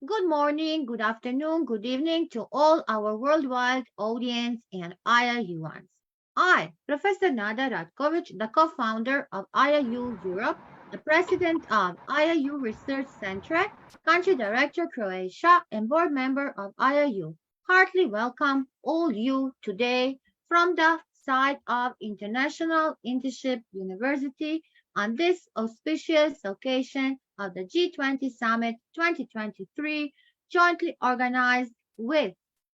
Good morning, good afternoon, good evening to all our worldwide audience and IIUans. I, Professor Nada Ratkovic, the co-founder of IIU Europe, the president of IIU Research Center, country director Croatia, and board member of IIU, heartily welcome all you today from the side of International Internship University on this auspicious occasion of the G20 Summit 2023, jointly organized with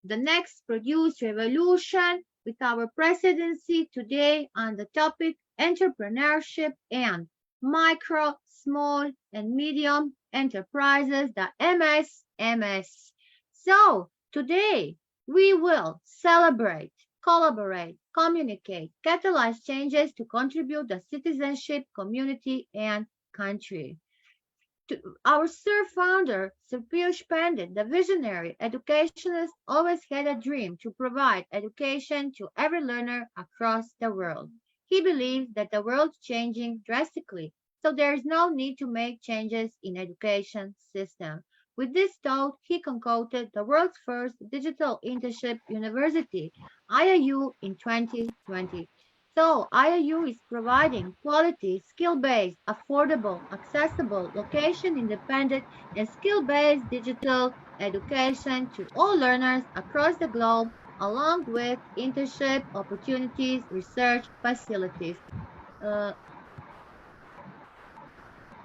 the Next Produce Revolution, with our presidency today on the topic entrepreneurship and micro, small, and medium enterprises, the MSMS. So, today we will celebrate, collaborate, communicate, catalyze changes to contribute the citizenship, community, and country. Our Sir founder, Sir Piyush Pandit, the visionary educationist, always had a dream to provide education to every learner across the world. He believed that the world's changing drastically, so there is no need to make changes in education system. With this thought, he concocted the world's first digital internship university, IIU, in 2020. So IIU is providing quality, skill-based, affordable, accessible, location-independent, and skill-based digital education to all learners across the globe, along with internship opportunities, research facilities. Uh,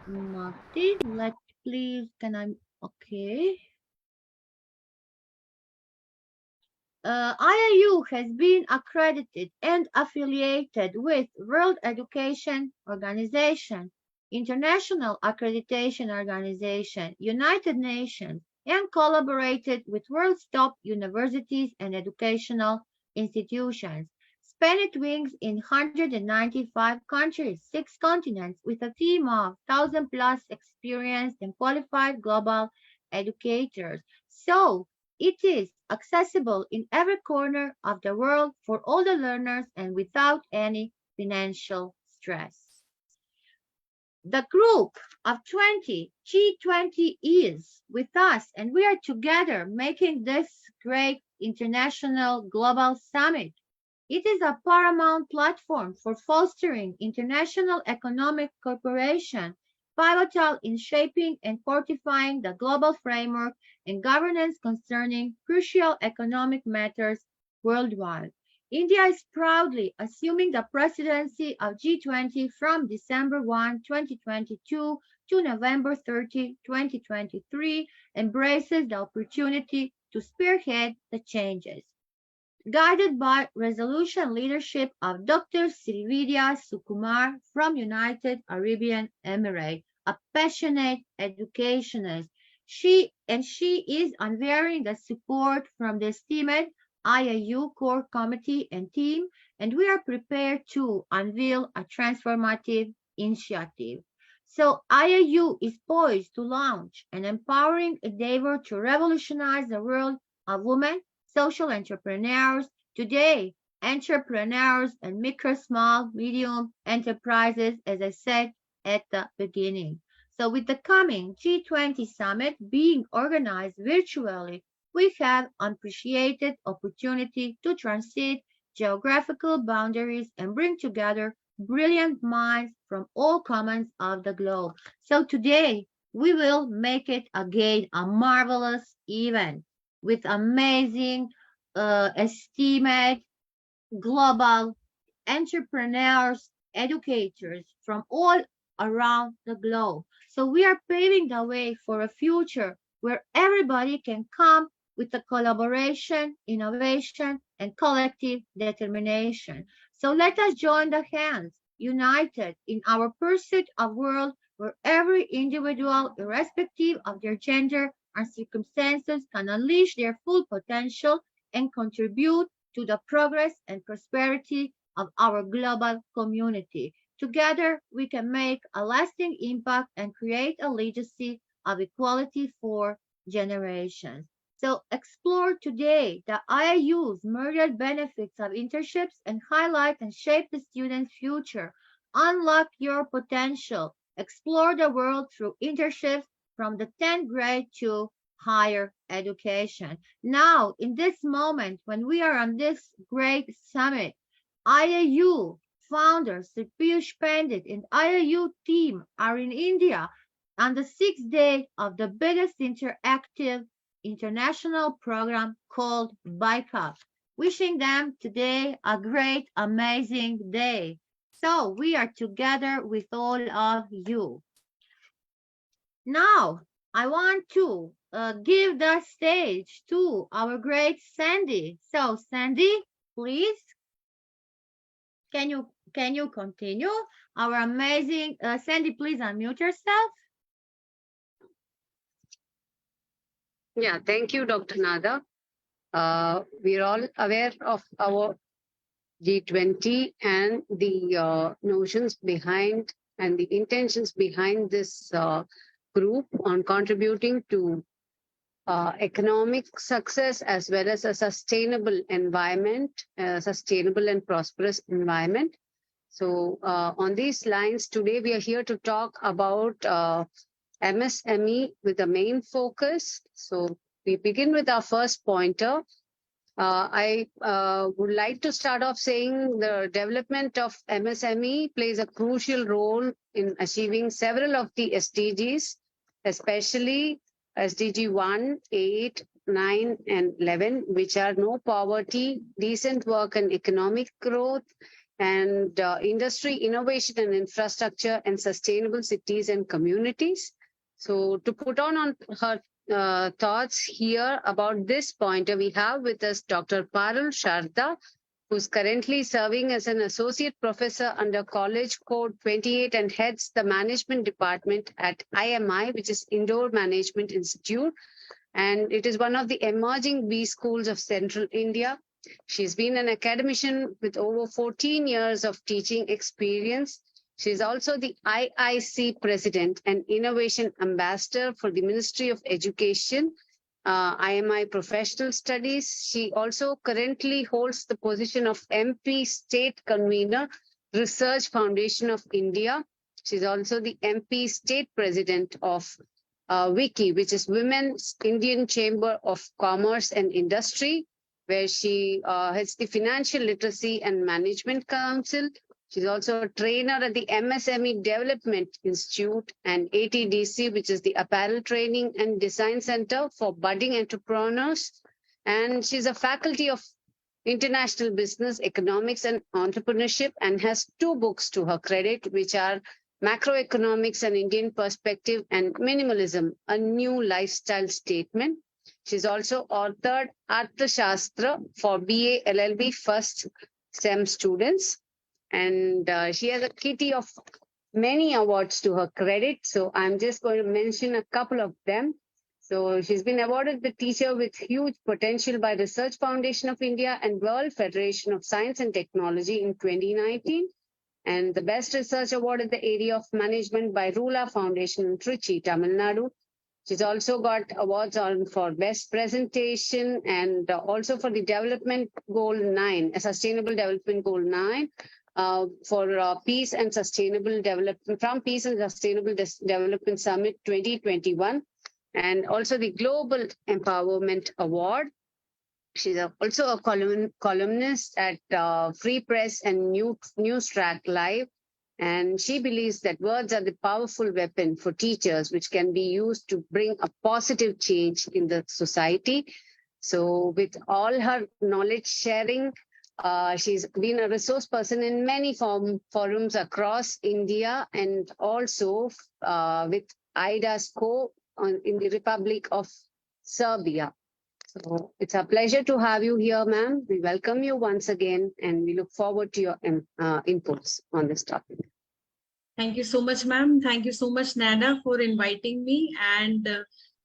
Marty, let please, can I, okay. IIU has been accredited and affiliated with World Education Organization, International Accreditation Organization, United Nations, and collaborated with world's top universities and educational institutions. Span its wings in 195 countries, 6 continents, with a team of 1,000 plus experienced and qualified global educators. So, it is accessible in every corner of the world for all the learners and without any financial stress. The group of 20, G20, is with us, and we are together making this great international global summit. It is a paramount platform for fostering international economic cooperation, pivotal in shaping and fortifying the global framework and governance concerning crucial economic matters worldwide. India is proudly assuming the presidency of G20 from December 1, 2022 to November 30, 2023, embraces the opportunity to spearhead the changes guided by resolution leadership of Dr. Srividya Sukumar from United Arabian Emirates, a passionate educationist. She is unwavering the support from the esteemed IIU core committee and team, and we are prepared to unveil a transformative initiative. So IIU is poised to launch an empowering endeavor to revolutionize the world of women social entrepreneurs, today entrepreneurs and micro, small, medium enterprises, as I said at the beginning. So with the coming G20 summit being organized virtually, we have unappreciated opportunity to transcend geographical boundaries and bring together brilliant minds from all corners of the globe. So today we will make it again a marvelous event with amazing, esteemed global entrepreneurs, educators from all around the globe. So we are paving the way for a future where everybody can come with a collaboration, innovation, and collective determination. So let us join the hands, united in our pursuit of a world where every individual, irrespective of their gender and circumstances, can unleash their full potential and contribute to the progress and prosperity of our global community. Together, we can make a lasting impact and create a legacy of equality for generations. So explore today the IIU's myriad benefits of internships and highlight and shape the student's future. Unlock your potential. Explore the world through internships from the 10th grade to higher education. Now, in this moment, when we are on this great summit, IAU founders Piyush Pandit and IAU team are in India on the 6th day of the biggest interactive international program called BICUP. Wishing them today a great, amazing day. So we are together with all of you. Now, I want to give the stage to our great Sandy. So, Sandy, please, can you continue? Our amazing Sandy, please unmute yourself. Yeah, thank you, Dr. Nada. We're all aware of our G-20 and the notions behind and the intentions behind this group on contributing to economic success as well as a sustainable environment, sustainable and prosperous environment. So on these lines, today we are here to talk about MSME with the main focus. So we begin with our first pointer. I would like to start off saying the development of MSME plays a crucial role in achieving several of the SDGs, especially SDG 1, 8, 9, and 11, which are no poverty, decent work and economic growth, and industry, innovation and infrastructure, and sustainable cities and communities. So to put on her thoughts here about this pointer, we have with us Dr. Parul Sharda, who's currently serving as an associate professor under College Code 28 and heads the management department at IMI, which is Indoor Management Institute. And it is one of the emerging B schools of Central India. She's been an academician with over 14 years of teaching experience. She's also the IIC president and innovation ambassador for the Ministry of Education, IMI Professional Studies. She also currently holds the position of MP State Convener, Research Foundation of India. She's also the MP State President of WICI, which is Women's Indian Chamber of Commerce and Industry, where she heads the Financial Literacy and Management Council. She's also a trainer at the MSME Development Institute and ATDC, which is the Apparel Training and Design Center for Budding Entrepreneurs. And she's a faculty of International Business, Economics and Entrepreneurship and has 2 books to her credit, which are Macroeconomics and Indian Perspective and Minimalism, a New Lifestyle Statement. She's also authored Arthashastra for BA LLB first STEM students. And she has a kitty of many awards to her credit. So I'm just going to mention a couple of them. So she's been awarded the Teacher with Huge Potential by Research Foundation of India and World Federation of Science and Technology in 2019. And the Best Research Award in the area of management by Rula Foundation in Trichy, Tamil Nadu. She's also got awards for Best Presentation and also for the Development Goal 9, a Sustainable Development Goal 9. For Peace and Sustainable Development, from Peace and Sustainable Development Summit 2021, and also the Global Empowerment Award. She's also a columnist at Free Press and Newstrack Live, and she believes that words are the powerful weapon for teachers, which can be used to bring a positive change in the society. So with all her knowledge sharing, she's been a resource person in many forums across India and also with IDA's in the Republic of Serbia. So it's a pleasure to have you here, ma'am. We welcome you once again and we look forward to your inputs on this topic. Thank you so much, ma'am. Thank you so much, Nada, for inviting me. And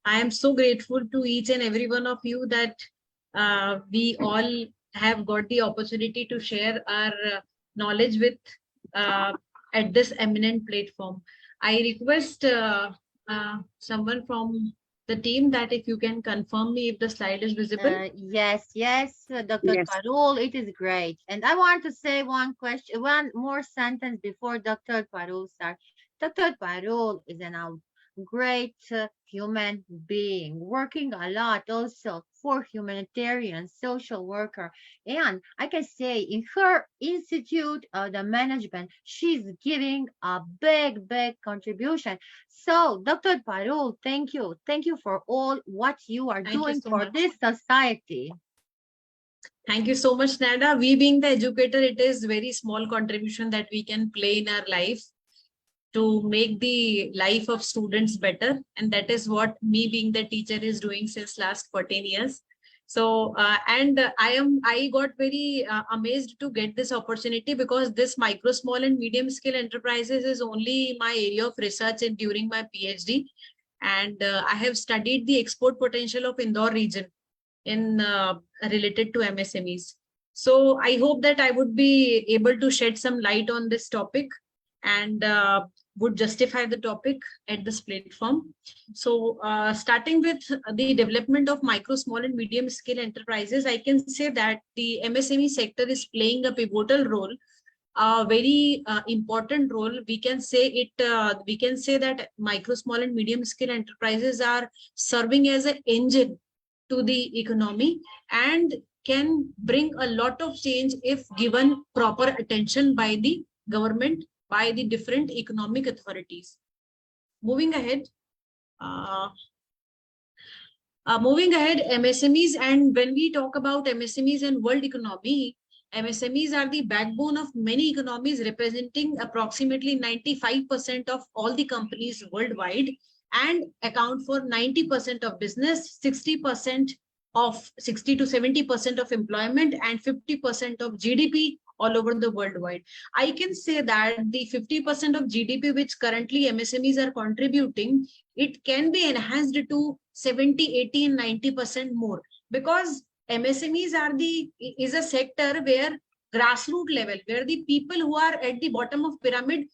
I am so grateful to each and every one of you that we all have got the opportunity to share our knowledge with at this eminent platform. I request someone from the team that if you can confirm me if the slide is visible. Yes, Dr. Yes. Parul, it is great. And I want to say one more sentence before Dr. Parul starts. Dr. Parul is an great human being, working a lot also for humanitarian social worker. And I can say in her institute, the management, she's giving a big, big contribution. So, Dr. Parul, thank you. Thank you for all what you are Thank you doing so for much. this society. Thank you so much, Nada. We being the educator, it is very small contribution that we can play in our life to make the life of students better. And that is what me being the teacher is doing since last 14 years. So, I got very amazed to get this opportunity, because this micro, small and medium scale enterprises is only my area of research and during my PhD. And I have studied the export potential of Indore region in related to MSMEs. So I hope that I would be able to shed some light on this topic and would justify the topic at this platform. So starting with the development of micro, small and medium scale enterprises, I can say that the MSME sector is playing a pivotal role, a very important role. We can say we can say that micro, small and medium scale enterprises are serving as an engine to the economy and can bring a lot of change if given proper attention by the government, by the different economic authorities. Moving ahead, uh, MSMEs, and when we talk about MSMEs and world economy, MSMEs are the backbone of many economies, representing approximately 95% of all the companies worldwide and account for 90% of business, 60% of 60 to 70% of employment, and 50% of GDP all over the worldwide. I can say that the 50% of GDP which currently MSMEs are contributing, it can be enhanced to 70, 80, and 90% more, because MSMEs is a sector where grassroots level, where the people who are at the bottom of pyramid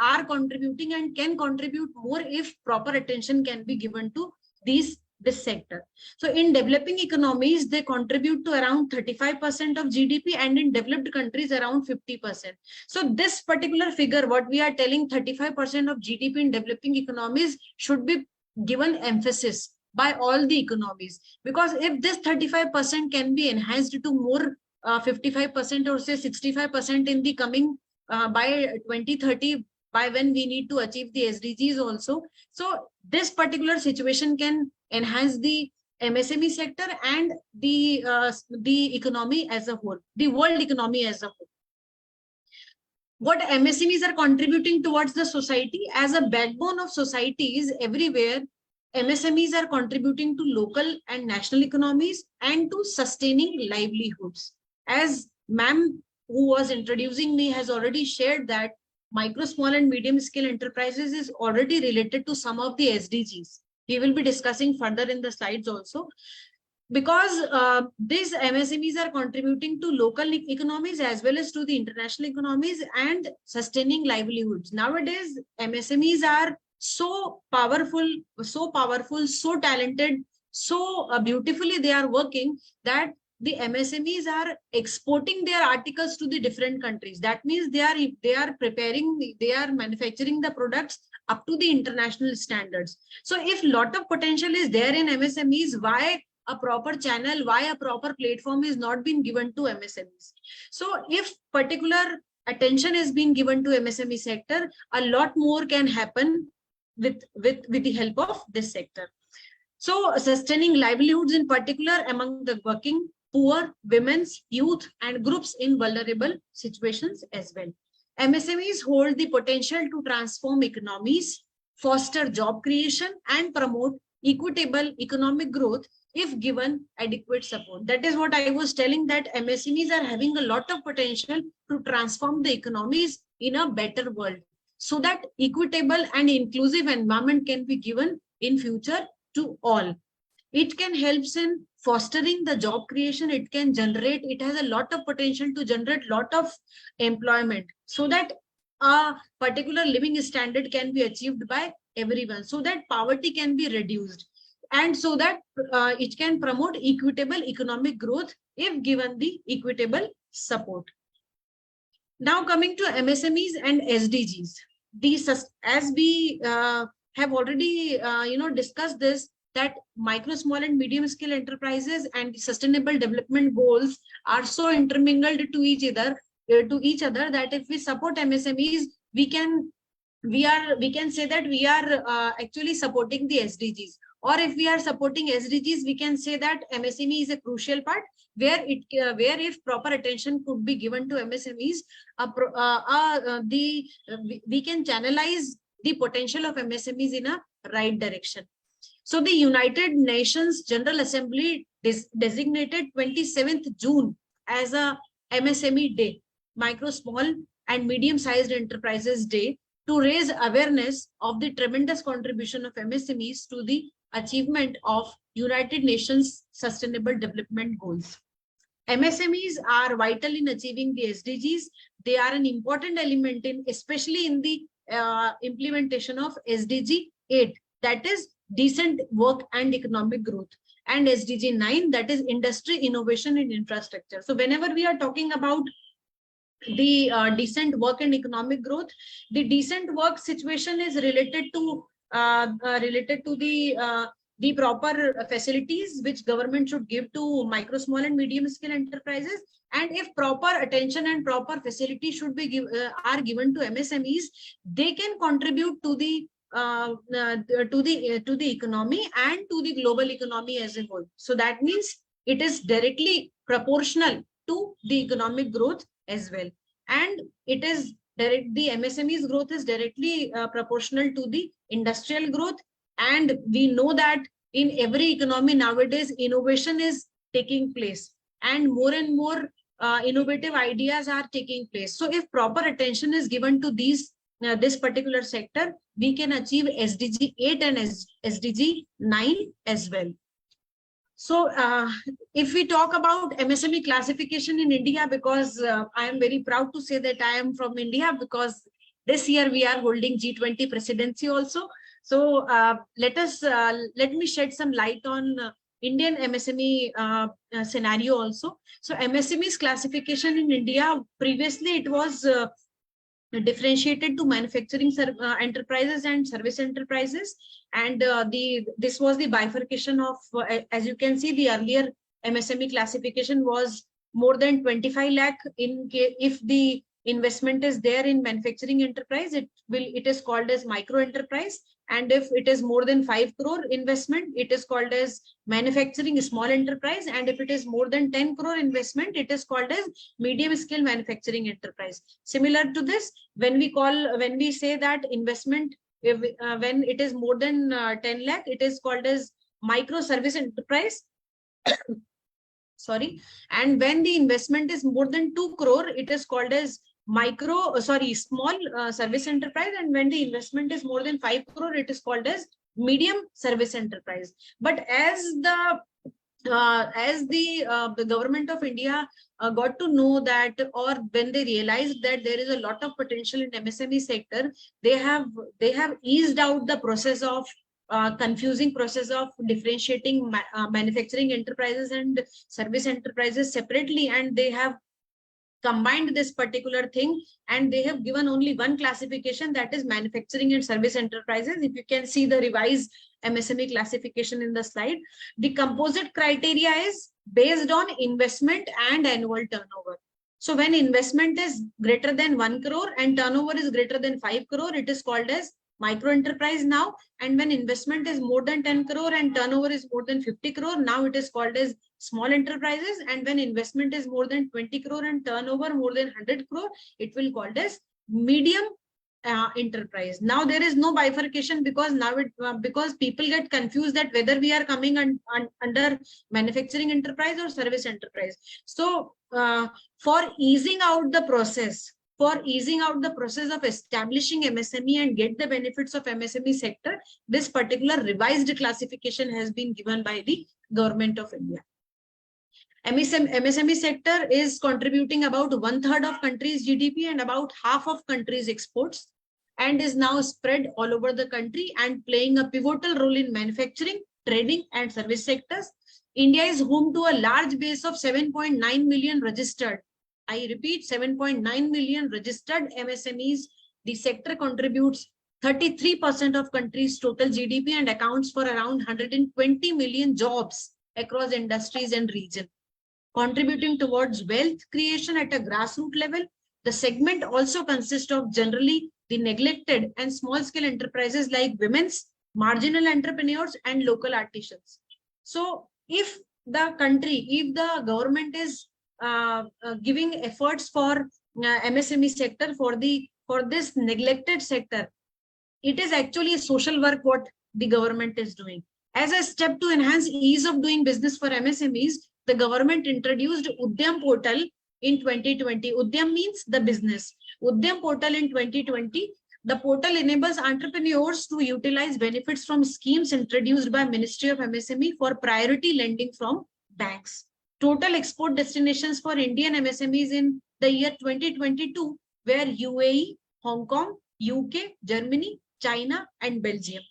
are contributing and can contribute more if proper attention can be given to this sector. So in developing economies, they contribute to around 35% of GDP, and in developed countries around 50%. So this particular figure, what we are telling, 35% of GDP in developing economies, should be given emphasis by all the economies, because if this 35% can be enhanced to more 55% or say 65% in the coming by 2030, by when we need to achieve the SDGs also. So this particular situation can enhance the MSME sector and the economy as a whole, the world economy as a whole. What MSMEs are contributing towards the society as a backbone of societies everywhere, MSMEs are contributing to local and national economies and to sustaining livelihoods. As ma'am who was introducing me has already shared that micro, small and medium scale enterprises is already related to some of the SDGs. We will be discussing further in the slides also, because these MSMEs are contributing to local economies as well as to the international economies and sustaining livelihoods. Nowadays, MSMEs are so powerful, so talented, so beautifully they are working, that the MSMEs are exporting their articles to the different countries. That means they are manufacturing the products up to the international standards. So if lot of potential is there in MSMEs, why a proper channel, why a proper platform is not being given to MSMEs? So if particular attention is being given to MSME sector, a lot more can happen with the help of this sector. So sustaining livelihoods in particular among the working, poor, women's, youth, and groups in vulnerable situations as well. MSMEs hold the potential to transform economies, foster job creation, and promote equitable economic growth if given adequate support. That is what I was telling, that MSMEs are having a lot of potential to transform the economies in a better world, so that equitable and inclusive environment can be given in future to all. It can help in fostering the job creation. It has a lot of potential to generate lot of employment, so that a particular living standard can be achieved by everyone, so that poverty can be reduced, and so that it can promote equitable economic growth if given the equitable support. Now coming to MSMEs and SDGs. As we have already, discussed this, that micro, small and medium scale enterprises and sustainable development goals are so intermingled to each other that if we support MSMEs, we can say that we are actually supporting the SDGs. Or if we are supporting SDGs, we can say that MSME is a crucial part where if proper attention could be given to MSMEs, we can channelize the potential of MSMEs in a right direction. So the United Nations General Assembly designated 27th June as a MSME Day, Micro, Small and Medium-Sized Enterprises Day, to raise awareness of the tremendous contribution of MSMEs to the achievement of United Nations Sustainable Development Goals. MSMEs are vital in achieving the SDGs. They are an important element in, especially in the implementation of SDG 8, that is decent work and economic growth, and SDG 9, that is industry, innovation and infrastructure. So whenever we are talking about the decent work and economic growth, the decent work situation is related to the proper facilities which government should give to micro, small and medium scale enterprises. And if proper attention and proper facility should be are given to MSMEs, they can contribute to the economy and to the global economy as a whole. So that means it is directly proportional to the economic growth as well, and it is the MSME's growth is directly proportional to the industrial growth. And we know that in every economy nowadays, innovation is taking place, and more innovative ideas are taking place. So if proper attention is given to these this particular sector, we can achieve SDG 8 and SDG 9 as well. So if we talk about MSME classification in India, because I am very proud to say that I am from India, because this year we are holding G20 presidency also. So let me shed some light on Indian MSME scenario also. So MSME's classification in India, previously it was differentiated to manufacturing enterprises and service enterprises, and this was the bifurcation of as you can see, the earlier MSME classification was more than 25 lakh. If the investment is there in manufacturing enterprise, it is called as micro enterprise, and if it is more than 5 crore investment, it is called as manufacturing small enterprise, and if it is more than 10 crore investment, it is called as medium scale manufacturing enterprise. Similar to this, when we say that investment, when it is more than 10 lakh, it is called as micro service enterprise. Sorry. And when the investment is more than 2 crore, it is called as small service enterprise. And when the investment is more than 5 crore, it is called as medium service enterprise. But as the government of India got to know that, or when they realized that there is a lot of potential in MSME sector, they have eased out the process of confusing process of differentiating manufacturing enterprises and service enterprises separately, and they have combined this particular thing, and they have given only one classification, that is manufacturing and service enterprises. If you can see the revised MSME classification in the slide, the composite criteria is based on investment and annual turnover. So when investment is greater than 1 crore and turnover is greater than 5 crore, it is called as micro enterprise now. And when investment is more than 10 crore and turnover is more than 50 crore, now it is called as small enterprises. And when investment is more than 20 crore and turnover more than 100 crore, it will called as medium enterprise. Now there is no bifurcation, because now because people get confused that whether we are coming under manufacturing enterprise or service enterprise. So for easing out the process of establishing MSME and get the benefits of MSME sector, this particular revised classification has been given by the government of India. MSME sector is contributing about 1/3 of country's GDP and about half of country's exports, and is now spread all over the country and playing a pivotal role in manufacturing, trading and service sectors. India is home to a large base of 7.9 million registered. I repeat, 7.9 million registered MSMEs. The sector contributes 33% of country's total GDP and accounts for around 120 million jobs across industries and region. Contributing towards wealth creation at a grassroots level, the segment also consists of generally the neglected and small-scale enterprises like women's, marginal entrepreneurs, and local artisans. So if the country, if the government is giving efforts for MSME sector, for this neglected sector, it is actually a social work what the government is doing. As a step to enhance ease of doing business for MSMEs, the government introduced Udyam portal in 2020. Udyam means the business. Udyam portal in 2020. The portal enables entrepreneurs to utilize benefits from schemes introduced by Ministry of MSME for priority lending from banks. Total export destinations for Indian MSMEs in the year 2022 were UAE, Hong Kong, UK, Germany, China, and Belgium.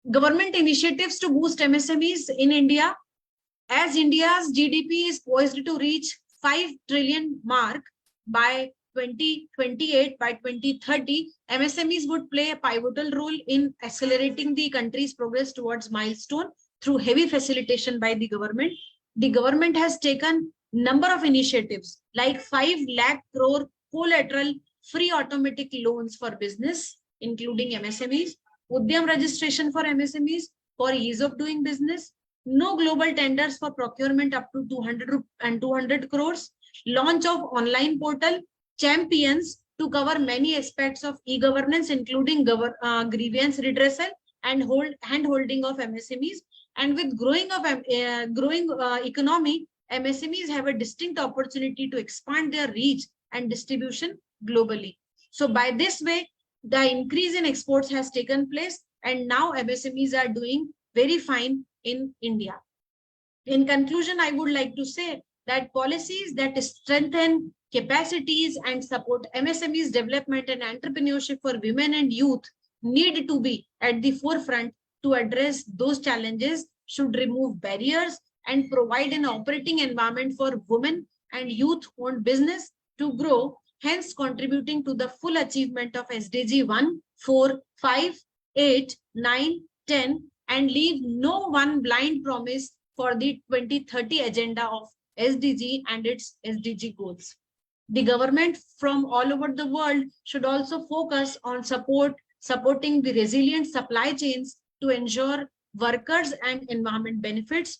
Government initiatives to boost MSMEs in India. As India's GDP is poised to reach 5 trillion mark by 2028, by 2030, MSMEs would play a pivotal role in accelerating the country's progress towards milestone through heavy facilitation by the government. The government has taken number of initiatives like 5 lakh crore collateral free automatic loans for business, including MSMEs, Udyam registration for MSMEs for ease of doing business, no global tenders for procurement up to 200 crores, launch of online portal, champions to cover many aspects of e-governance, including grievance redressal and hand-holding of MSMEs. And with growing economy, MSMEs have a distinct opportunity to expand their reach and distribution globally. So by this way, the increase in exports has taken place, and now MSMEs are doing very fine in India. In conclusion, I would like to say that policies that strengthen capacities and support MSMEs development and entrepreneurship for women and youth need to be at the forefront to address those challenges, should remove barriers and provide an operating environment for women and youth-owned business to grow, hence contributing to the full achievement of SDG 1, 4, 5, 8, 9, 10, and leave no one blind promise for the 2030 agenda of SDG and its SDG goals. The government from all over the world should also focus on supporting the resilient supply chains to ensure workers and environment benefits,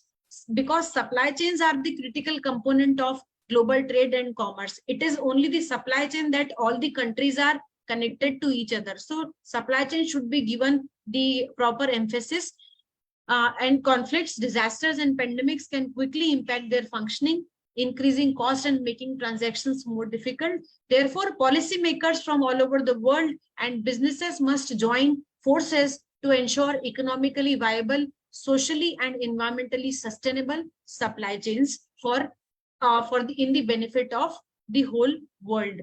because supply chains are the critical component of global trade and commerce. It is only the supply chain that all the countries are connected to each other. So supply chain should be given the proper emphasis, and conflicts, disasters, and pandemics can quickly impact their functioning, increasing cost and making transactions more difficult. Therefore, policymakers from all over the world and businesses must join forces to ensure economically viable, socially and environmentally sustainable supply chains in the benefit of the whole world.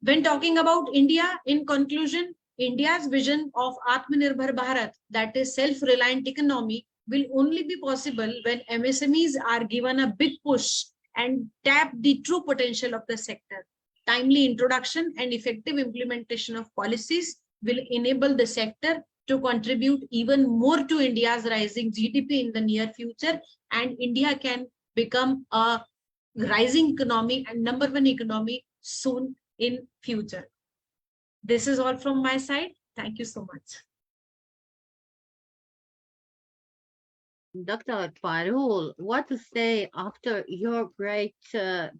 When talking about India, in conclusion, India's vision of Atmanirbhar Bharat, that is self-reliant economy, will only be possible when MSMEs are given a big push and tap the true potential of the sector. Timely introduction and effective implementation of policies will enable the sector to contribute even more to India's rising GDP in the near future, and India can become a rising economy and #1 economy soon in future. This is all from my side. Thank you so much. Dr. Parul, what to say after your great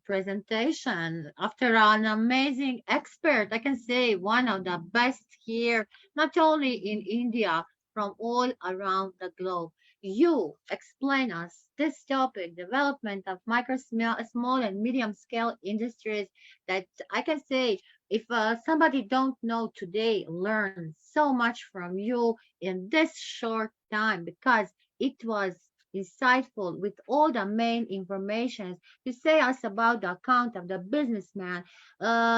presentation, after an amazing expert, I can say one of the best here, not only in India, from all around the globe. You explain us this topic, development of micro, small and medium scale industries, that I can say, if somebody don't know today, learn so much from you in this short time, because it was insightful with all the main information. You say us about the account of the businessman.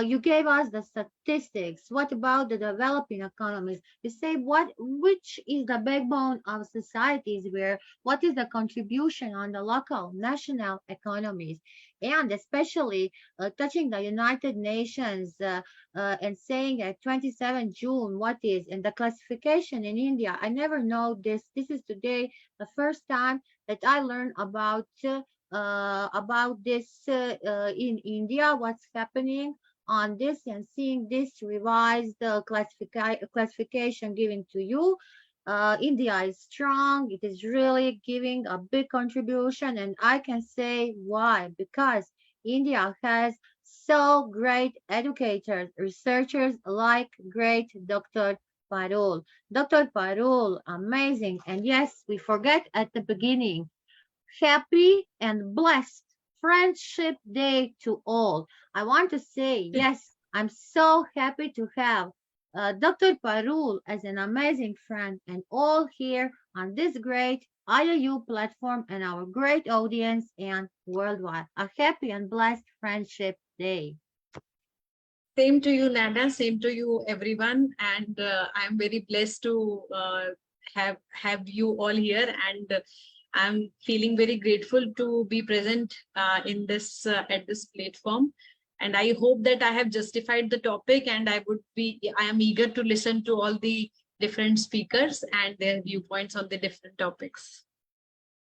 You gave us the statistics? What about the developing economies? You say which is the backbone of societies where what is the contribution on the local, national economies? And especially touching the United Nations and saying at 27 June, what is in the classification in India? I never know this. This is today the first time that I learned about this in India, what's happening on this, and seeing this revised classification given to you. India is strong. It is really giving a big contribution, and I can say why. Because India has so great educators, researchers like great Dr. Parul. Dr. Parul, amazing. And yes, we forget at the beginning, happy and blessed Friendship Day to all. I want to say, yes, I'm so happy to have Dr. Parul as an amazing friend and all here on this great IOU platform and our great audience and worldwide. A happy and blessed Friendship Day. Same to you, Nada. Same to you, everyone. And I'm very blessed to have you all here. And I'm feeling very grateful to be present in this at this platform. And I hope that I have justified the topic, and I am eager to listen to all the different speakers and their viewpoints on the different topics.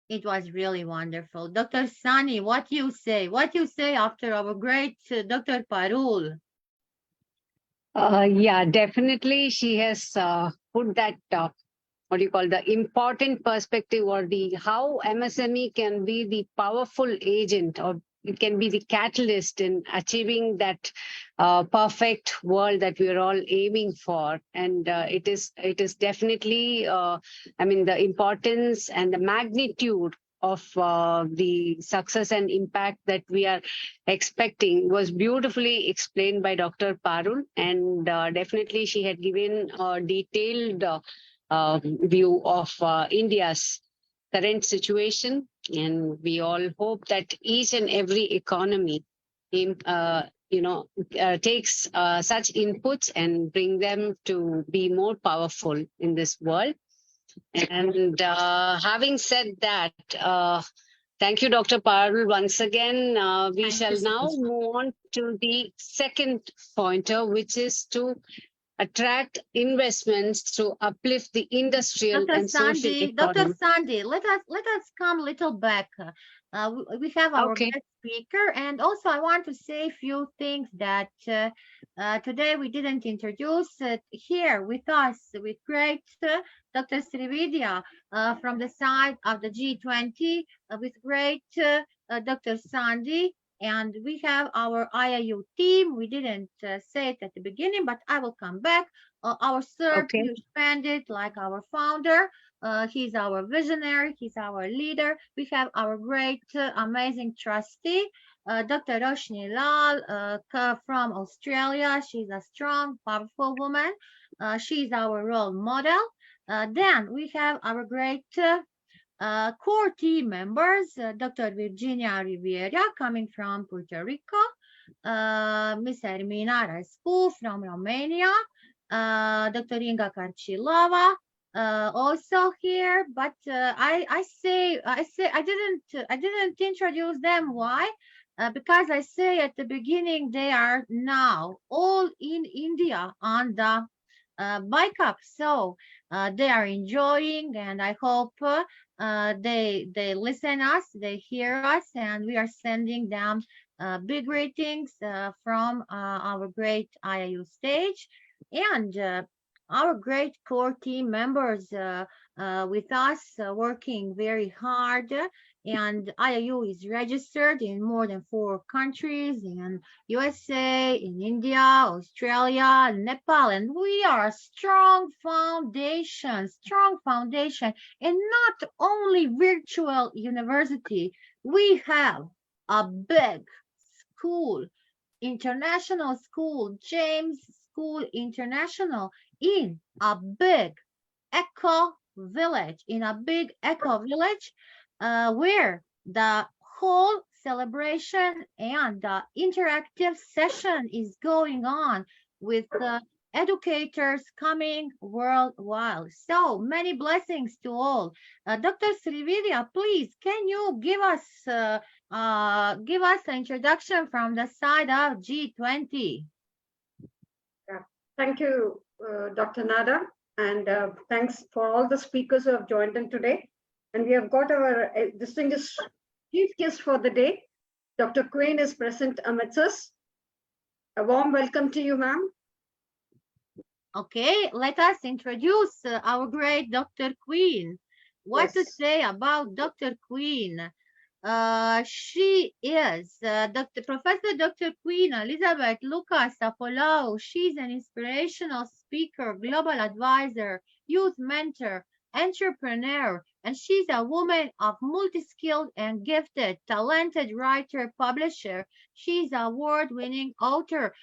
It was really wonderful. Dr. Sani, what you say? What you say after our great Dr. Parul? Yeah, definitely. She has put that, what do you call, the important perspective, or the how MSME can be the powerful agent, or it can be the catalyst in achieving that perfect world that we are all aiming for. And it is definitely, I mean, the importance and the magnitude of the success and impact that we are expecting was beautifully explained by Dr. Parul. And definitely she had given a detailed view of India's current situation. And we all hope that each and every economy takes such inputs and bring them to be more powerful in this world. And having said that, thank you, Dr. Parul, once again. We shall now move on to the second pointer, which is to attract investments to uplift the industrial and social economy. Dr. Sandy, let us come a little back. We have our guest speaker, and also I want to say a few things that today we didn't introduce. Here with us, with great Dr. Srividya from the side of the G-20, with great Dr. Sandy. And we have our IIU team. We didn't say it at the beginning, but I will come back. Our Sir Piyush Pandit, like our founder, he's our visionary, he's our leader. We have our great, amazing trustee, Dr. Roshni Lal from Australia. She's a strong, powerful woman. She's our role model. Then we have our great core team members, Dr. Virginia Rivera coming from Puerto Rico, Ms. Ermina Rascu from Romania, Dr. Inga Karchilova also here, but I didn't introduce them. Why? Because I say at the beginning they are now all in India on the bike up, so they are enjoying, and I hope they listen us, they hear us, and we are sending them big greetings from our great IIU stage, and our great core team members with us working very hard. And IIU is registered in more than 4 countries, in USA, in India, Australia, Nepal, and we are a strong foundation, and not only virtual university. We have a big school, international school, James School International, in a big eco village, where the whole celebration and the interactive session is going on with educators coming worldwide. So many blessings to all. Dr. Srividya, please, can you give us an introduction from the side of G20? Yeah. Thank you, Dr. Nada, and thanks for all the speakers who have joined in today. And we have got our distinguished chief guest for the day. Dr. Queen is present amidst us. A warm welcome to you, ma'am. Okay, let us introduce our great Dr. Queen. What to Yes. say about Dr. Queen? She is Professor Dr. Queen Elizabeth Lucas Apollo. She's an inspirational speaker, global advisor, youth mentor, entrepreneur, and she's a woman of multi-skilled and gifted, talented writer, publisher. She's an award-winning author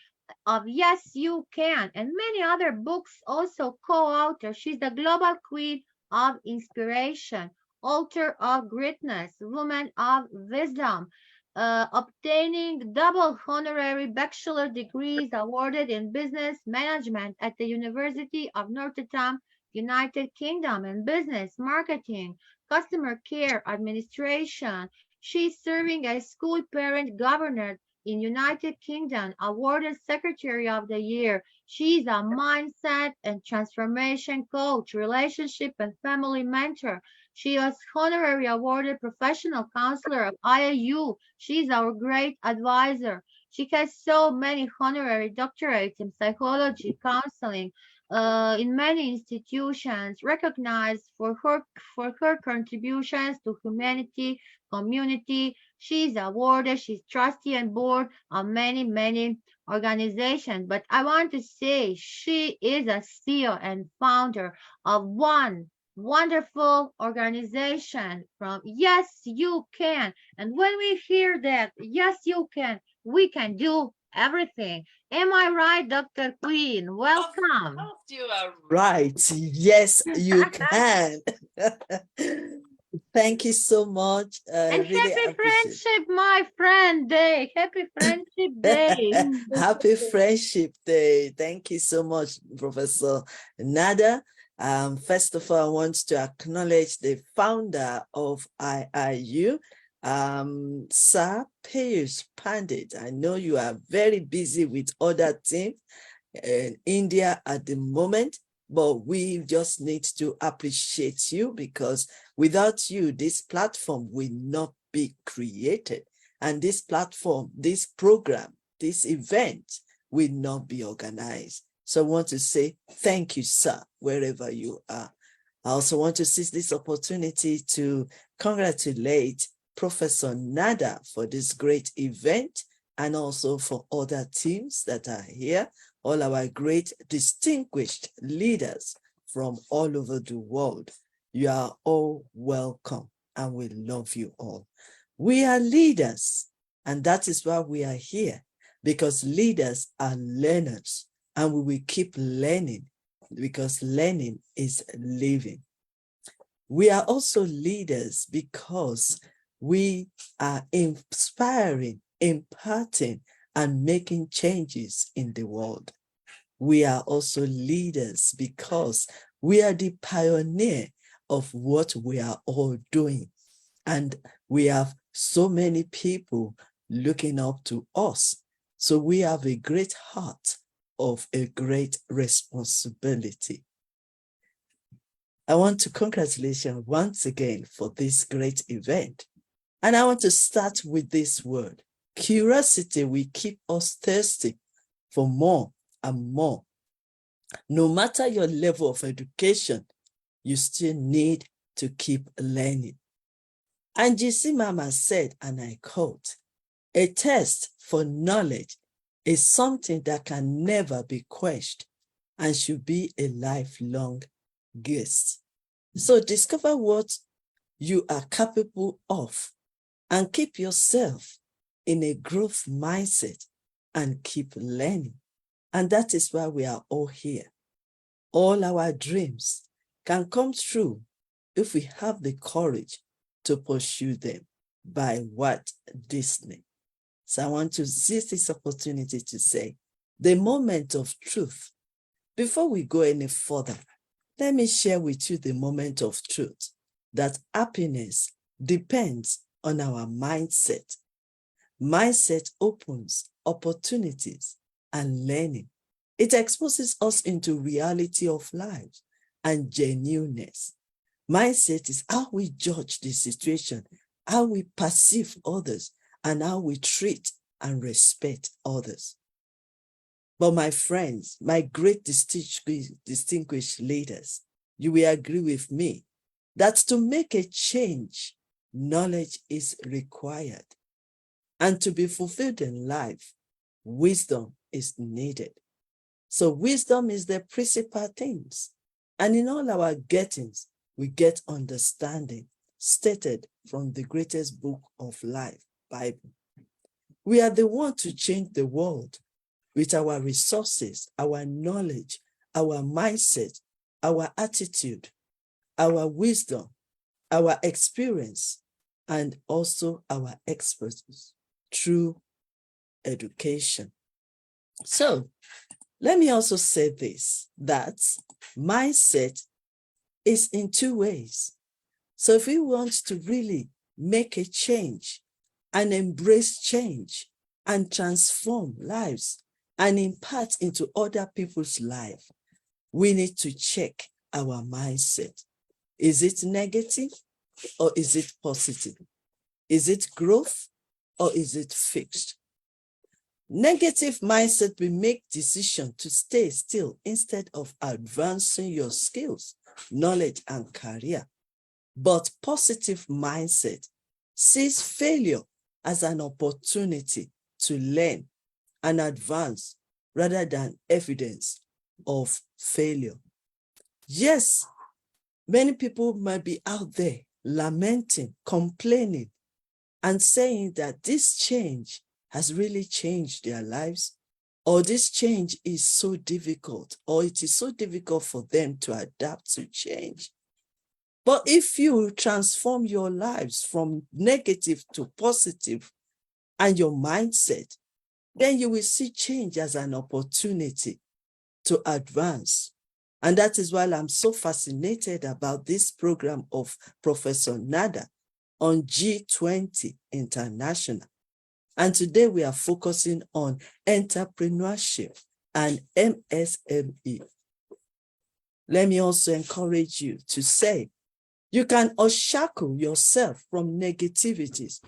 of Yes You Can and many other books, also co-author. She's the global queen of inspiration, author of greatness, woman of wisdom, obtaining double honorary bachelor degrees awarded in business management at the University of Notre Dame, United Kingdom, and business, marketing, customer care, administration. She's serving as school parent governor in United Kingdom, awarded Secretary of the Year. She's a mindset and transformation coach, relationship and family mentor. She was honorary awarded professional counselor of IAU. She's our great advisor. She has so many honorary doctorates in psychology, counseling, in many institutions, recognized for her contributions to humanity, community. She's awarded, she's trustee and board of many, many organizations. But I want to say she is a CEO and founder of one wonderful organization from Yes You Can. And when we hear that, yes, you can, we can do everything. Am I right, Dr. Queen? Welcome. You are right. Yes, you can. Thank you so much. And Really happy appreciate friendship, my friend day. Happy friendship day. Happy Friendship Day. Thank you so much, Professor Nada. First of all, I want to acknowledge the founder of IIU, Sir Piyush Pandit. I know you are very busy with other teams in India at the moment, but we just need to appreciate you because without you, this platform will not be created. And this platform, this program, this event will not be organized. So I want to say thank you, sir, wherever you are. I also want to seize this opportunity to congratulate Professor Nada for this great event and also for other teams that are here, all our great distinguished leaders from all over the world. You are all welcome and we love you all. We are leaders and that is why we are here, because leaders are learners and we will keep learning because learning is living. We are also leaders because we are inspiring, imparting, and making changes in the world. We are also leaders because we are the pioneer of what we are all doing. And we have so many people looking up to us. So we have a great heart of a great responsibility. I want to congratulate you once again for this great event. And I want to start with this word. Curiosity will keep us thirsty for more and more. No matter your level of education, you still need to keep learning. And G.C. Mama said, and I quote, a thirst for knowledge is something that can never be quenched and should be a lifelong gift. So discover what you are capable of and keep yourself in a growth mindset and keep learning. And that is why we are all here. All our dreams can come true if we have the courage to pursue them by Walt Disney. So I want to seize this opportunity to say, the moment of truth. Before we go any further, let me share with you the moment of truth, that happiness depends on our mindset. Mindset opens opportunities and learning. It exposes us into reality of life and genuineness. Mindset is how we judge the situation, how we perceive others, and how we treat and respect others. But my friends, my great distinguished leaders, you will agree with me that to make a change, knowledge is required. And to be fulfilled in life, wisdom is needed. So wisdom is the principal things. And in all our gettings, we get understanding, stated from the greatest book of life, Bible. We are the one to change the world with our resources, our knowledge, our mindset, our attitude, our wisdom, our experience, and also our expertise through education. So let me also say this, that mindset is in two ways. So if we want to really make a change and embrace change and transform lives and impart into other people's life, we need to check our mindset. Is it negative or is it positive? Is it growth or is it fixed? Negative mindset will make decision to stay still instead of advancing your skills, knowledge, and career. But positive mindset sees failure as an opportunity to learn and advance rather than evidence of failure. Yes, many people might be out there lamenting, complaining, and saying that this change has really changed their lives, or this change is so difficult, or it is so difficult for them to adapt to change. But if you transform your lives from negative to positive and your mindset, then you will see change as an opportunity to advance. And that is why I'm so fascinated about this program of Professor Nada on G-20 International. And today we are focusing on entrepreneurship and MSME. Let me also encourage you to say, you can unshackle yourself from negativities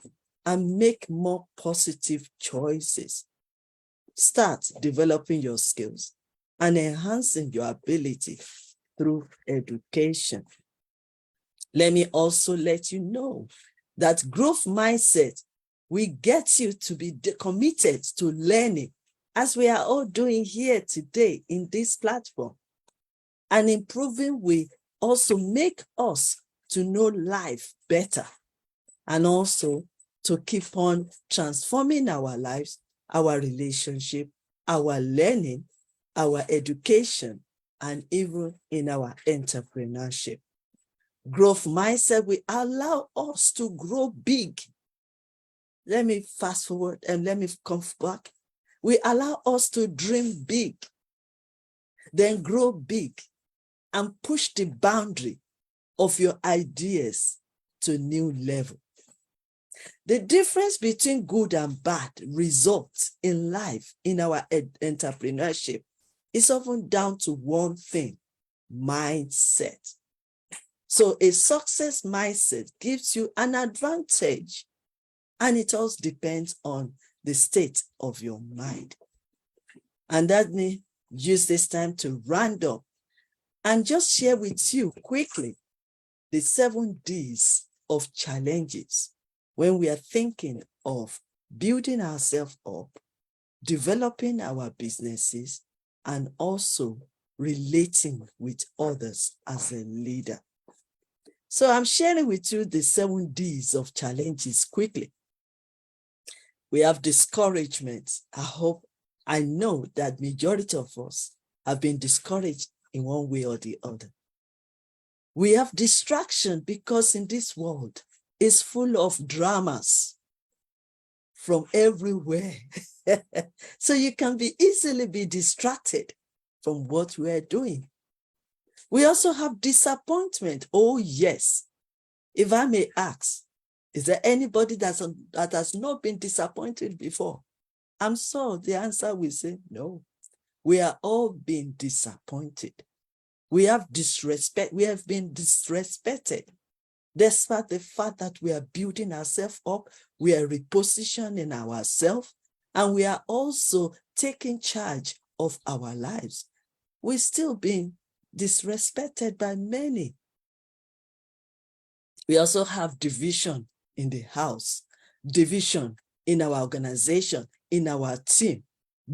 and make more positive choices. Start developing your skills and enhancing your ability through education. Let me also let you know that growth mindset will get you to be committed to learning, as we are all doing here today in this platform. And improving will also make us to know life better, and also to keep on transforming our lives, our relationship, our learning, our education, and even in our entrepreneurship. Growth mindset will allow us to grow big. Let me fast forward and let me come back. We allow us to dream big, then grow big, and push the boundary of your ideas to a new level. The difference between good and bad results in life, in our entrepreneurship, is often down to one thing: mindset. So a success mindset gives you an advantage, and it also depends on the state of your mind. And let me use this time to round up and just share with you quickly the 7 Ds of challenges when we are thinking of building ourselves up, developing our businesses, and also relating with others as a leader. So I'm sharing with you the 7 Ds of challenges quickly. We have discouragement. I know that majority of us have been discouraged in one way or the other. We have distraction because in this world is full of dramas, from everywhere. So you can easily be distracted from what we are doing. We also have disappointment. Oh, yes. If I may ask, is there anybody that has not been disappointed before? I'm sure the answer will say no. We are all being disappointed. We have disrespect. We have been disrespected. Despite the fact that we are building ourselves up, we are repositioning ourselves, and we are also taking charge of our lives. We're still being disrespected by many. We also have division in the house, division in our organization, in our team,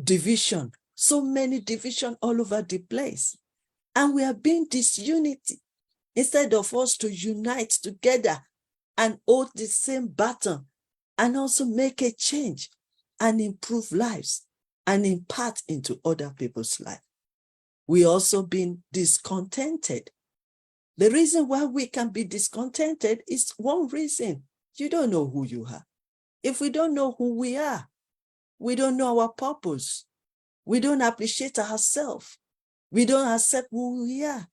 division, so many division all over the place. And we are being disunity instead of us to unite together and hold the same baton and also make a change and improve lives and impart into other people's life. We also been discontented. The reason why we can be discontented is one reason. You don't know who you are. If we don't know who we are, we don't know our purpose. We don't appreciate ourselves. We don't accept who we are.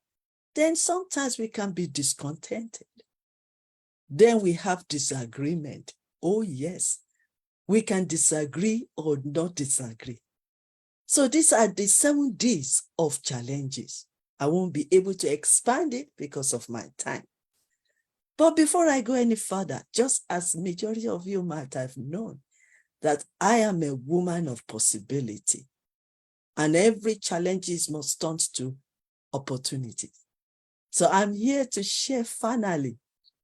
Then sometimes we can be discontented. Then we have disagreement. Oh, yes. We can disagree or not disagree. So these are the 7 Ds of challenges. I won't be able to expand it because of my time. But before I go any further, just as majority of you might have known, that I am a woman of possibility, and every challenge must turn to opportunities. So I'm here to share finally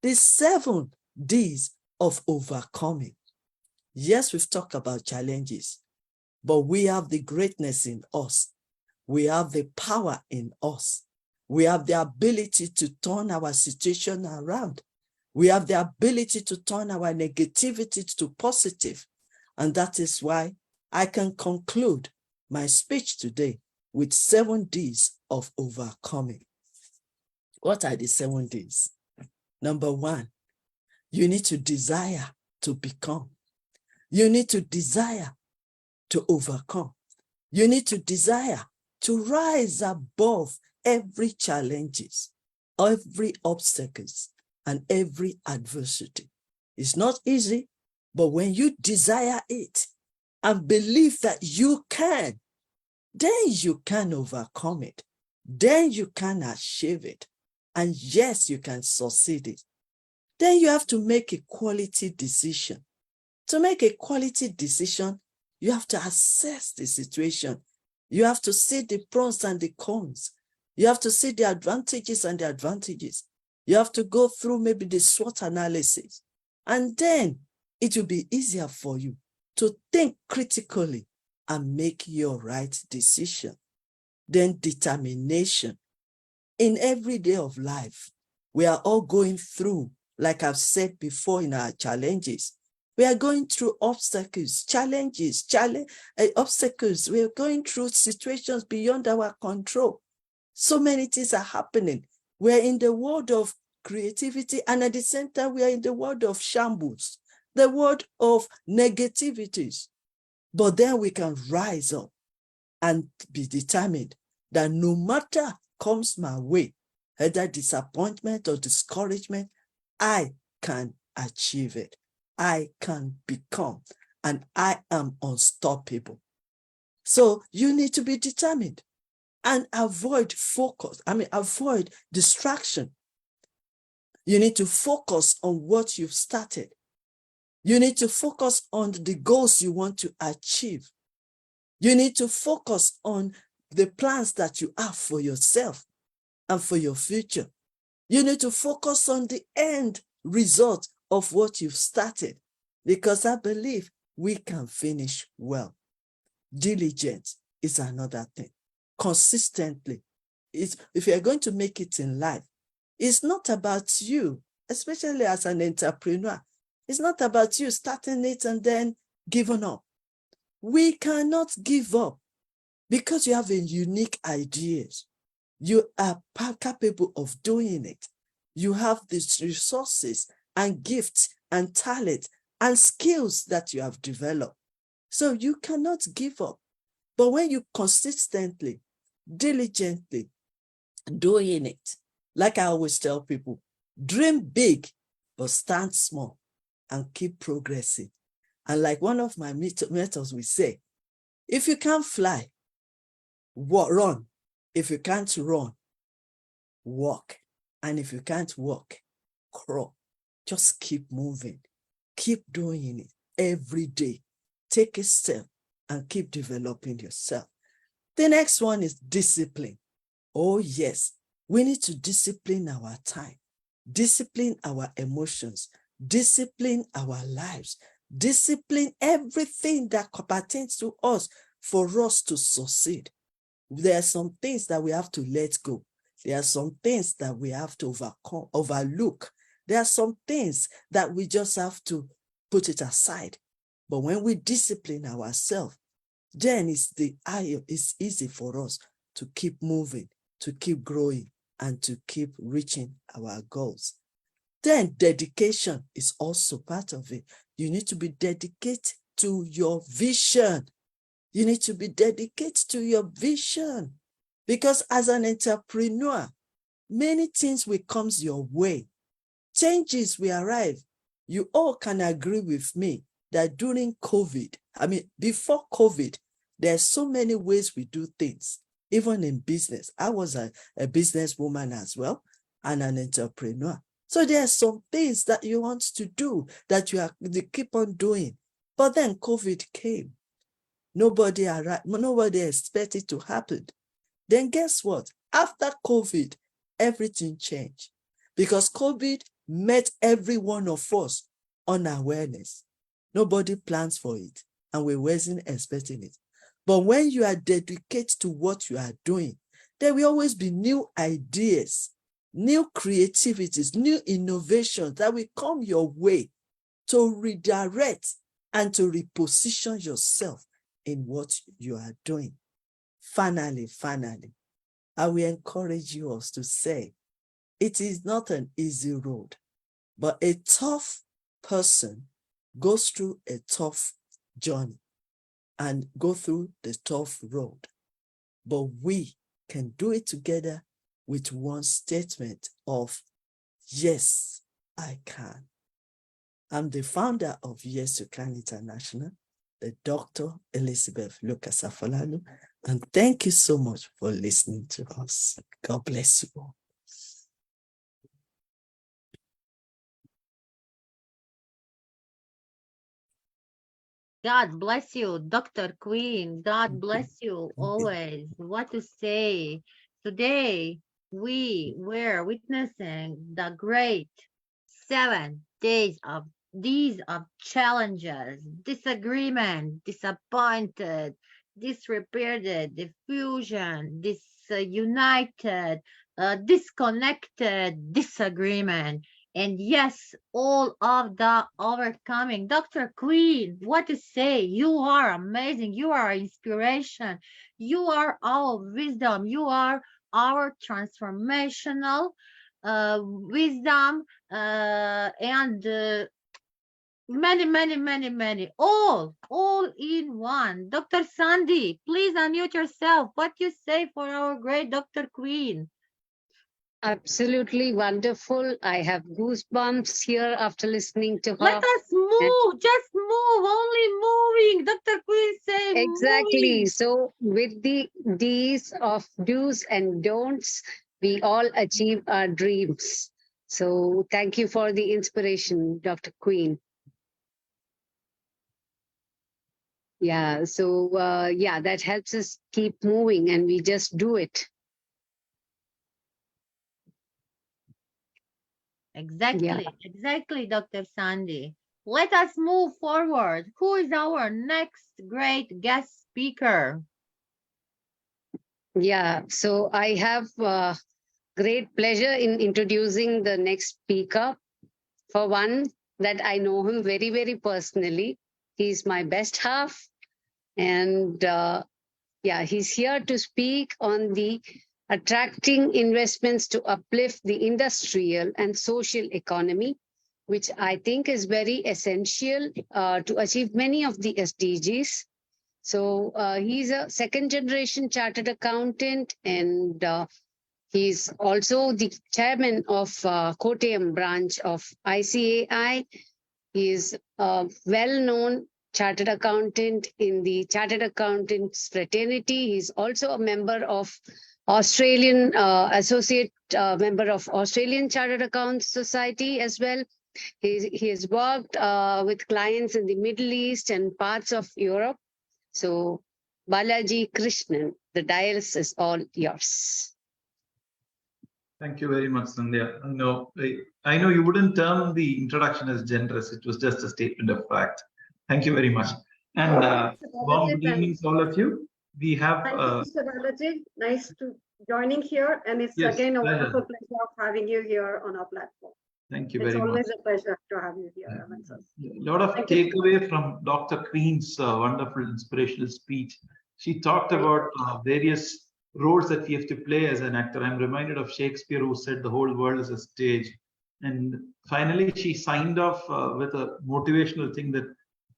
the 7 Ds of overcoming. Yes, we've talked about challenges, but we have the greatness in us. We have the power in us. We have the ability to turn our situation around. We have the ability to turn our negativity to positive. And that is why I can conclude my speech today with 7 Ds of overcoming. What are the 7 Ds? Number 1, you need to desire to become. You need to desire to overcome. You need to desire to rise above every challenges, every obstacles, and every adversity. It's not easy, but when you desire it and believe that you can, then you can overcome it. Then you can achieve it. And yes, you can succeed it. Then you have to make a quality decision. To make a quality decision, you have to assess the situation. You have to see the pros and the cons. You have to see the advantages and the advantages. You have to go through maybe the SWOT analysis. And then it will be easier for you to think critically and make your right decision. Then determination. In every day of life, we are all going through, like I've said before in our challenges, we are going through obstacles, challenges, obstacles. We are going through situations beyond our control. So many things are happening. We are in the world of creativity, and at the same time, we are in the world of shambles, the world of negativities. But then we can rise up and be determined that no matter comes my way, either disappointment or discouragement, I can achieve it. I can become, and I am unstoppable. So you need to be determined and avoid avoid distraction. You need to focus on what you've started. You need to focus on the goals you want to achieve. You need to focus on the plans that you have for yourself and for your future. You need to focus on the end result of what you've started, because I believe we can finish well. Diligence is another thing. Consistently. If you're going to make it in life, it's not about you, especially as an entrepreneur. It's not about you starting it and then giving up. We cannot give up because you have a unique ideas. You are capable of doing it. You have these resources and gifts and talent and skills that you have developed. So you cannot give up. But when you consistently, diligently doing it, like I always tell people, dream big, but stand small and keep progressing. And like one of my mentors will say, if you can't fly, run. If you can't run, walk. And if you can't walk, crawl. Just keep moving. Keep doing it every day. Take a step and keep developing yourself. The next one is discipline. Oh, yes, we need to discipline our time, discipline our emotions, discipline our lives, discipline everything that pertains to us for us to succeed. There are some things that we have to let go. There are some things that we have to overlook. There are some things that we just have to put it aside. But when we discipline ourselves, then it's easy for us to keep moving, to keep growing, and to keep reaching our goals. Then dedication is also part of it. You need to be dedicated to your vision. You need to be dedicated to your vision. Because as an entrepreneur, many things will come your way. Changes will arrive. You all can agree with me that during COVID, before COVID, there's so many ways we do things, even in business. I was a businesswoman as well and an entrepreneur. So there are some things that you want to do that you keep on doing. But then COVID came. Nobody expected it to happen. Then guess what? After COVID, everything changed because COVID met every one of us on awareness. Nobody plans for it, and we wasn't expecting it. But when you are dedicated to what you are doing, there will always be new ideas, new creativities, new innovations that will come your way to redirect and to reposition yourself in what you are doing. Finally, I will encourage you all to say, it is not an easy road, but a tough person goes through a tough journey and go through the tough road. But we can do it together with one statement of, yes, I can. I'm the founder of Yes You Can International, the Dr. Elizabeth Lucas Afolalu, and thank you so much for listening to us. God bless you all. God bless you, Dr. Queen. God bless you always. What to say? Today, we were witnessing the great 7 days of challenges, disagreement, disappointed, disrepaired, diffusion, disunited, disconnected, disagreement. And yes, all of the overcoming. Dr. Queen, what to say? You are amazing. You are inspiration. You are our wisdom. You are our transformational wisdom and many, all in one. Dr. Sandy, please unmute yourself. What you say for our great Dr. Queen? Absolutely wonderful. I have goosebumps here after listening to her. Let us move, just move, only moving. Dr. Queen say Exactly. moving. So with the D's of do's and don'ts, we all achieve our dreams. So thank you for the inspiration, Dr. Queen. Yeah, so that helps us keep moving and we just do it. Exactly, Dr. Sandy. Let us move forward. Who is our next great guest speaker? Yeah, so I have great pleasure in introducing the next speaker. For one, that I know him very, very personally. He's my best half. And he's here to speak on the attracting investments to uplift the industrial and social economy which I think is very essential to achieve many of the SDGs. So he's a second generation chartered accountant, and he's also the chairman of Kottayam branch of ICAI. He is a well-known chartered accountant in the Chartered Accountants fraternity. He's also a member of Australian associate member of Australian Chartered Accounts Society as well. He has worked with clients in the Middle East and parts of Europe. So, Balaji Krishnan, the dais is all yours. Thank you very much, Sandhya. I know you wouldn't term the introduction as generous. It was just a statement of fact. Thank you very much. And warm good evening to all of you. We have. Thank you, Mr. Balaji. Nice to joining here, and it's again a wonderful pleasure of having you here on our platform. Thank you very much. It's always a pleasure to have you here, A lot of takeaway from Dr. Queen's wonderful inspirational speech. She talked about various roles that we have to play as an actor. I'm reminded of Shakespeare, who said the whole world is a stage. And finally, she signed off with a motivational thing that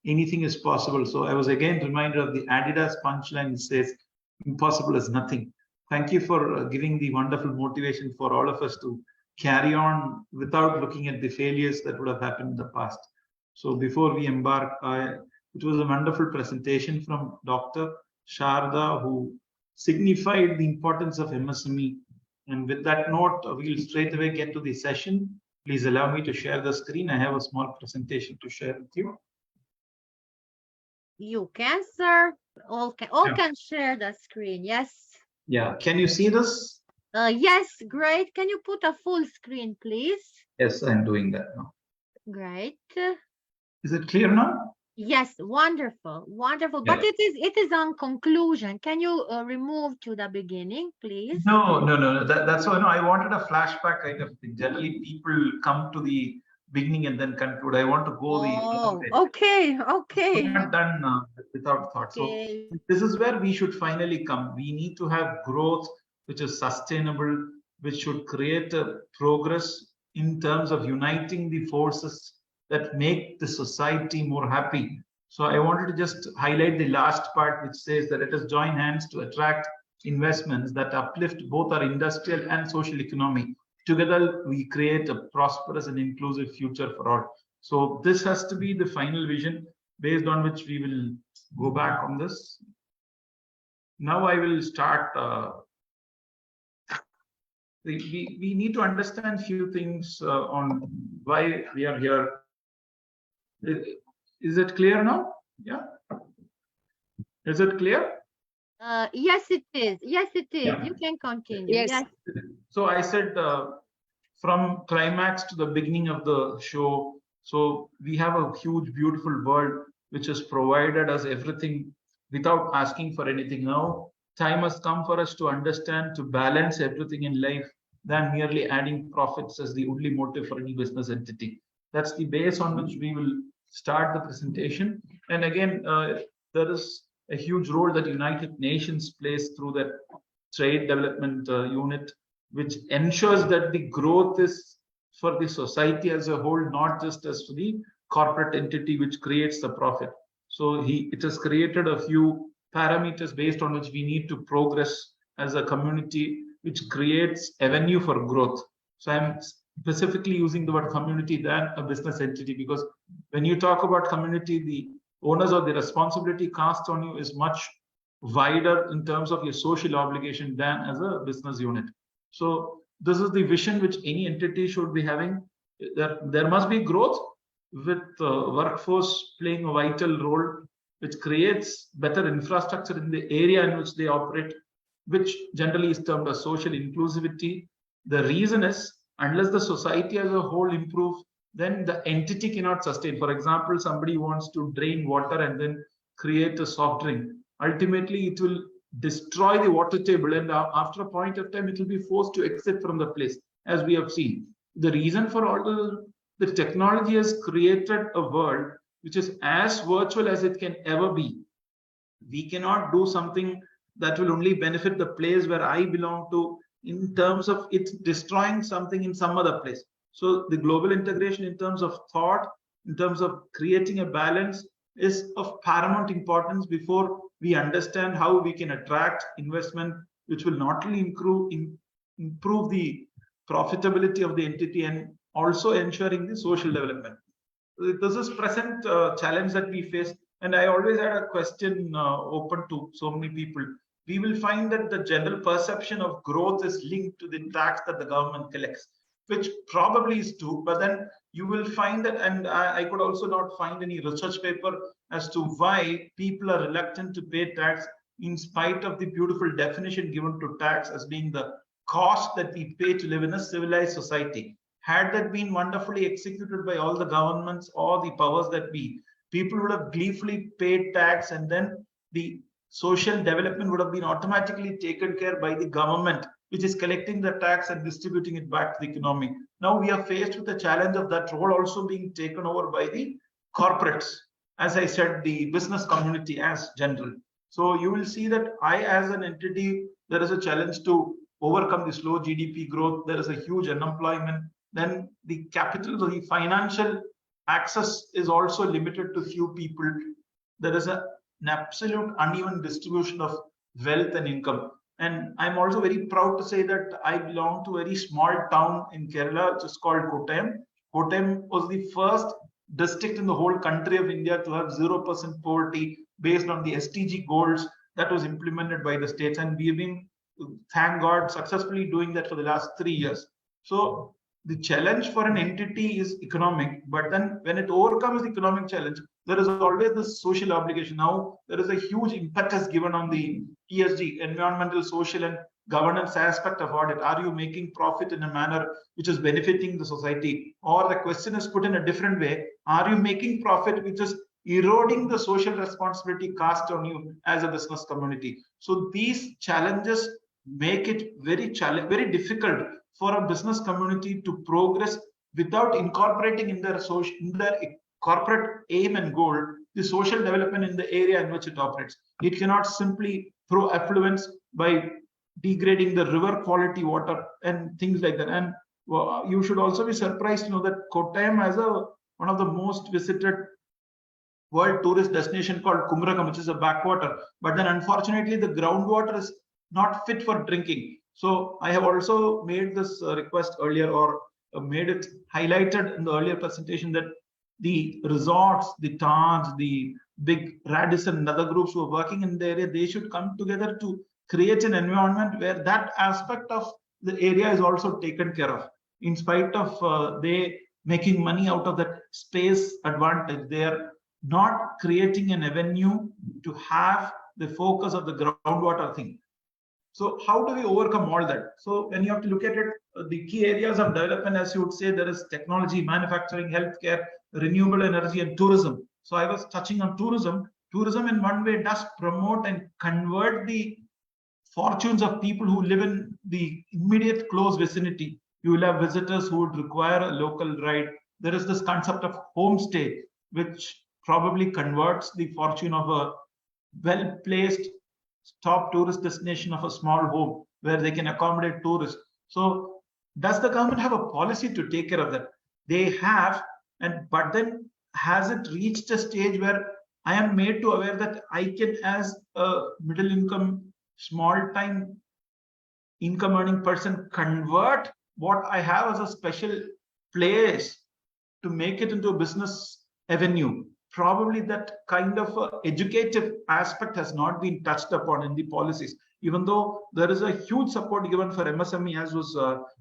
anything is possible. So I was again reminded of the Adidas punchline that says, impossible is nothing. Thank you for giving the wonderful motivation for all of us to carry on without looking at the failures that would have happened in the past. So before we embark, it was a wonderful presentation from Dr. Sharda, who signified the importance of MSME. And with that note, we'll straight away get to the session. Please allow me to share the screen. I have a small presentation to share with you. You can, sir. All can share the screen. Yes. Yeah. Can you see this? Yes, great. Can you put a full screen, please? Yes, I'm doing that now. Great. Is it clear now? Yes, wonderful, wonderful. Yeah. But it is on conclusion. Can you remove to the beginning, please? No. That's why I wanted a flashback kind of thing. Generally, people come to the beginning and then conclude. I want to go okay. We're not done without thought. Okay. So this is where we should finally come. We need to have growth which is sustainable, which should create a progress in terms of uniting the forces that make the society more happy. So I wanted to just highlight the last part, which says that let us join hands to attract investments that uplift both our industrial and social economy. Together, we create a prosperous and inclusive future for all. So this has to be the final vision based on which we will go back on this. Now I will start. We need to understand few things on why we are here. Is it clear now? Yeah. Is it clear? Yes, it is. Yes, it is. Yeah. You can continue. Yes. So I said from climax to the beginning of the show. So we have a huge, beautiful world which has provided us everything without asking for anything. Now time has come for us to understand, to balance everything in life than merely adding profits as the only motive for any business entity. That's the base on which we will start the presentation. And again, there is a huge role that United Nations plays through that trade development unit, which ensures that the growth is for the society as a whole, not just as for the corporate entity which creates the profit. So it has created a few parameters based on which we need to progress as a community, which creates avenue for growth. So I'm specifically using the word community than a business entity, because when you talk about community, the onus or the responsibility cast on you is much wider in terms of your social obligation than as a business unit. So this is the vision which any entity should be having. There must be growth with workforce playing a vital role, which creates better infrastructure in the area in which they operate, which generally is termed as social inclusivity. The reason is, unless the society as a whole improves, then the entity cannot sustain. For example, somebody wants to drain water and then create a soft drink. Ultimately, it will destroy the water table, and after a point of time, it will be forced to exit from the place, as we have seen. The reason for all the technology has created a world which is as virtual as it can ever be. We cannot do something that will only benefit the place where I belong to in terms of it destroying something in some other place. So the global integration in terms of thought, in terms of creating a balance, is of paramount importance before we understand how we can attract investment, which will not only improve the profitability of the entity and also ensuring the social development. This is present challenge that we face, and I always had a question open to so many people. We will find that the general perception of growth is linked to the tax that the government collects, which probably is true, but then you will find that, and I could also not find any research paper as to why people are reluctant to pay tax, in spite of the beautiful definition given to tax as being the cost that we pay to live in a civilized society. Had that been wonderfully executed by all the governments or the powers that be, people would have gleefully paid tax, and then the social development would have been automatically taken care by the government, which is collecting the tax and distributing it back to the economy. Now we are faced with the challenge of that role also being taken over by the corporates, as I said, the business community as general. So you will see that as an entity, there is a challenge to overcome the slow GDP growth. There is a huge unemployment. Then the capital, the financial access is also limited to few people. There is an absolute uneven distribution of wealth and income. And I'm also very proud to say that I belong to a very small town in Kerala, which is called Kottayam. Kottayam was the first district in the whole country of India to have 0% poverty based on the SDG goals that was implemented by the states. And we've been, thank God, successfully doing that for the last 3 years. So the challenge for an entity is economic, but then when it overcomes the economic challenge, there is always this social obligation. Now there is a huge impetus given on the ESG, environmental, social, and governance aspect of audit. Are you making profit in a manner which is benefiting the society? Or the question is put in a different way: are you making profit which is eroding the social responsibility cast on you as a business community? So these challenges make it very difficult for a business community to progress without incorporating in their corporate aim and goal the social development in the area in which it operates. It cannot simply throw affluence by degrading the river quality water and things like that. And you should also be surprised to know that Kottayam has one of the most visited world tourist destination called Kumrakam, which is a backwater. But then unfortunately, the groundwater is not fit for drinking. So I have also made this request earlier, or made it highlighted in the earlier presentation, that the resorts, the Taj, the big Radisson and other groups who are working in the area, they should come together to create an environment where that aspect of the area is also taken care of. In spite of they making money out of that space advantage, they are not creating an avenue to have the focus of the groundwater thing. So how do we overcome all that? So when you have to look at it, the key areas of development, as you would say, there is technology, manufacturing, healthcare, renewable energy, and tourism. So I was touching on tourism. Tourism in one way does promote and convert the fortunes of people who live in the immediate close vicinity. You will have visitors who would require a local ride. There is this concept of homestay, which probably converts the fortune of a well-placed top tourist destination of a small home where they can accommodate tourists. So does the government have a policy to take care of that? They have, but then has it reached a stage where I am made to aware that I can, as a middle income, small time income earning person, convert what I have as a special place to make it into a business avenue? Probably that kind of educative aspect has not been touched upon in the policies, even though there is a huge support given for MSME, as was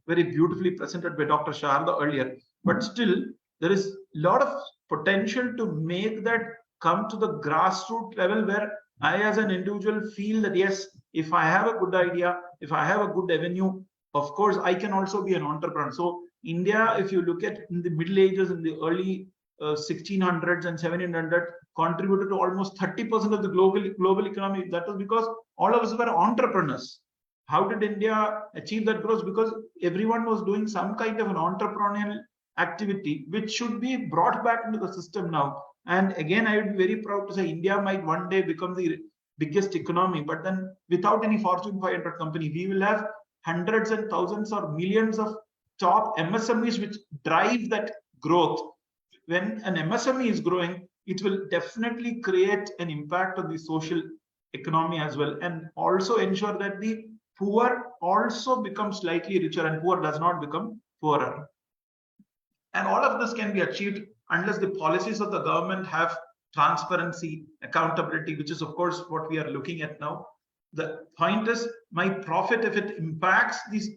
very beautifully presented by Dr. Sharda earlier. But still, there is a lot of potential to make that come to the grassroots level, where I as an individual feel that, yes, if I have a good idea, if I have a good avenue, of course, I can also be an entrepreneur. So India, if you look at in the Middle Ages, in the early 1600s and 1700s, contributed to almost 30% of the global economy. That was because all of us were entrepreneurs. How did India achieve that growth? Because everyone was doing some kind of an entrepreneurial activity, which should be brought back into the system now. And again, I would be very proud to say India might one day become the biggest economy, but then without any Fortune 500 company, we will have hundreds and thousands or millions of stop MSMEs which drive that growth. When an MSME is growing, it will definitely create an impact on the social economy as well, and also ensure that the poor also become slightly richer and poor does not become poorer. And all of this can be achieved unless the policies of the government have transparency, accountability, which is of course what we are looking at now. The point is, my profit, if it impacts this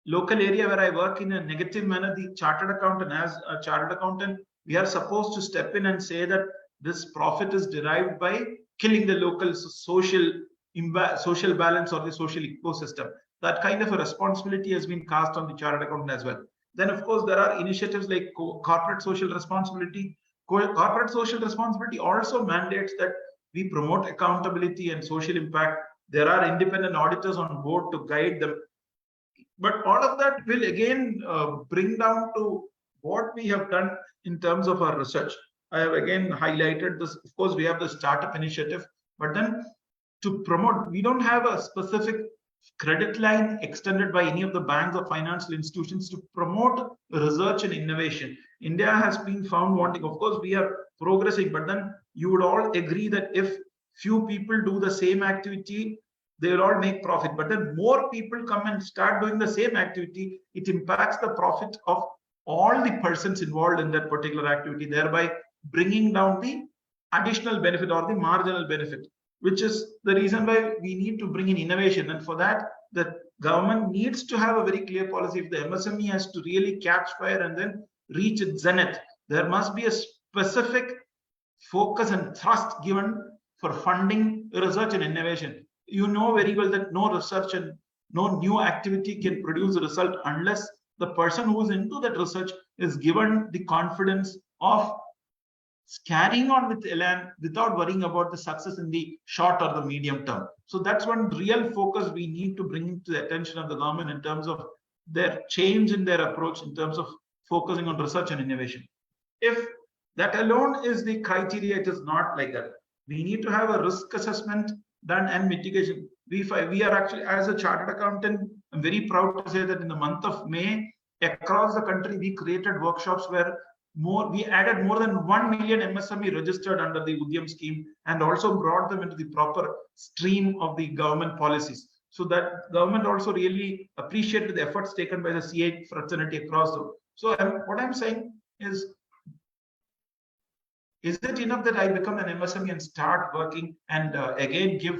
local area where I work in a negative manner, the chartered accountant, as a chartered accountant, we are supposed to step in and say that this profit is derived by killing the local social balance or the social ecosystem. That kind of a responsibility has been cast on the chartered accountant as well. Then, of course, there are initiatives like corporate social responsibility. Corporate social responsibility also mandates that we promote accountability and social impact. There are independent auditors on board to guide them. But all of that will again bring down to what we have done in terms of our research. I have again highlighted this. Of course, we have the startup initiative, but then to promote, we don't have a specific credit line extended by any of the banks or financial institutions to promote research and innovation. India has been found wanting. Of course, we are progressing, but then you would all agree that if few people do the same activity, they will all make profit. But then more people come and start doing the same activity, it impacts the profit of all the persons involved in that particular activity, thereby bringing down the additional benefit or the marginal benefit, which is the reason why we need to bring in innovation. And for that, the government needs to have a very clear policy. If the MSME has to really catch fire and then reach its zenith, there must be a specific focus and thrust given for funding research and innovation. You know very well that no research and no new activity can produce a result unless the person who is into that research is given the confidence of carrying on with elan without worrying about the success in the short or the medium term. So that's one real focus we need to bring to the attention of the government in terms of their change in their approach in terms of focusing on research and innovation. If that alone is the criteria, it is not like that. We need to have a risk assessment done and mitigation. We are actually, as a chartered accountant, I'm very proud to say that in the month of May, across the country, we created workshops where we added more than 1 million MSME registered under the Udyam scheme and also brought them into the proper stream of the government policies. So that government also really appreciated the efforts taken by the CA fraternity across the world. So what I'm saying is it enough that I become an MSME and start working and again give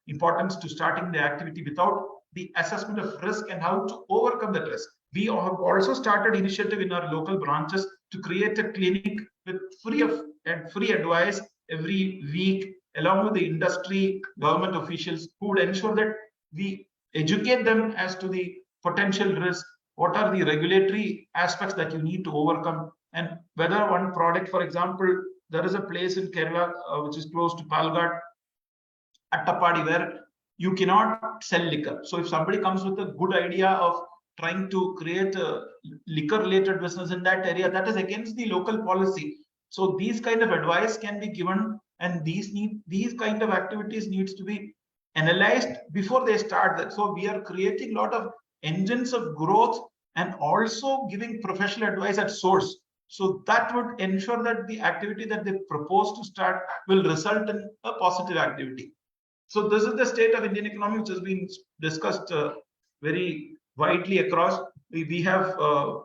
importance to starting the activity without the assessment of risk and how to overcome that risk? We have also started initiative in our local branches to create a clinic with free advice every week, along with the industry, government officials, who would ensure that we educate them as to the potential risk, what are the regulatory aspects that you need to overcome, and whether one product, for example, there is a place in Kerala which is close to Palghat, Attapadi, where you cannot sell liquor. So if somebody comes with a good idea of trying to create a liquor related business in that area, that is against the local policy. So these kind of advice can be given, and these kind of activities needs to be analyzed before they start that. So we are creating a lot of engines of growth and also giving professional advice at source. So that would ensure that the activity that they propose to start will result in a positive activity. So this is the state of Indian economy, which has been discussed very widely across. We have a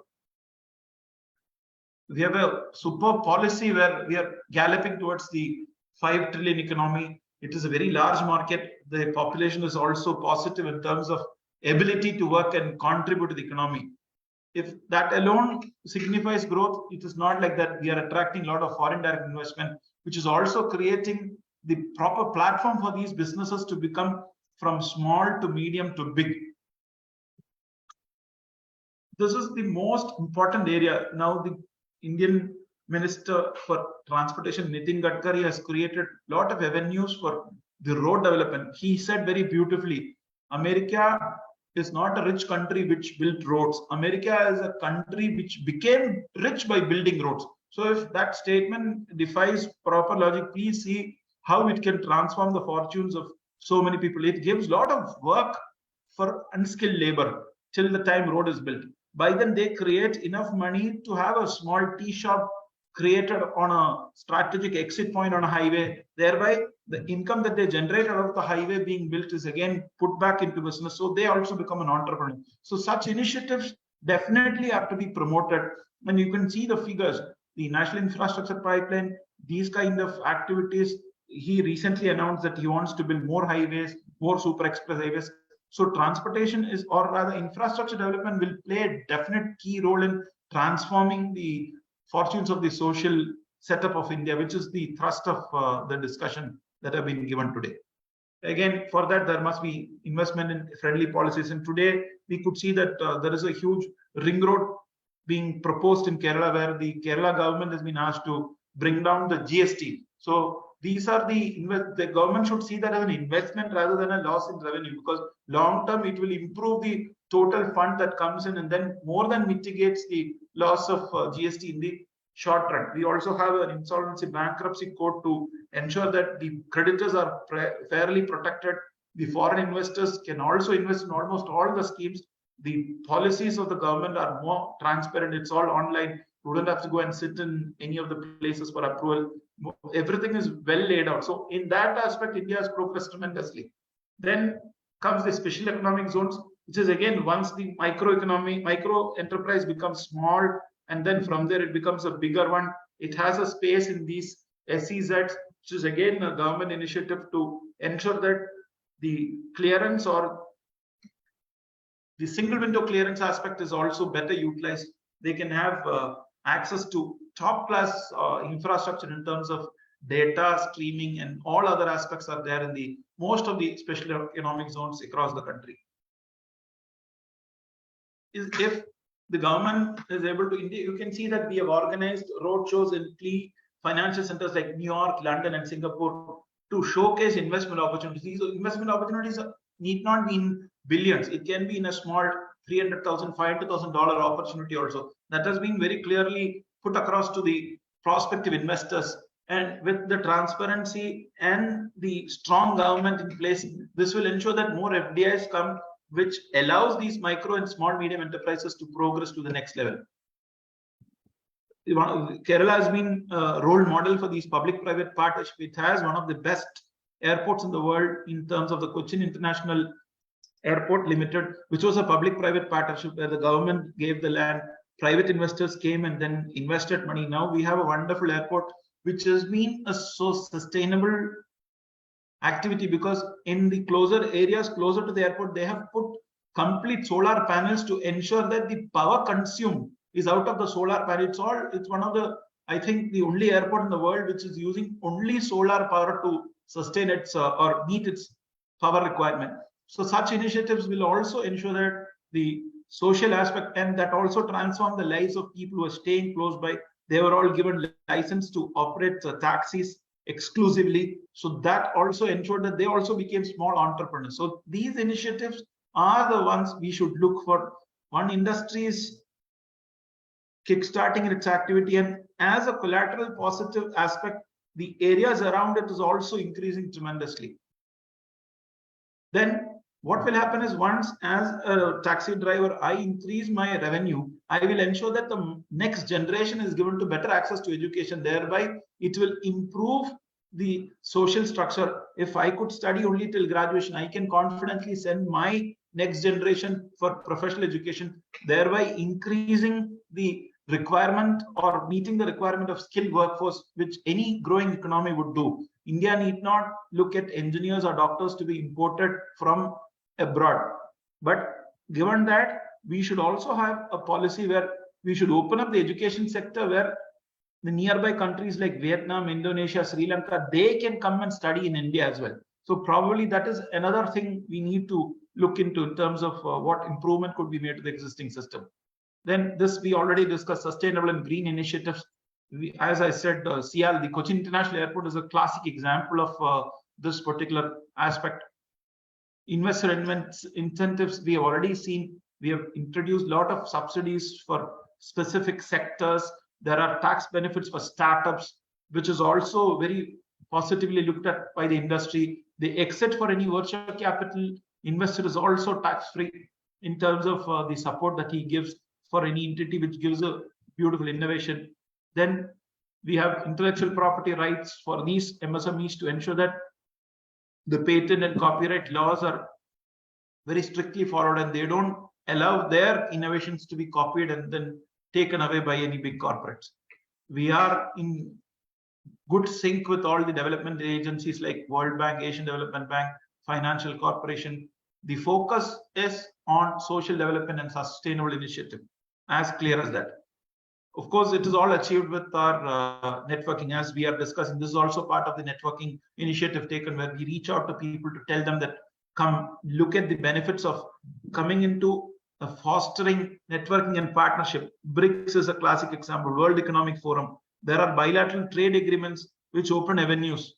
superb policy where we are galloping towards the 5 trillion economy. It is a very large market. The population is also positive in terms of ability to work and contribute to the economy. If that alone signifies growth, it is not like that. We are attracting a lot of foreign direct investment, which is also creating the proper platform for these businesses to become from small to medium to big. This is the most important area. Now the Indian Minister for Transportation, Nitin Gadkari, has created a lot of avenues for the road development. He said very beautifully, America is not a rich country which built roads. America is a country which became rich by building roads. So if that statement defies proper logic, please see how it can transform the fortunes of so many people. It gives a lot of work for unskilled labor till the time road is built. by then they create enough money to have a small tea shop created on a strategic exit point on a highway. Thereby, the income that they generate out of the highway being built is again put back into business. So they also become an entrepreneur. So such initiatives definitely have to be promoted. And you can see the figures, the National Infrastructure Pipeline, these kind of activities. He recently announced that he wants to build more highways, more super express highways. So transportation is, or rather infrastructure development will play a definite key role in transforming the fortunes of the social setup of India, which is the thrust of the discussion that have been given today. Again, for that, there must be investment in friendly policies. And today, we could see that there is a huge ring road being proposed in Kerala, where the Kerala government has been asked to bring down the GST. So these are the government should see that as an investment rather than a loss in revenue, because long term it will improve the total fund that comes in and then more than mitigates the loss of GST in the short run. We also have an insolvency bankruptcy code to ensure that the creditors are fairly protected. The foreign investors can also invest in almost all the schemes. The policies of the government are more transparent. It's all online. You don't have to go and sit in any of the places for approval. Everything is well laid out. So in that aspect, India has progressed tremendously. Then comes the special economic zones, which is again, once the micro enterprise becomes small, and then from there it becomes a bigger one. It has a space in these SEZs, which is again a government initiative to ensure that the clearance or the single window clearance aspect is also better utilized. They can have access to top class infrastructure in terms of data streaming, and all other aspects are there in the most of the special economic zones across the country. If the government is able to, you can see that we have organized road shows in key financial centers like New York, London, and Singapore to showcase investment opportunities. These investment opportunities need not be in billions. It can be in a small $300,000, $500,000 opportunity also. That has been very clearly put across to the prospective investors. And with the transparency and the strong government in place, this will ensure that more FDIs come, which allows these micro and small medium enterprises to progress to the next level. Kerala has been a role model for these public-private partnerships. It has one of the best airports in the world in terms of the Cochin International Airport Limited, which was a public-private partnership where the government gave the land, private investors came and then invested money. Now we have a wonderful airport, which has been a so sustainable activity, because in the closer areas closer to the airport, they have put complete solar panels to ensure that the power consumed is out of the solar panel. It's one of the, I think, the only airport in the world which is using only solar power to sustain its or meet its power requirement. So such initiatives will also ensure that the social aspect, and that also transform the lives of people who are staying close by. They were all given license to operate taxis exclusively. So that also ensured that they also became small entrepreneurs. So these initiatives are the ones we should look for. One industry is kickstarting its activity, and as a collateral positive aspect, the areas around it is also increasing tremendously. Then what will happen is, once as a taxi driver, I increase my revenue, I will ensure that the next generation is given to better access to education. Thereby, it will improve the social structure. If I could study only till graduation, I can confidently send my next generation for professional education, thereby increasing the requirement or meeting the requirement of skilled workforce, which any growing economy would do. India need not look at engineers or doctors to be imported from abroad. But given that, we should also have a policy where we should open up the education sector, where the nearby countries like Vietnam, Indonesia, Sri Lanka, they can come and study in India as well. So probably that is another thing we need to look into in terms of what improvement could be made to the existing system. Then this, we already discussed sustainable and green initiatives. As I said, CIAL, the Cochin International Airport, is a classic example of this particular aspect. Investor incentives, we have already seen. We have introduced a lot of subsidies for specific sectors. There are tax benefits for startups, which is also very positively looked at by the industry. The exit for any venture capital investor is also tax-free in terms of the support that he gives for any entity which gives a beautiful innovation. Then we have intellectual property rights for these MSMEs to ensure that the patent and copyright laws are very strictly followed and they don't allow their innovations to be copied and then taken away by any big corporates. We are in good sync with all the development agencies like World Bank, Asian Development Bank, Financial Corporation. The focus is on social development and sustainable initiative, as clear as that. Of course, it is all achieved with our networking, as we are discussing. This is also part of the networking initiative taken, where we reach out to people to tell them that come look at the benefits of coming into a fostering networking and partnership. BRICS is a classic example, World Economic Forum. There are bilateral trade agreements which open avenues.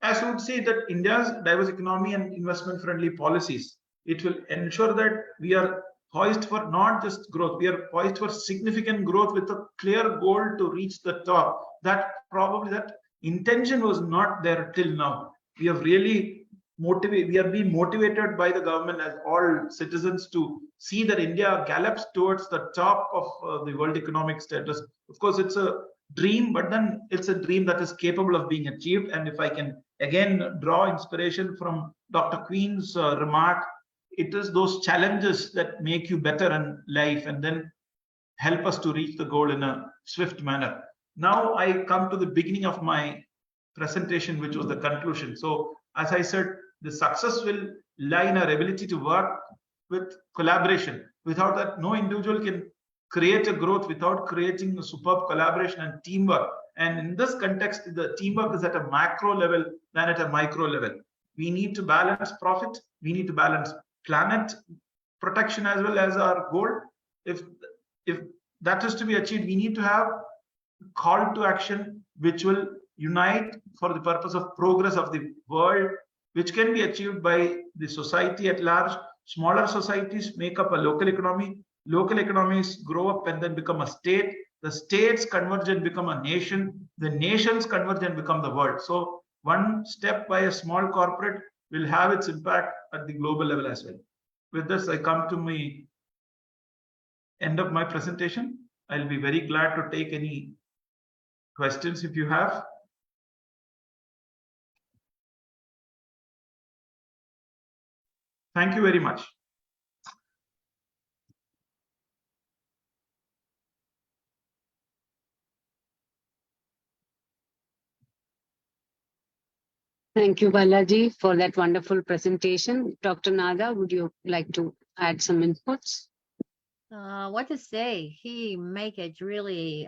As I would say that India's diverse economy and investment friendly policies, it will ensure that we are poised for not just growth, we are poised for significant growth with a clear goal to reach the top. That probably that intention was not there till now. We have really motivated, we are being motivated by the government as all citizens to see that India gallops towards the top of the world economic status. Of course, it's a dream, but then it's a dream that is capable of being achieved. And if I can again draw inspiration from Dr. Queen's remark, it is those challenges that make you better in life and then help us to reach the goal in a swift manner. Now I come to the beginning of my presentation, which was the conclusion. So as I said, the success will lie in our ability to work with collaboration. Without that, no individual can create a growth without creating a superb collaboration and teamwork. And in this context, the teamwork is at a macro level than at a micro level. We need to balance profit. We need to balance planet protection as well as our goal. If that is to be achieved, we need to have call to action which will unite for the purpose of progress of the world, which can be achieved by the society at large. Smaller societies make up a local economy. Local economies grow up and then become a state. The states converge and become a nation. The nations converge and become the world. So one step by a small corporate will have its impact at the global level as well. With this, I come to the end of my presentation. I'll be very glad to take any questions if you have. Thank you very much. Thank you, Balaji, for that wonderful presentation. Dr. Nada, would you like to add some inputs? What to say? He make it really.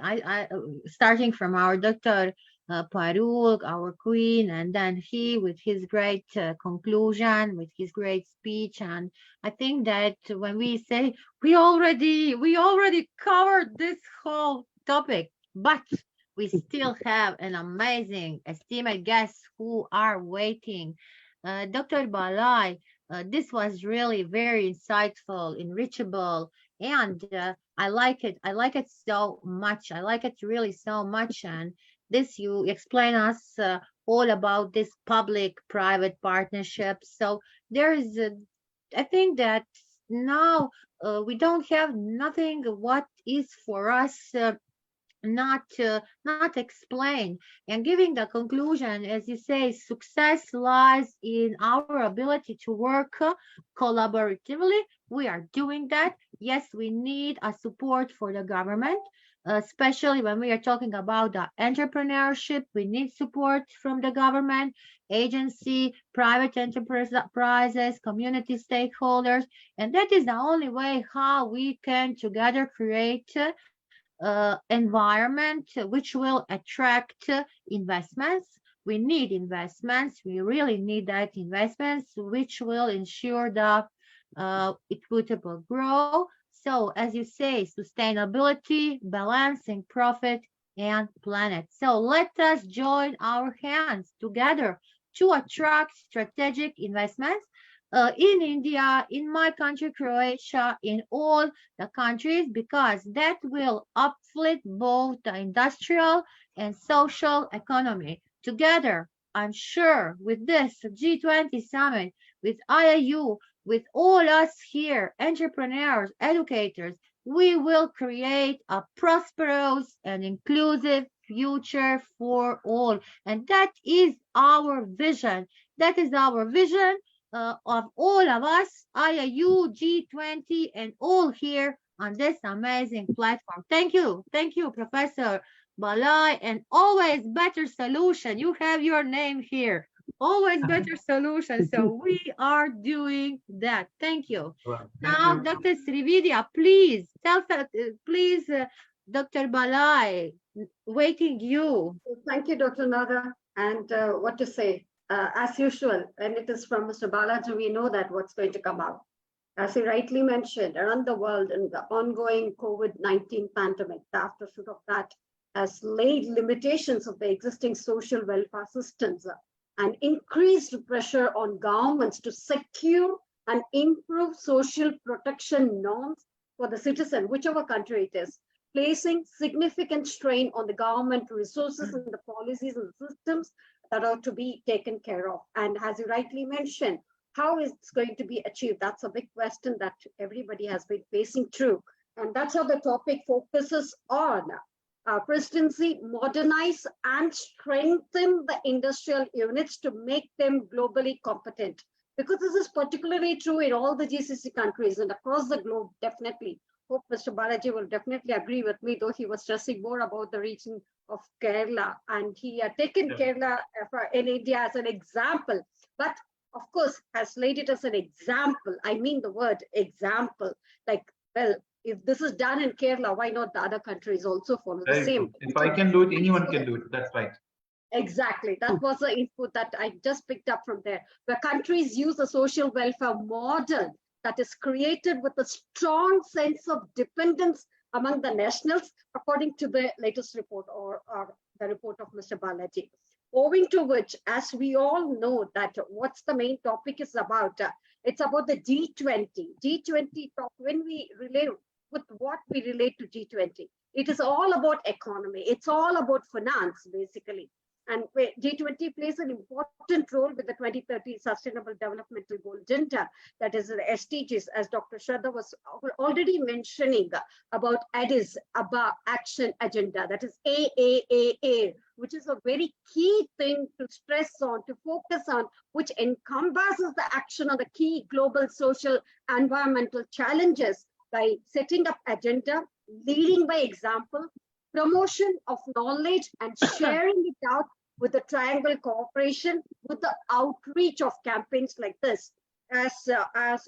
Starting from our Dr. Farooq, our queen, and then he with his great conclusion, with his great speech, and I think that when we say we already covered this whole topic, but we still have an amazing esteemed guests who are waiting. Dr. Balai, this was really very insightful, enrichable, and I like it. I like it so much. I like it really so much. And this, you explain us all about this public-private partnership. So there is, I think that now we don't have nothing what is for us not explain, and giving the conclusion, as you say, success lies in our ability to work collaboratively. We are doing that. Yes, we need a support for the government, especially when we are talking about the entrepreneurship. We need support from the government agency, private enterprises, community stakeholders, and that is the only way how we can together create environment which will attract investments. We need investments. We really need that investments which will ensure the equitable growth. So as you say, sustainability, balancing profit and planet. So let us join our hands together to attract strategic investments in India, in my country, Croatia, in all the countries, because that will uplift both the industrial and social economy. Together, I'm sure with this G20 summit, with IIU, with all us here, entrepreneurs, educators, we will create a prosperous and inclusive future for all. And that is our vision. That is our vision of all of us, IIU, G20, and all here on this amazing platform. Thank you. Thank you, Professor Balai, and always better solution. You have your name here. Always better solution. So we are doing that. Thank you. Well, Now, thank you. Dr. Srividya, please tell, please, Dr. Balai, waiting you. Thank you, Dr. Nada. And what to say? As usual, when it is from Mr. Balaji, we know that what's going to come out. As he rightly mentioned, around the world in the ongoing COVID-19 pandemic, the aftershoot of that has laid limitations of the existing social welfare systems and increased pressure on governments to secure and improve social protection norms for the citizen, whichever country it is, placing significant strain on the government resources and the policies and the systems that are to be taken care of. And as you rightly mentioned, how is it going to be achieved? That's a big question that everybody has been facing through. And that's how the topic focuses on. Presidency, modernize and strengthen the industrial units to make them globally competent. Because this is particularly true in all the GCC countries and across the globe, definitely. Hope Mr. Balaji will definitely agree with me, though he was stressing more about the region of Kerala. And he had taken Kerala in India as an example. But of course, has laid it as an example. I mean the word example. Like, well, if this is done in Kerala, why not the other countries also follow the same? If I can do it, anyone can do it. That's right. Exactly. That was the input that I just picked up from there, where countries use a social welfare model that is created with a strong sense of dependence among the nationals, according to the latest report or the report of Mr. Balaji. Owing to which, as we all know, that what's the main topic is about, it's about the G20. G20 talk, when we relate with what we relate to G20, it is all about economy. It's all about finance, basically. And G20 plays an important role with the 2030 Sustainable Developmental Goal agenda, that is the SDGs, as Dr. Shraddha was already mentioning about Addis Ababa Action Agenda, that is AAAA, which is a very key thing to stress on, to focus on, which encompasses the action on the key global social environmental challenges by setting up agenda, leading by example, promotion of knowledge and sharing it out with the triangle cooperation, with the outreach of campaigns like this. As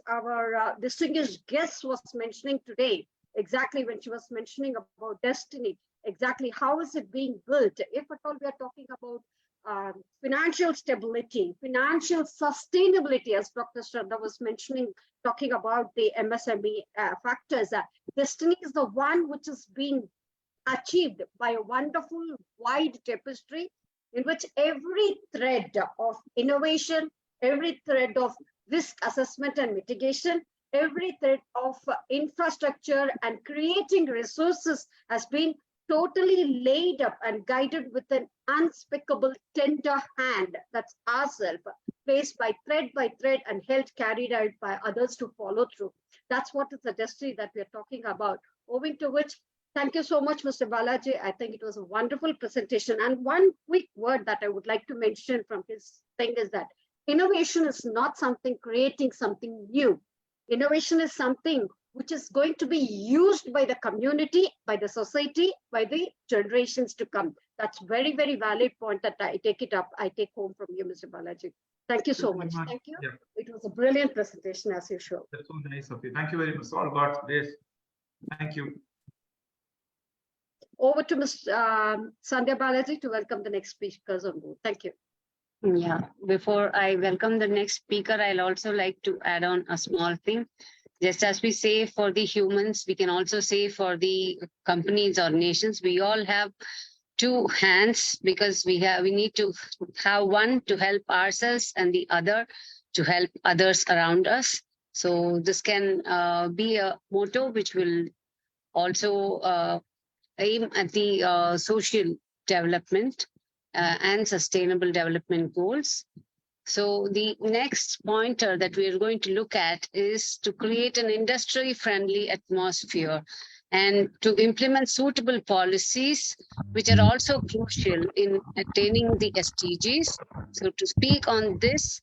our distinguished guest was mentioning today, exactly when she was mentioning about destiny, exactly how is it being built? If at all we are talking about financial stability, financial sustainability, as Dr. Shraddha was mentioning, talking about the MSME factors, destiny is the one which is being achieved by a wonderful wide tapestry in which every thread of innovation, every thread of risk assessment and mitigation, every thread of infrastructure and creating resources has been totally laid up and guided with an unspeakable tender hand, that's ourselves, placed by thread and held carried out by others to follow through. That's what is the destiny that we're talking about, owing to which, thank you so much, Mr. Balaji. I think it was a wonderful presentation. And one quick word that I would like to mention from his thing is that innovation is not something creating something new. Innovation is something which is going to be used by the community, by the society, by the generations to come. That's very, very valid point that I take home from you, Mr. Balaji. Thank you so much. Thank you. Yeah. It was a brilliant presentation as usual. That's so nice of you. Thank you very much. All God's grace. Thank you. Over to Ms. Sandhya Balaji to welcome the next speakers on board. Thank you. Yeah, before I welcome the next speaker, I'll also like to add on a small thing. Just as we say for the humans, we can also say for the companies or nations, we all have two hands because we need to have one to help ourselves and the other to help others around us. So this can be a motto which will also aim at the social development and sustainable development goals. So the next pointer that we are going to look at is to create an industry-friendly atmosphere and to implement suitable policies, which are also crucial in attaining the SDGs. So to speak on this,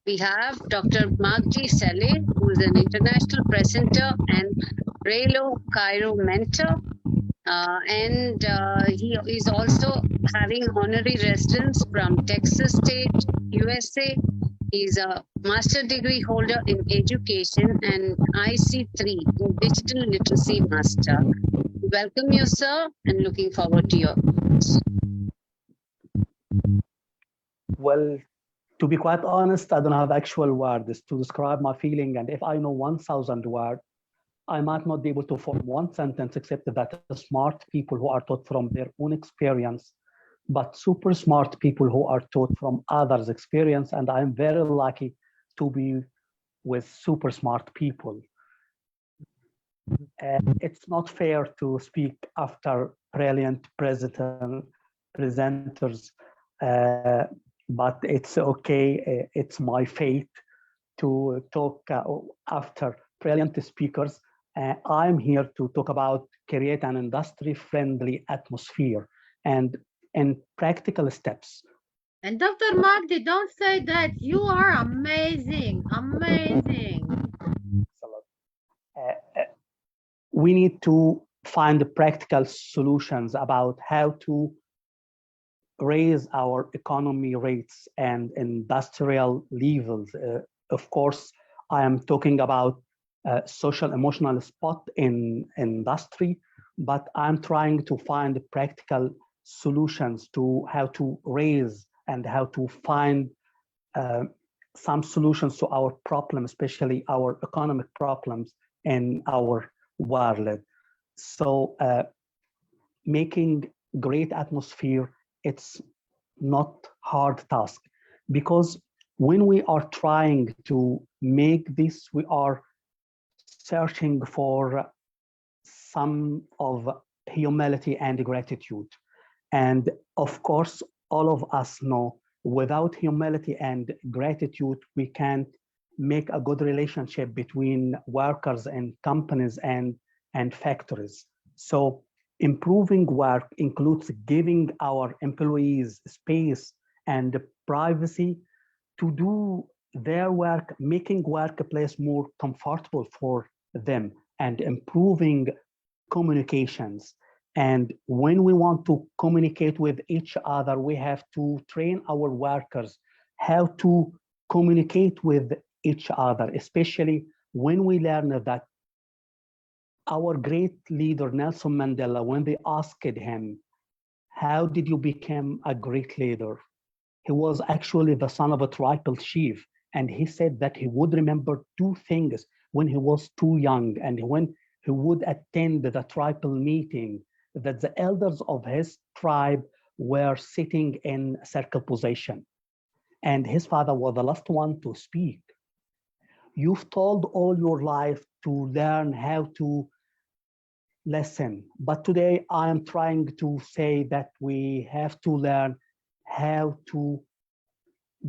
we have Dr. Magdi Saleh, who is an international presenter and Raylo Cairo mentor. He is also having honorary residence from Texas State, USA. He's a master degree holder in education and IC3 in digital literacy master. Welcome you, sir, and looking forward to your comments. Well, to be quite honest, I don't have actual words to describe my feeling. And if I know 1,000 words, I might not be able to form one sentence except that smart people who are taught from their own experience, but super smart people who are taught from others' experience. And I'm very lucky to be with super smart people. It's not fair to speak after brilliant presenters, but it's okay. It's my fate to talk after brilliant speakers. I'm here to talk about create an industry-friendly atmosphere and practical steps. And Dr. Magdi, don't say that. You are amazing, amazing. We need to find practical solutions about how to raise our economy rates and industrial levels. Of course, I am talking about social emotional spot in industry, but I'm trying to find practical solutions to how to raise and how to find some solutions to our problem, especially our economic problems in our world. So making great atmosphere, it's not hard task, because when we are trying to make this, we are searching for some of humility and gratitude. And of course, all of us know without humility and gratitude, we can't make a good relationship between workers and companies and factories. So improving work includes giving our employees space and privacy to do their work, making workplace more comfortable for them, and improving communications. And when we want to communicate with each other, we have to train our workers how to communicate with each other, especially when we learn that our great leader, Nelson Mandela, when they asked him, how did you become a great leader? He was actually the son of a tribal chief. And he said that he would remember two things when he was too young and when he would attend the tribal meeting, that the elders of his tribe were sitting in circle position. And his father was the last one to speak. You've told all your life to learn how to listen, but today I am trying to say that we have to learn how to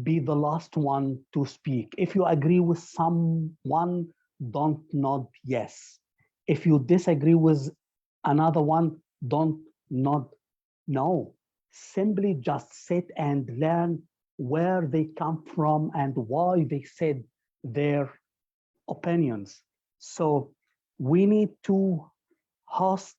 be the last one to speak. If you agree with someone, don't nod yes. If you disagree with another one, don't nod no. Simply just sit and learn where they come from and why they said their opinions. So we need to host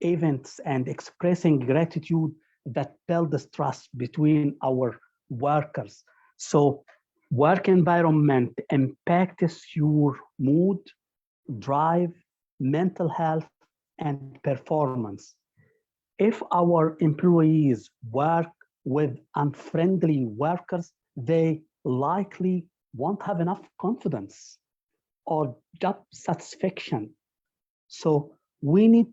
events and expressing gratitude that builds trust between our workers. So work environment impacts your mood, drive, mental health, and performance. If our employees work with unfriendly workers, they likely won't have enough confidence or job satisfaction. So we need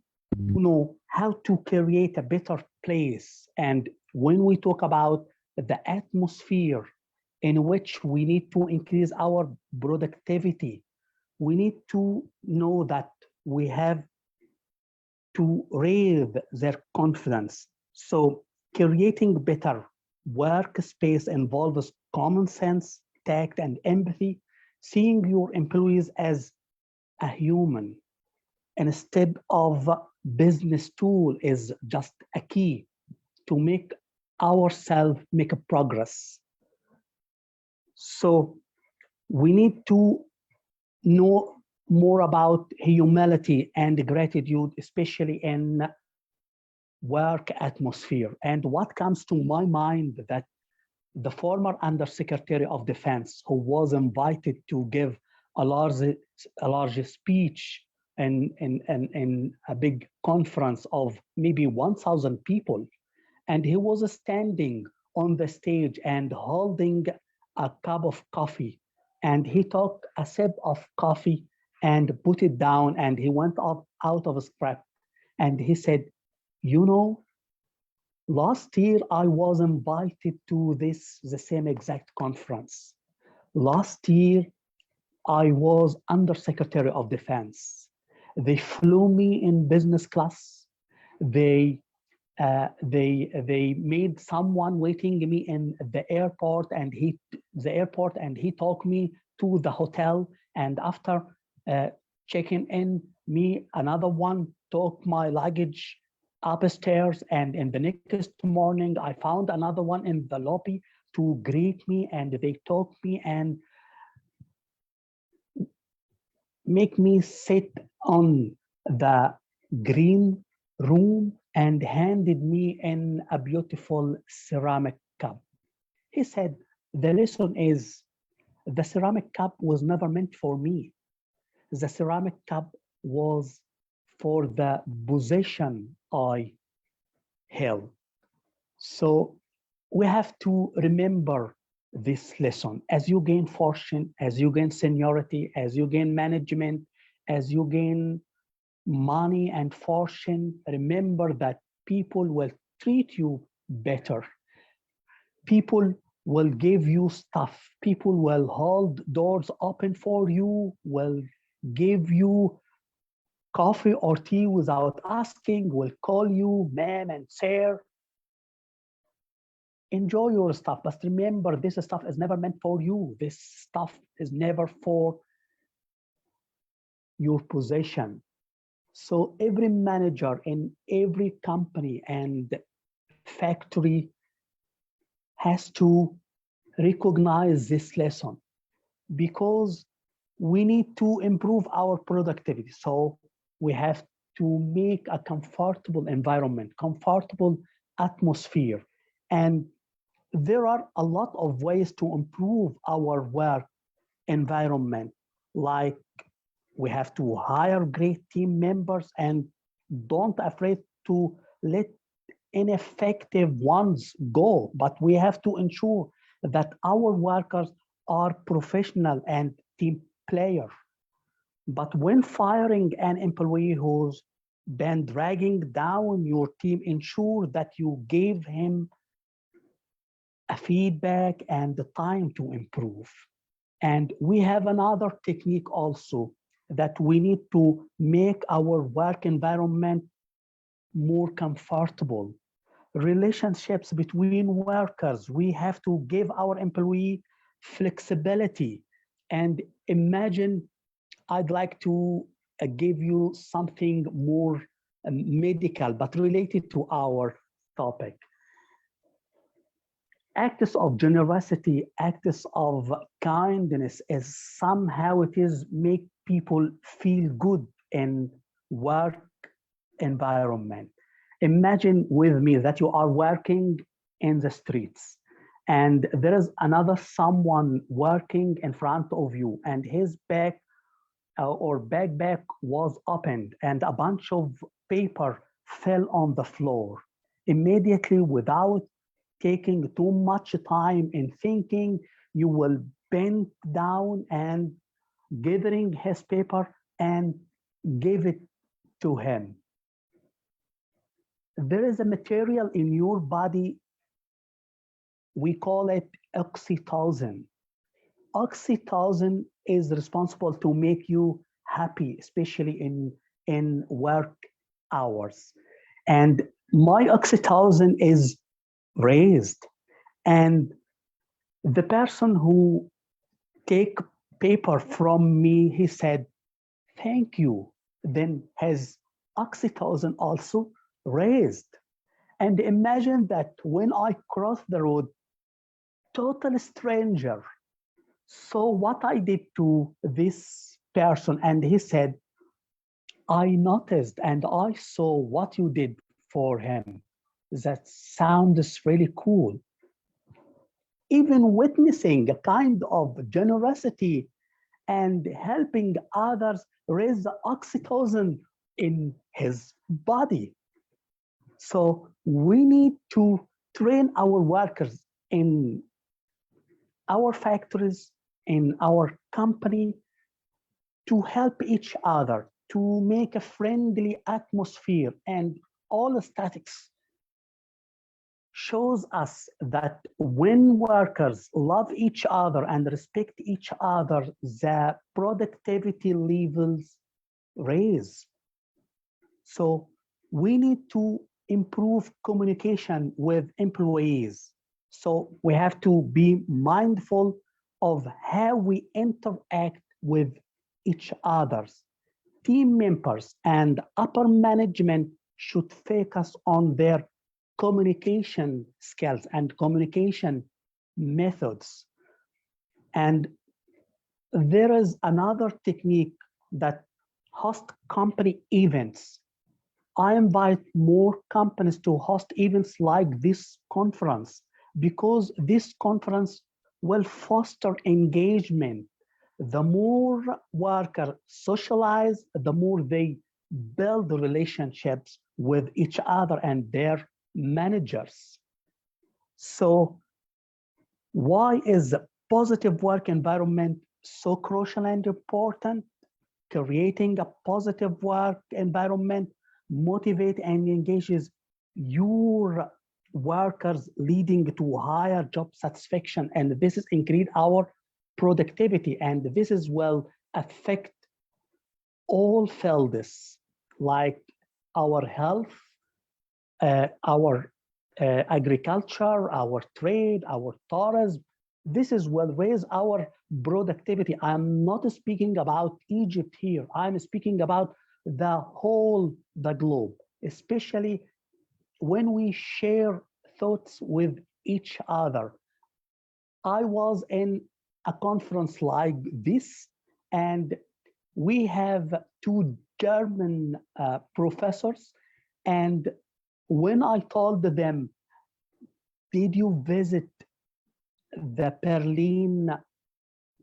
to know how to create a better place. And when we talk about the atmosphere in which we need to increase our productivity, we need to know that we have to raise their confidence. So creating better workspace involves common sense, tact, and empathy, seeing your employees as a human instead of a business tool is just a key to make ourselves make a progress. So we need to know more about humility and gratitude, especially in work atmosphere. And what comes to my mind that the former Undersecretary of Defense, who was invited to give a large speech in a big conference of maybe 1,000 people, and he was standing on the stage and holding a cup of coffee, and he took a sip of coffee and put it down, and he went up out of his breath, and he said, you know, last year I was invited to the same exact conference. Last year I was Undersecretary of Defense. They flew me in business class. They made someone waiting me in the airport, and he took me to the hotel. And after checking in, another one took my luggage upstairs. And in the next morning, I found another one in the lobby to greet me, and they took me and make me sit on the green room and handed me in a beautiful ceramic cup. He said, the lesson is the ceramic cup was never meant for me. The ceramic cup was for the position I held. So we have to remember this lesson. As you gain fortune, as you gain seniority, as you gain management, as you gain money and fortune, remember that people will treat you better. People will give you stuff. People will hold doors open for you, will give you coffee or tea without asking, will call you ma'am and sir. Enjoy your stuff, but remember, this stuff is never meant for you. This stuff is never for your possession. So every manager in every company and factory has to recognize this lesson, because we need to improve our productivity. So we have to make a comfortable environment, comfortable atmosphere. And there are a lot of ways to improve our work environment, like we have to hire great team members and don't afraid to let ineffective ones go, but we have to ensure that our workers are professional and team player. But when firing an employee who's been dragging down your team, ensure that you give him a feedback and the time to improve. And we have another technique also, that we need to make our work environment more comfortable. Relationships between workers, we have to give our employee flexibility. And imagine, I'd like to give you something more medical, but related to our topic. Acts of generosity, acts of kindness is somehow it is make people feel good in work environment. Imagine with me that you are working in the streets and there is another someone working in front of you, and his bag or backpack was opened and a bunch of paper fell on the floor. Immediately, without taking too much time in thinking, you will bend down and gathering his paper and give it to him. There is a material in your body, we call it oxytocin. Oxytocin is responsible to make you happy, especially in work hours. And my oxytocin is raised. And The person who take paper from me, he said, thank you. Then his oxytocin also raised. And imagine that when I crossed the road, total stranger. So what I did to this person, and he said, I noticed and I saw what you did for him. That sounds really cool. Even witnessing a kind of generosity and helping others raise the oxytocin in his body. So we need to train our workers in our factories, in our company, to help each other, to make a friendly atmosphere. And all statics shows us that when workers love each other and respect each other, the productivity levels raise. So we need to improve communication with employees. So we have to be mindful of how we interact with each other's team members, and upper management should focus on their communication skills and communication methods. And there is another technique that host company events. I invite more companies to host events like this conference, because this conference will foster engagement. The more workers socialize, the more they build relationships with each other and their managers. So why is a positive work environment so crucial and important? Creating a positive work environment motivate and engages your workers, leading to higher job satisfaction, and this is increase our productivity, and this is will affect all fields like our health, our agriculture, our trade, our tourism. This is will raise our productivity. I'm not speaking about Egypt here. I'm speaking about the whole the globe, especially when we share thoughts with each other. I was in a conference like this, and we have two German professors, and when I told them, did you visit the Berlin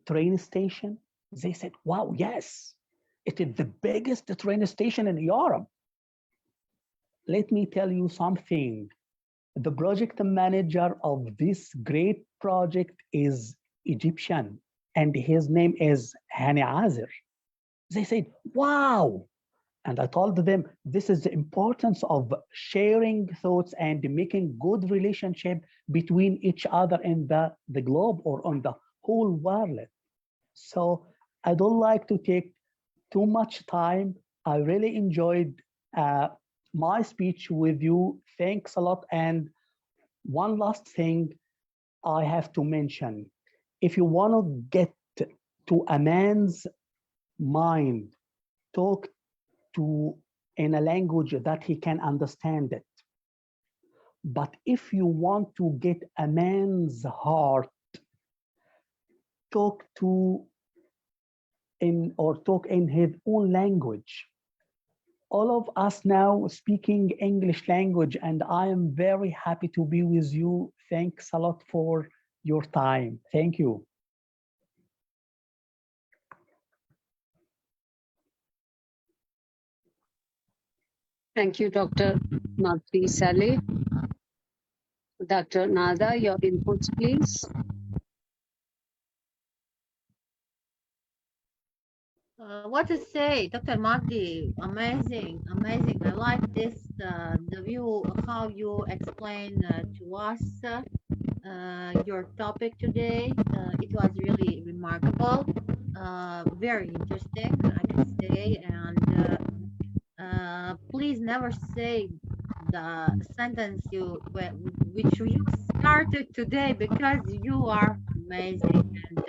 train station? They said, wow, yes, it is the biggest train station in Europe. Let me tell you something. The project manager of this great project is Egyptian, and his name is Hani Azir. They said, wow. And I told them, this is the importance of sharing thoughts and making good relationship between each other in the globe or on the whole world. So I don't like to take too much time. I really enjoyed my speech with you. Thanks a lot. And one last thing I have to mention. If you want to get to a man's mind, talk to in a language that he can understand it. But if you want to get a man's heart, talk in his own language. All of us now speaking English language, and I am very happy to be with you. Thanks a lot for your time. Thank you. Thank you, Dr. Madhuri Saleh. Dr. Nada, your inputs, please. What to say, Dr. Mahdi? Amazing, amazing. I like this, the view of how you explain to us your topic today. It was really remarkable, very interesting, I can say. And please never say the sentence which you started today, because you are amazing. And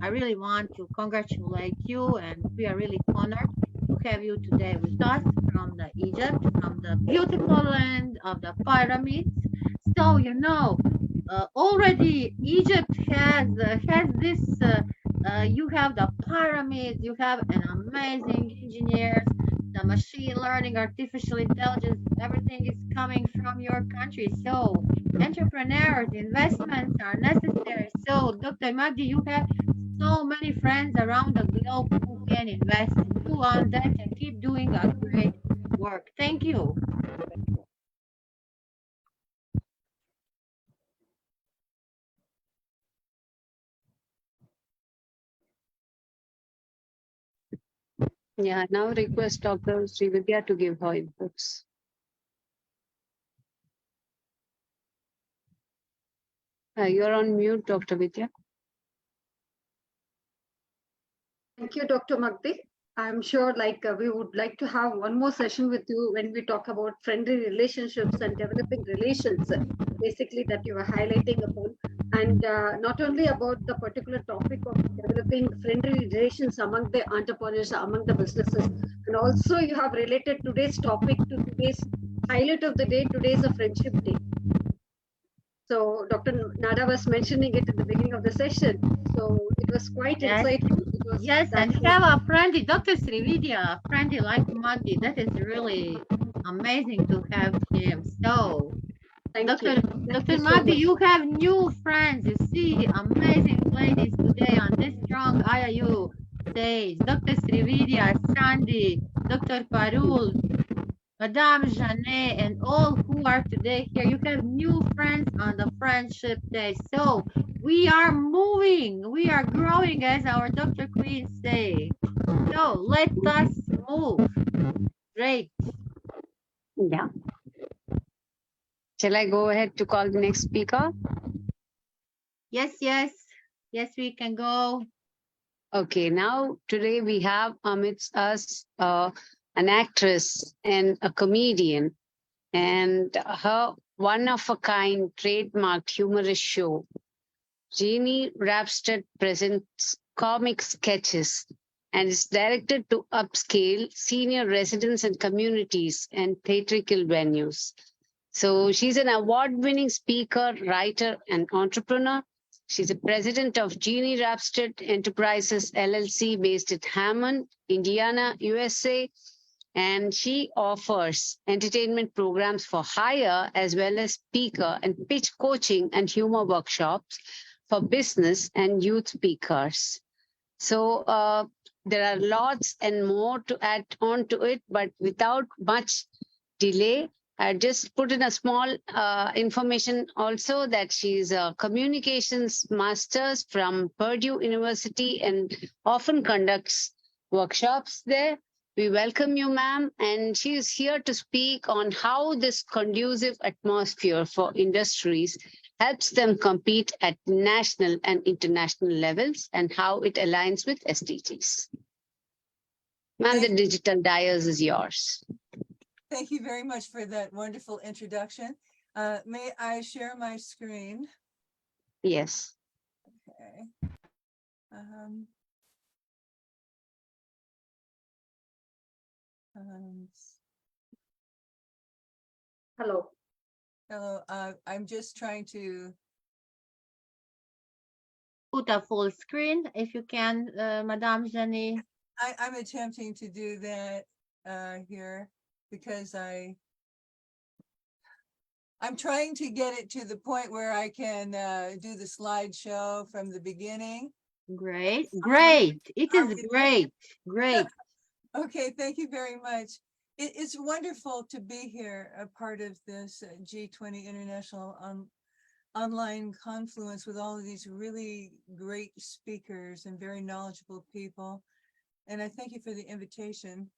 I really want to congratulate you, and we are really honored to have you today with us from the Egypt, from the beautiful land of the pyramids. So, already Egypt has this. You have the pyramids. You have an amazing engineers. The machine learning, artificial intelligence, everything is coming from your country. So, entrepreneurs, investments are necessary. So, Dr. Magdi, you have so many friends around the globe who can invest in you on that and keep doing a great work. Thank you. Yeah, now request Dr. Srividya to give her inputs. You're on mute, Dr. Vidya. Thank you, Dr. Magdi. I'm sure we would like to have one more session with you when we talk about friendly relationships and developing relations, basically that you are highlighting upon. And not only about the particular topic of developing friendly relations among the entrepreneurs, among the businesses, and also you have related today's topic to today's highlight of the day. Today is a friendship day. So Dr. Nada was mentioning it at the beginning of the session. So it was quite insightful. Yes, and have a friendly Dr. Srividya, a friendly like Magdi. That is really amazing to have him. So, Dr. Magdi, you have new friends. You see amazing ladies today on this strong IIU stage. Dr. Srividya, Sandy, Dr. Parul, Madame Janet, and all who are today here. You have new friends on the Friendship Day. So we are moving. We are growing, as our Dr. Queen say. So let us move. Great. Yeah. Shall I go ahead to call the next speaker? Yes, yes. Yes, we can go. Okay, now today we have amidst us an actress and a comedian, and her one-of-a-kind trademarked humorous show. Jeannie Rapstead presents comic sketches and is directed to upscale senior residents and communities and theatrical venues. So she's an award-winning speaker, writer, and entrepreneur. She's a president of Jeannie Rapstead Enterprises LLC based at Hammond, Indiana, USA. And she offers entertainment programs for hire as well as speaker and pitch coaching and humor workshops for business and youth speakers. So there are lots and more to add on to it, but without much delay, I just put in a small information also that she's a communications master's from Purdue University and often conducts workshops there. We welcome you, ma'am, and she is here to speak on how this conducive atmosphere for industries helps them compete at national and international levels and how it aligns with SDGs. Ma'am, the digital dais is yours. Thank you very much for that wonderful introduction. May I share my screen? Yes. Okay. Hello. Hello. I'm just trying to Put a full screen if you can, Madame Jenny. I'm attempting to do that here because I'm trying to get it to the point where I can do the slideshow from the beginning. Great, great. It is great, great. Okay, thank you very much. It's wonderful to be here, a part of this G-20 International online confluence with all of these really great speakers and very knowledgeable people. And I thank you for the invitation.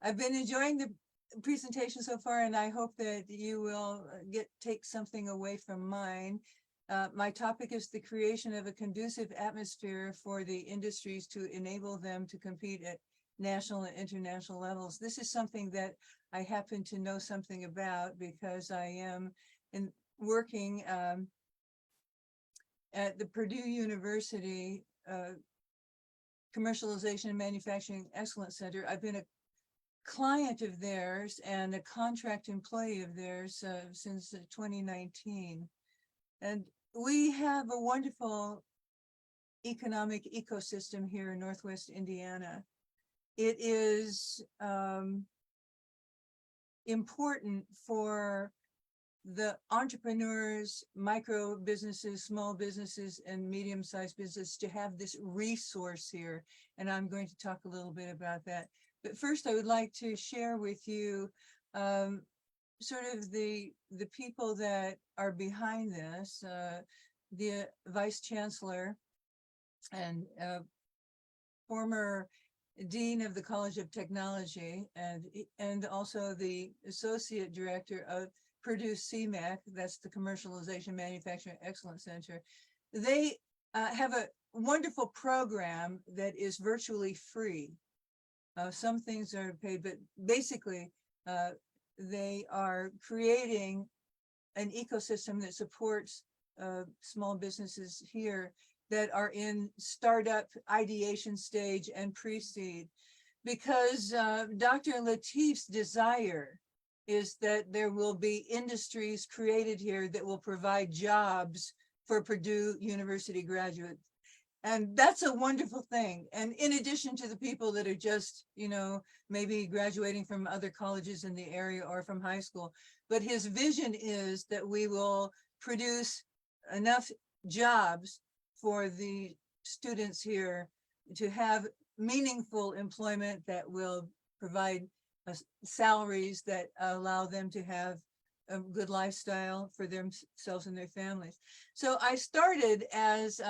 I've been enjoying the presentation so far, and I hope that you will take something away from mine. My topic is the creation of a conducive atmosphere for the industries to enable them to compete at national and international levels. This is something that I happen to know something about because I am working at the Purdue University Commercialization and Manufacturing Excellence Center. I've been a client of theirs and a contract employee of theirs since 2019. And we have a wonderful economic ecosystem here in Northwest Indiana. It is important for the entrepreneurs, micro businesses, small businesses, and medium-sized business to have this resource here. And I'm going to talk a little bit about that. But first, I would like to share with you sort of the people that are behind this. The Vice Chancellor and former Dean of the College of Technology, and also the Associate Director of Purdue CMAC, that's the Commercialization Manufacturing Excellence Center. They have a wonderful program that is virtually free. Some things are paid, but basically they are creating an ecosystem that supports small businesses here that are in startup ideation stage and pre-seed, because Dr. Latif's desire is that there will be industries created here that will provide jobs for Purdue University graduates. And that's a wonderful thing. And in addition to the people that are just, you know, maybe graduating from other colleges in the area or from high school, but his vision is that we will produce enough jobs for the students here to have meaningful employment that will provide salaries that allow them to have a good lifestyle for themselves and their families. So I started as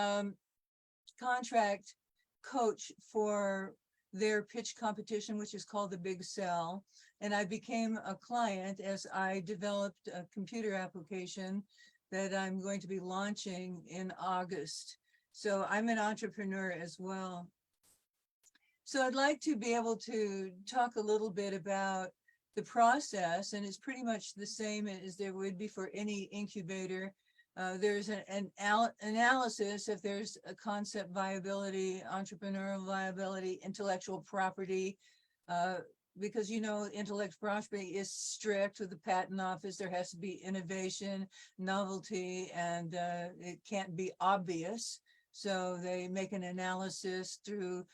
contract coach for their pitch competition, which is called the Big Sell. And I became a client as I developed a computer application that I'm going to be launching in August. So I'm an entrepreneur as well. So I'd like to be able to talk a little bit about the process, and it's pretty much the same as there would be for any incubator. There's an analysis if there's a concept viability, entrepreneurial viability, intellectual property, because, you know, intellectual property is strict with the patent office. There has to be innovation, novelty, and it can't be obvious. So they make an analysis through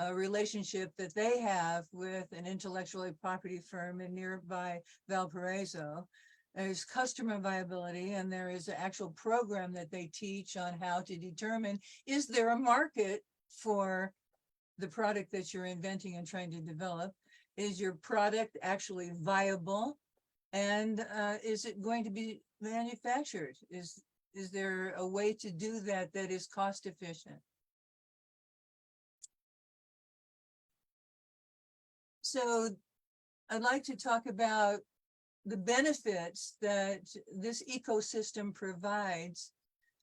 a relationship that they have with an intellectual property firm in nearby Valparaiso. There's customer viability, and there is an actual program that they teach on how to determine, is there a market for the product that you're inventing and trying to develop? Is your product actually viable? And is it going to be manufactured? Is there a way to do that that is cost efficient? So I'd like to talk about the benefits that this ecosystem provides.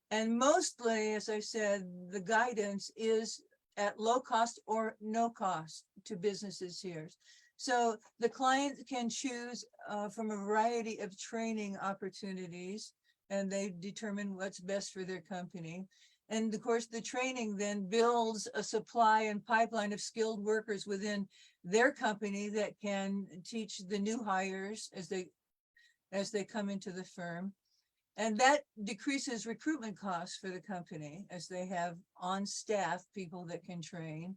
And mostly, as I said, the guidance is at low cost or no cost to businesses here. So the client can choose from a variety of training opportunities, and they determine what's best for their company. And of course, the training then builds a supply and pipeline of skilled workers within their company that can teach the new hires as they come into the firm. And that decreases recruitment costs for the company as they have on staff people that can train.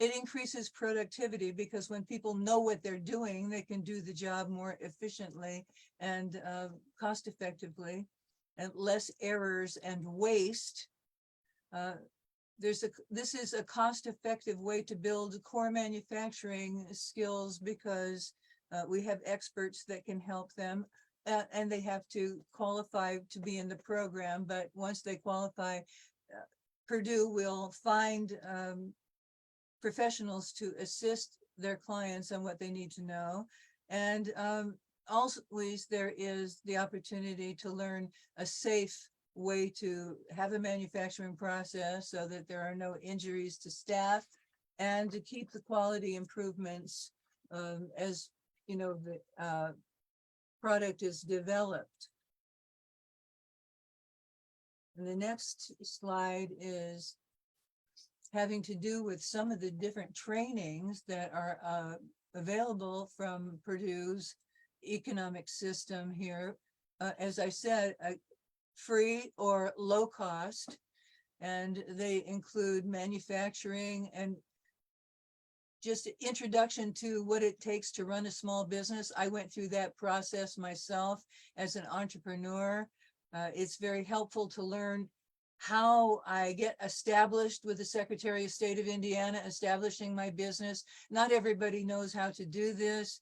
It increases productivity because when people know what they're doing, they can do the job more efficiently and cost effectively, and less errors and waste. This is a cost-effective way to build core manufacturing skills because we have experts that can help them, and they have to qualify to be in the program. But once they qualify, Purdue will find professionals to assist their clients on what they need to know. And always there is the opportunity to learn a safe way to have a manufacturing process so that there are no injuries to staff, and to keep the quality improvements as you know the product is developed. And the next slide is having to do with some of the different trainings that are available from Purdue's economic system here. As I said, free or low cost, and they include manufacturing and just introduction to what it takes to run a small business. I went through that process myself as an entrepreneur. It's very helpful to learn how I get established with the Secretary of State of Indiana, establishing my business. Not everybody knows how to do this.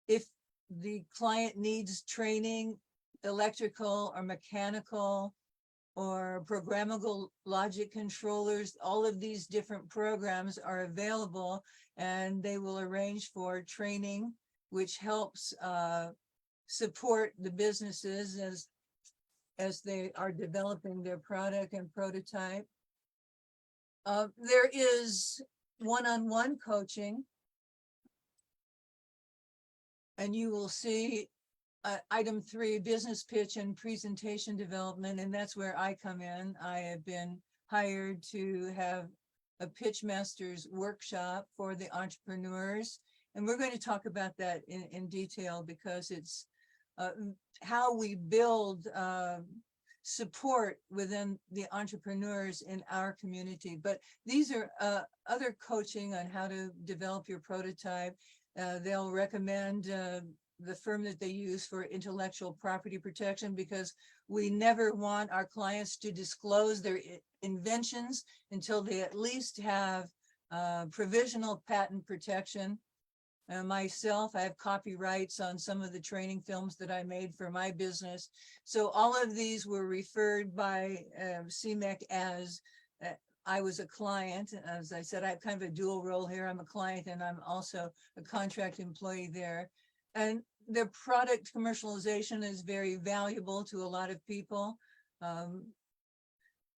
If the client needs training, electrical or mechanical or programmable logic controllers, all of these different programs are available, and they will arrange for training, which helps support the businesses as they are developing their product and prototype. There is one-on-one coaching, and you will see item 3, business pitch and presentation development, and that's where I come in. I have been hired to have a pitch masters workshop for the entrepreneurs, and we're going to talk about that in detail, because it's how we build support within the entrepreneurs in our community. But these are other coaching on how to develop your prototype. They'll recommend the firm that they use for intellectual property protection, because we never want our clients to disclose their inventions until they at least have provisional patent protection. Myself, I have copyrights on some of the training films that I made for my business. So all of these were referred by CMEC as I was a client. As I said, I have kind of a dual role here. I'm a client and I'm also a contract employee there. And their product commercialization is very valuable to a lot of people.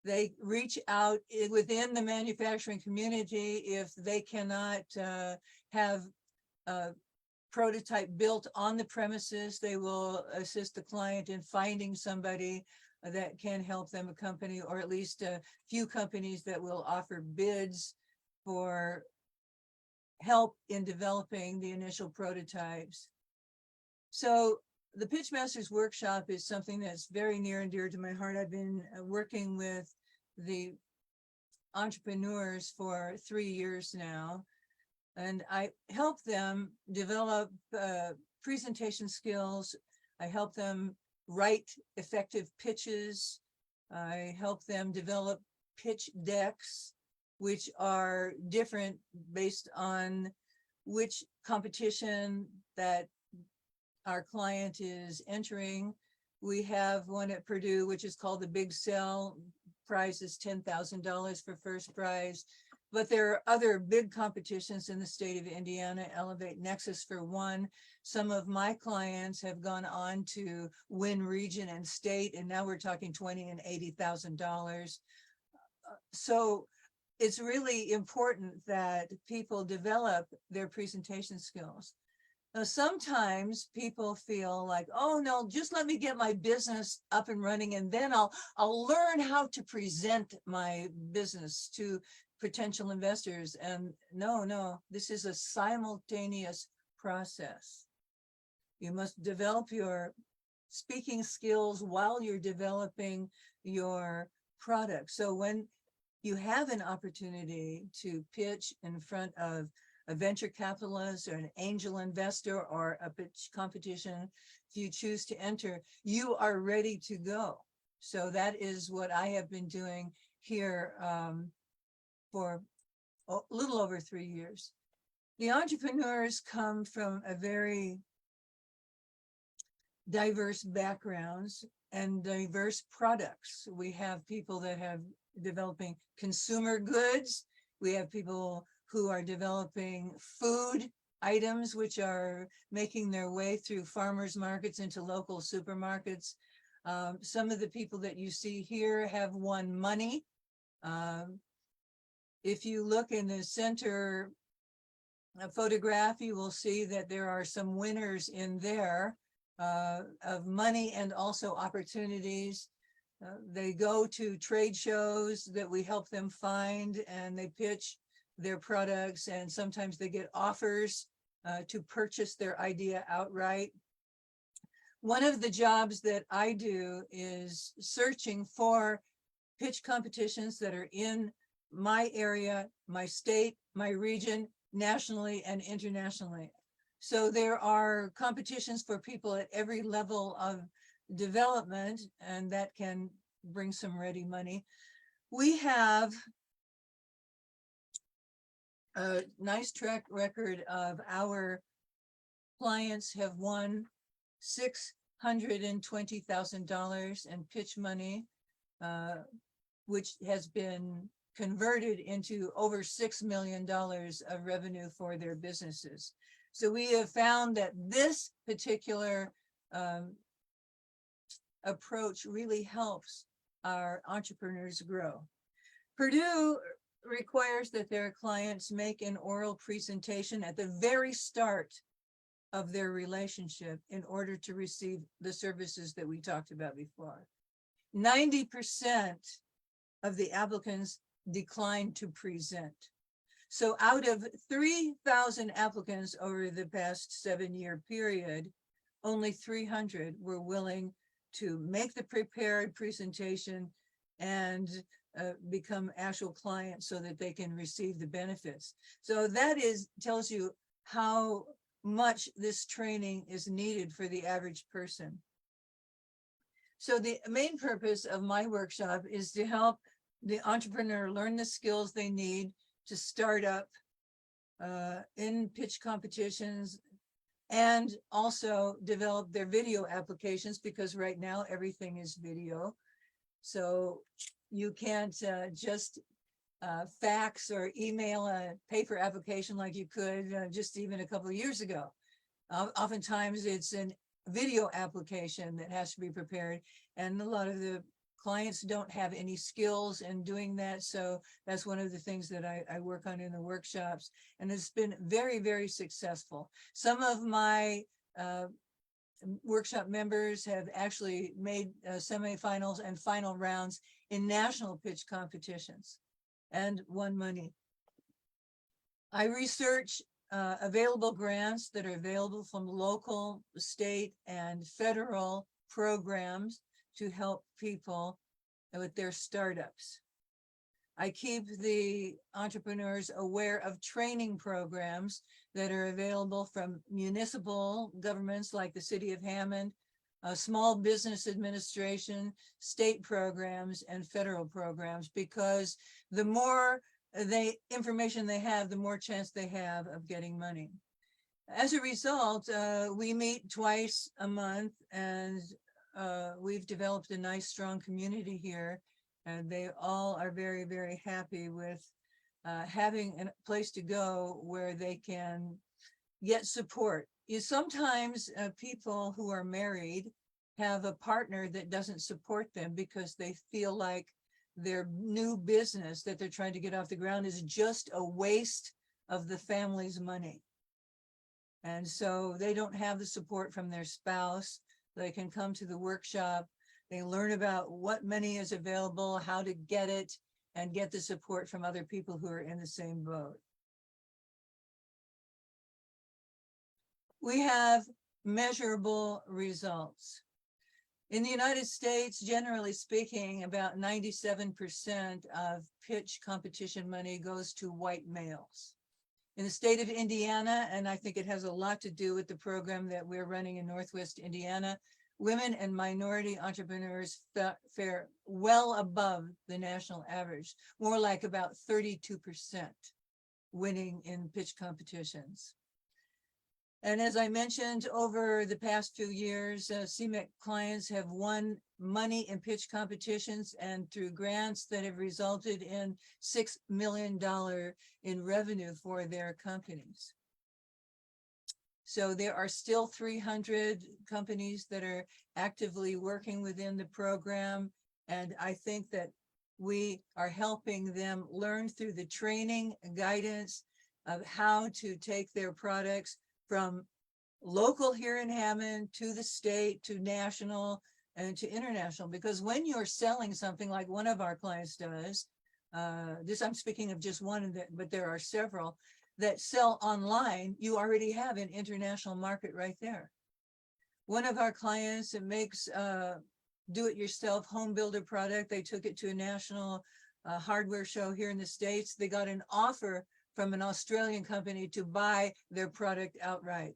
They reach out within the manufacturing community if they cannot have a prototype built on the premises. They will assist the client in finding somebody that can help them, a company, or at least a few companies that will offer bids for help in developing the initial prototypes. So the Pitch Masters Workshop is something that's very near and dear to my heart. I've been working with the entrepreneurs for 3 years now, and I help them develop presentation skills. I help them write effective pitches. I help them develop pitch decks, which are different based on which competition that our client is entering. We have one at Purdue, which is called the Big Sell. Prize is $10,000 for first prize. But there are other big competitions in the state of Indiana. Elevate Nexus for one. Some of my clients have gone on to win region and state, and now we're talking $20,000 and $80,000. So it's really important that people develop their presentation skills. Now, sometimes people feel like, oh no, just let me get my business up and running, and then I'll learn how to present my business to potential investors. And no, this is a simultaneous process. You must develop your speaking skills while you're developing your product. So when you have an opportunity to pitch in front of a venture capitalist or an angel investor or a pitch competition, if you choose to enter, you are ready to go. So that is what I have been doing here for a little over 3 years. The entrepreneurs come from a very diverse backgrounds and diverse products. We have people that have developing consumer goods. We have people who are developing food items, which are making their way through farmers markets into local supermarkets. Some of the people that you see here have won money. If you look in the center photograph, you will see that there are some winners in there of money and also opportunities. They go to trade shows that we help them find, and they pitch their products, and sometimes they get offers to purchase their idea outright. One of the jobs that I do is searching for pitch competitions that are in my area, my state, my region, nationally and internationally. So there are competitions for people at every level of development, and that can bring some ready money. We have a nice track record of our clients have won $620,000 in pitch money, which has been converted into over $6 million of revenue for their businesses. So we have found that this particular approach really helps our entrepreneurs grow. Purdue requires that their clients make an oral presentation at the very start of their relationship in order to receive the services that we talked about before. 90% of the applicants decline to present. So out of 3,000 applicants over the past 7-year period, only 300 were willing to make the prepared presentation and become actual clients so that they can receive the benefits. So that tells you how much this training is needed for the average person. So the main purpose of my workshop is to help the entrepreneur learn the skills they need to start up in pitch competitions, and also develop their video applications, because right now everything is video. So you can't just fax or email a paper application like you could just even a couple of years ago. Oftentimes it's a video application that has to be prepared, and a lot of the clients don't have any skills in doing that. So that's one of the things that I work on in the workshops, and it's been very, very successful. Some of my workshop members have actually made semifinals and final rounds in national pitch competitions and won money. I research available grants that are available from local, state, and federal programs to help people with their startups. I keep the entrepreneurs aware of training programs that are available from municipal governments like the City of Hammond, Small Business Administration, state programs, and federal programs, because the more information they have, the more chance they have of getting money. As a result, we meet twice a month, and we've developed a nice, strong community here, and they all are very, very happy with having a place to go where they can get support. Sometimes people who are married have a partner that doesn't support them because they feel like their new business that they're trying to get off the ground is just a waste of the family's money. And so they don't have the support from their spouse. They can come to the workshop, they learn about what money is available, how to get it, and get the support from other people who are in the same boat. We have measurable results. In the United States, generally speaking, about 97% of pitch competition money goes to white males. In the state of Indiana, and I think it has a lot to do with the program that we're running in Northwest Indiana, women and minority entrepreneurs fare well above the national average, more like about 32% winning in pitch competitions. And as I mentioned, over the past few years, CMEC clients have won money in pitch competitions and through grants that have resulted in $6 million in revenue for their companies. So there are still 300 companies that are actively working within the program. And I think that we are helping them learn through the training and guidance of how to take their products from local here in Hammond to the state, to national, and to international, because when you're selling something like one of our clients does, this I'm speaking of just one, but there are several that sell online, you already have an international market right there. One of our clients that makes do-it-yourself home builder product, they took it to a national hardware show here in the States. They got an offer from an Australian company to buy their product outright.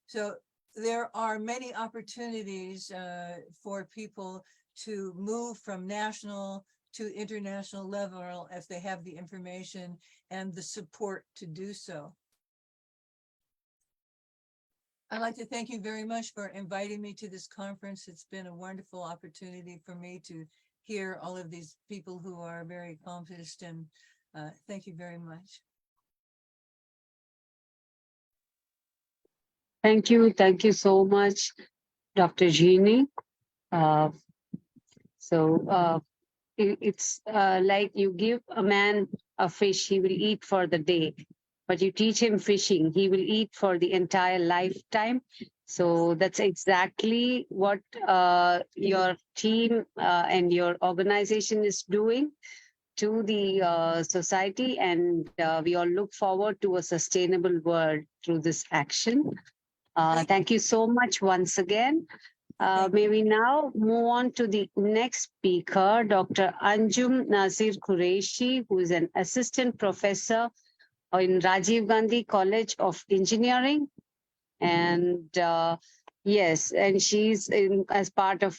So there are many opportunities for people to move from national to international level if they have the information and the support to do so. I'd like to thank you very much for inviting me to this conference. It's been a wonderful opportunity for me to hear all of these people who are very accomplished, and thank you very much. Thank you. Thank you so much, Dr. Jeannie. It's like you give a man a fish, he will eat for the day, but you teach him fishing, he will eat for the entire lifetime. So that's exactly what your team and your organization is doing to the society, and we all look forward to a sustainable world through this action. Thank you so much once again. May we now move on to the next speaker, Dr. Anjum Nazir Qureshi, who is an assistant professor in Rajiv Gandhi College of Engineering. And yes, and she's as part of,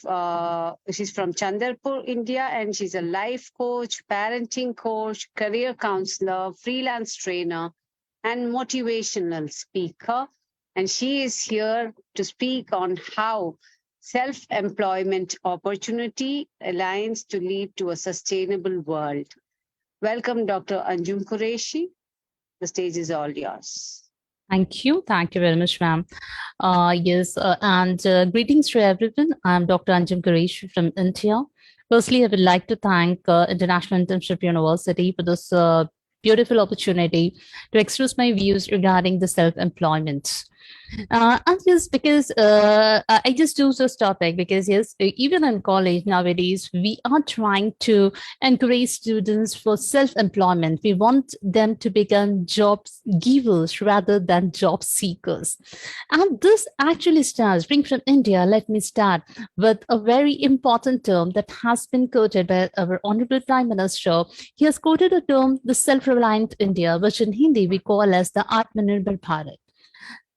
she's from Chandrapur, India, and she's a life coach, parenting coach, career counselor, freelance trainer, and motivational speaker. And she is here to speak on how self-employment opportunity aligns to lead to a sustainable world. Welcome, Dr. Anjum Qureshi. The stage is all yours. Thank you. Thank you very much, ma'am. Greetings to everyone. I'm Dr. Anjum Qureshi from India. Firstly, I would like to thank International Internship University for this beautiful opportunity to express my views regarding the self-employment. And yes, because I just choose this topic because yes, even in college nowadays, we are trying to encourage students for self-employment. We want them to become job givers rather than job seekers. And this actually starts, being from India, let me start with a very important term that has been quoted by our Honorable Prime Minister. He has quoted a term, the self-reliant India, which in Hindi we call as the Atmanirbhar Bharat.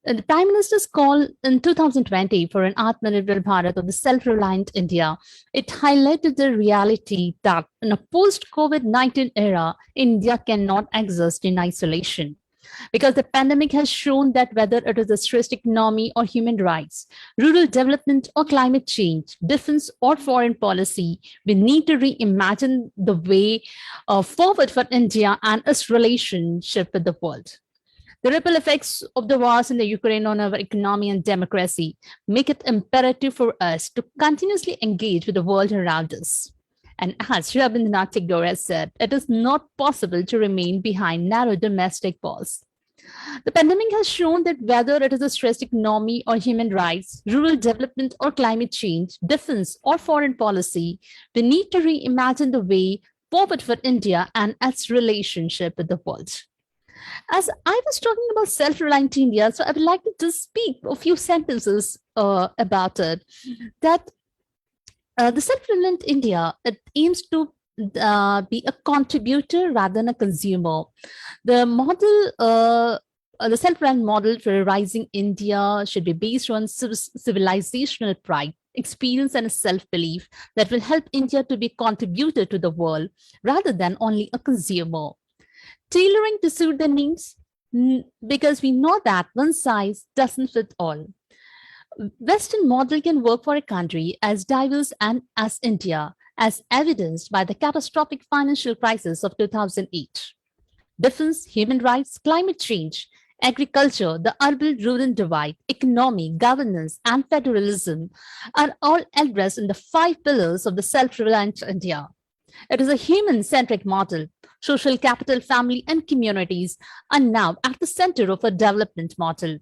The Prime Minister's call in 2020 for an Atmanirbhar Bharat or the self-reliant India, it highlighted the reality that in a post-COVID-19 era, India cannot exist in isolation. Because the pandemic has shown that whether it is a stressed economy or human rights, rural development or climate change, defense or foreign policy, we need to reimagine the way forward for India and its relationship with the world. The ripple effects of the wars in the Ukraine on our economy and democracy make it imperative for us to continuously engage with the world around us. And as Rabindranath Tagore has said, it is not possible to remain behind narrow domestic walls. The pandemic has shown that whether it is a stressed economy or human rights, rural development or climate change, defense or foreign policy, we need to reimagine the way forward for India and its relationship with the world. As I was talking about self-reliant India, so I would like to just speak a few sentences about it. That the self-reliant India, it aims to be a contributor rather than a consumer. The model, the self-reliant model for a rising India should be based on civilizational pride, experience, and a self-belief that will help India to be a contributor to the world rather than only a consumer. Tailoring to suit their needs, because we know that one size doesn't fit all. Western model can work for a country as diverse and as India, as evidenced by the catastrophic financial crisis of 2008. Defense, human rights, climate change, agriculture, the urban-rural divide, economy, governance, and federalism are all addressed in the 5 pillars of the self-reliant India. It is a human-centric model. Social capital, family, and communities are now at the center of a development model.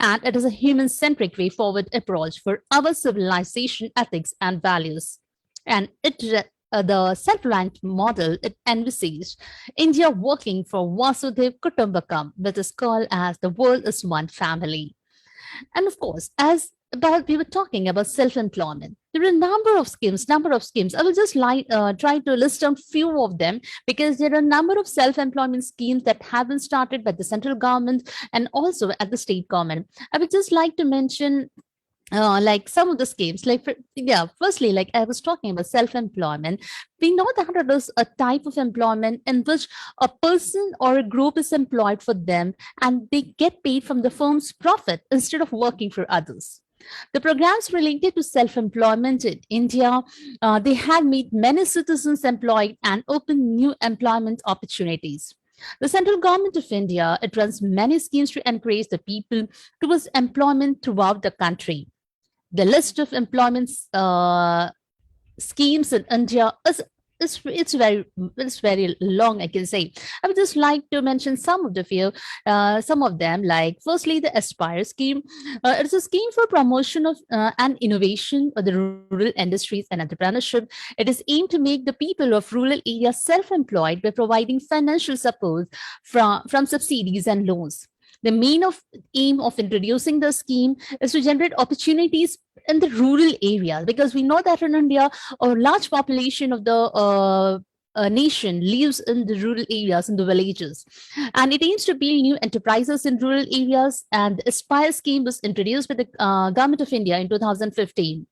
and it is a human-centric way forward approach for our civilization, ethics, and values. And the self-reliant model, it envisages India working for Vasudhaiv Kutumbakam, which is called as the world is one family. And of course, as about we were talking about self-employment, there are a number of schemes. I will just try to list down few of them because there are a number of self-employment schemes that have been started by the central government and also at the state government. I would just like to mention like some of the schemes, firstly, like I was talking about self-employment. We know that it is a type of employment in which a person or a group is employed for them and they get paid from the firm's profit instead of working for others. The programs related to self-employment in India, they have made many citizens employed and opened new employment opportunities. The central government of India, it runs many schemes to encourage the people towards employment throughout the country. The list of employment schemes in India is very long, I can say. I would just like to mention some of them. Like firstly, the Aspire scheme. It's a scheme for promotion of and innovation of the rural industries and entrepreneurship. It is aimed to make the people of rural areas self-employed by providing financial support from subsidies and loans. The main aim of introducing the scheme is to generate opportunities in the rural areas, because we know that in India, a large population of the nation lives in the rural areas, in the villages. And it aims to build new enterprises in rural areas. And the Aspire scheme was introduced by the Government of India in 2015.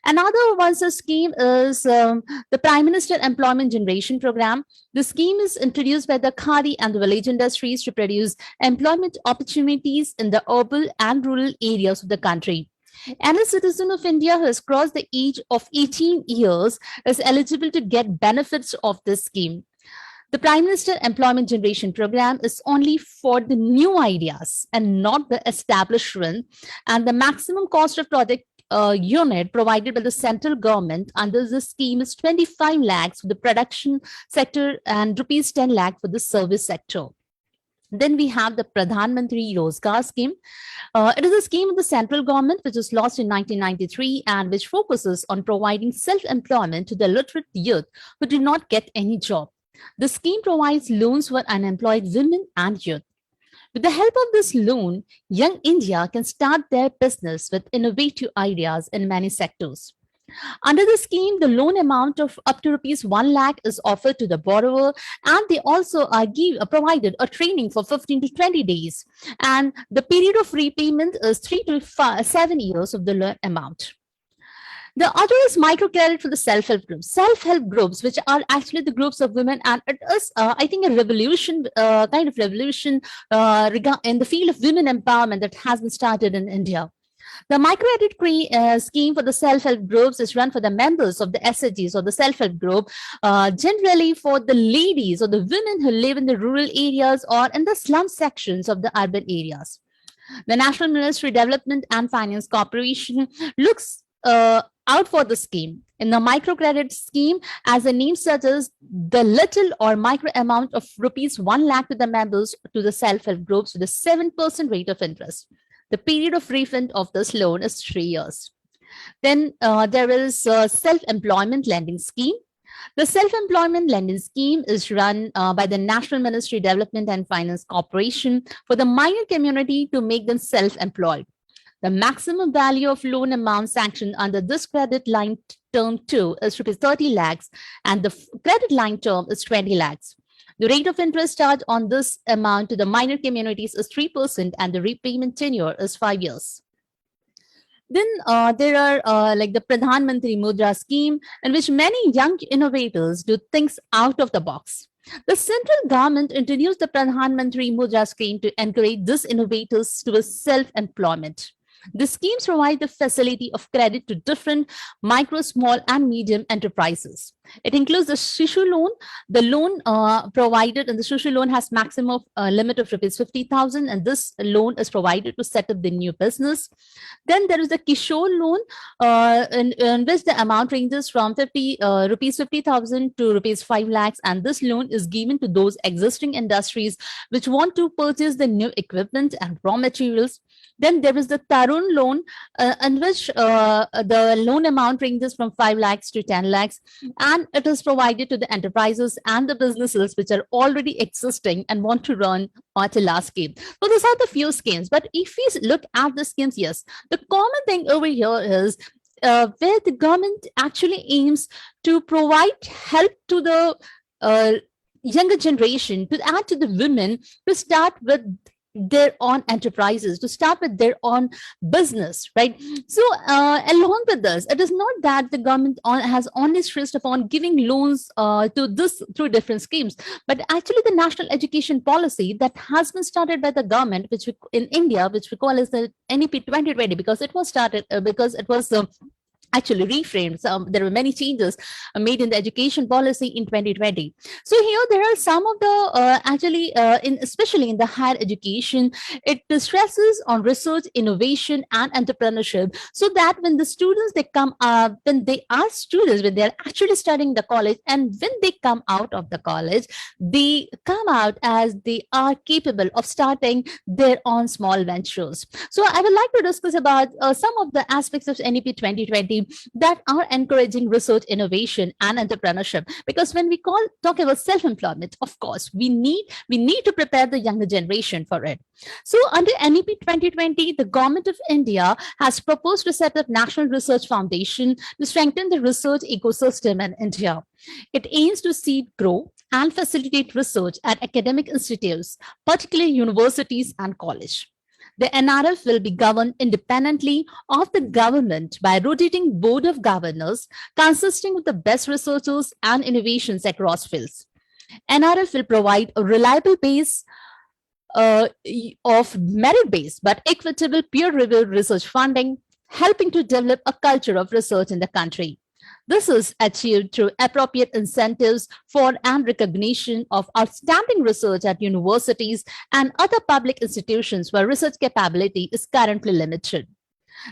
Another scheme is the Prime Minister Employment Generation Program. The scheme is introduced by the Khadi and the village industries to produce employment opportunities in the urban and rural areas of the country. Any citizen of India who has crossed the age of 18 years is eligible to get benefits of this scheme. The Prime Minister Employment Generation Program is only for the new ideas and not the established one. And the maximum cost of project unit provided by the central government under this scheme is 25 lakhs for the production sector and rupees 10 lakh for the service sector. Then we have the Pradhan Mantri Rozgar scheme. It is a scheme of the central government which was launched in 1993 and which focuses on providing self-employment to the literate youth who do not get any job. The scheme provides loans for unemployed women and youth. With the help of this loan, young India can start their business with innovative ideas in many sectors. Under the scheme, the loan amount of up to rupees 1 lakh is offered to the borrower, and they also provided a training for 15 to 20 days. And the period of repayment is 3 to 7 years of the loan amount. The other is microcredit for the self-help groups. Self-help groups, which are actually the groups of women, and it is, I think, a revolution, kind of revolution in the field of women empowerment that has been started in India. The microcredit scheme for the self-help groups is run for the members of the SHGs or the self-help group, generally for the ladies or the women who live in the rural areas or in the slum sections of the urban areas. The National Ministry of Development and Finance Corporation looks out for the scheme. In the microcredit scheme, as the name suggests, the little or micro amount of rupees 1 lakh to the members to the self-help groups with a 7% rate of interest. The period of refund of this loan is 3 years. Then there is a self-employment lending scheme. The self-employment lending scheme is run by the National Ministry of Development and Finance Corporation for the minor community to make them self-employed. The maximum value of loan amount sanctioned under this credit line term 2 is rupees 30 lakhs and the credit line term is 20 lakhs. The rate of interest charged on this amount to the minor communities is 3% and the repayment tenure is 5 years. Then there are like the Pradhan Mantri Mudra scheme, in which many young innovators do things out of the box. The central government introduced the Pradhan Mantri Mudra scheme to encourage these innovators to self-employment. The schemes provide the facility of credit to different micro, small, and medium enterprises. It includes the Shishu loan. The loan provided in the Shishu loan has maximum limit of rupees 50,000, and this loan is provided to set up the new business. Then there is the Kishore loan, in which the amount ranges from rupees 50,000 to rupees 5 lakhs, and this loan is given to those existing industries which want to purchase the new equipment and raw materials. Then there is the Tarun loan, in which the loan amount ranges from 5 lakhs to 10 lakhs, and it is provided to the enterprises and the businesses which are already existing and want to run at a large scale. So these are the few schemes. But if we look at the schemes, yes, the common thing over here is where the government actually aims to provide help to the younger generation, to add to the women, to start with their own enterprises, to start with their own business, right? So along with this, it is not that the government has only stressed upon giving loans to this through different schemes, but actually the national education policy that has been started by the government, which in India, which we call as the NEP 2020, because it was started because it was actually reframed. So there were many changes made in the education policy in 2020. So here there are some of the especially in the higher education, it stresses on research, innovation, and entrepreneurship, so that when the students they come when they are students, when they are actually studying the college, and when they come out of the college, they come out as they are capable of starting their own small ventures. So I would like to discuss about some of the aspects of NEP 2020 that are encouraging research, innovation, and entrepreneurship. Because when we talk about self-employment, of course, we need to prepare the younger generation for it. So under NEP 2020, the government of India has proposed to set up National Research Foundation to strengthen the research ecosystem in India. It aims to seed, grow, and facilitate research at academic institutes, particularly universities and college. The NRF will be governed independently of the government by a rotating board of governors consisting of the best researchers and innovations across fields. NRF will provide a reliable base of merit-based but equitable peer-reviewed research funding, helping to develop a culture of research in the country. This is achieved through appropriate incentives for and recognition of outstanding research at universities and other public institutions where research capability is currently limited.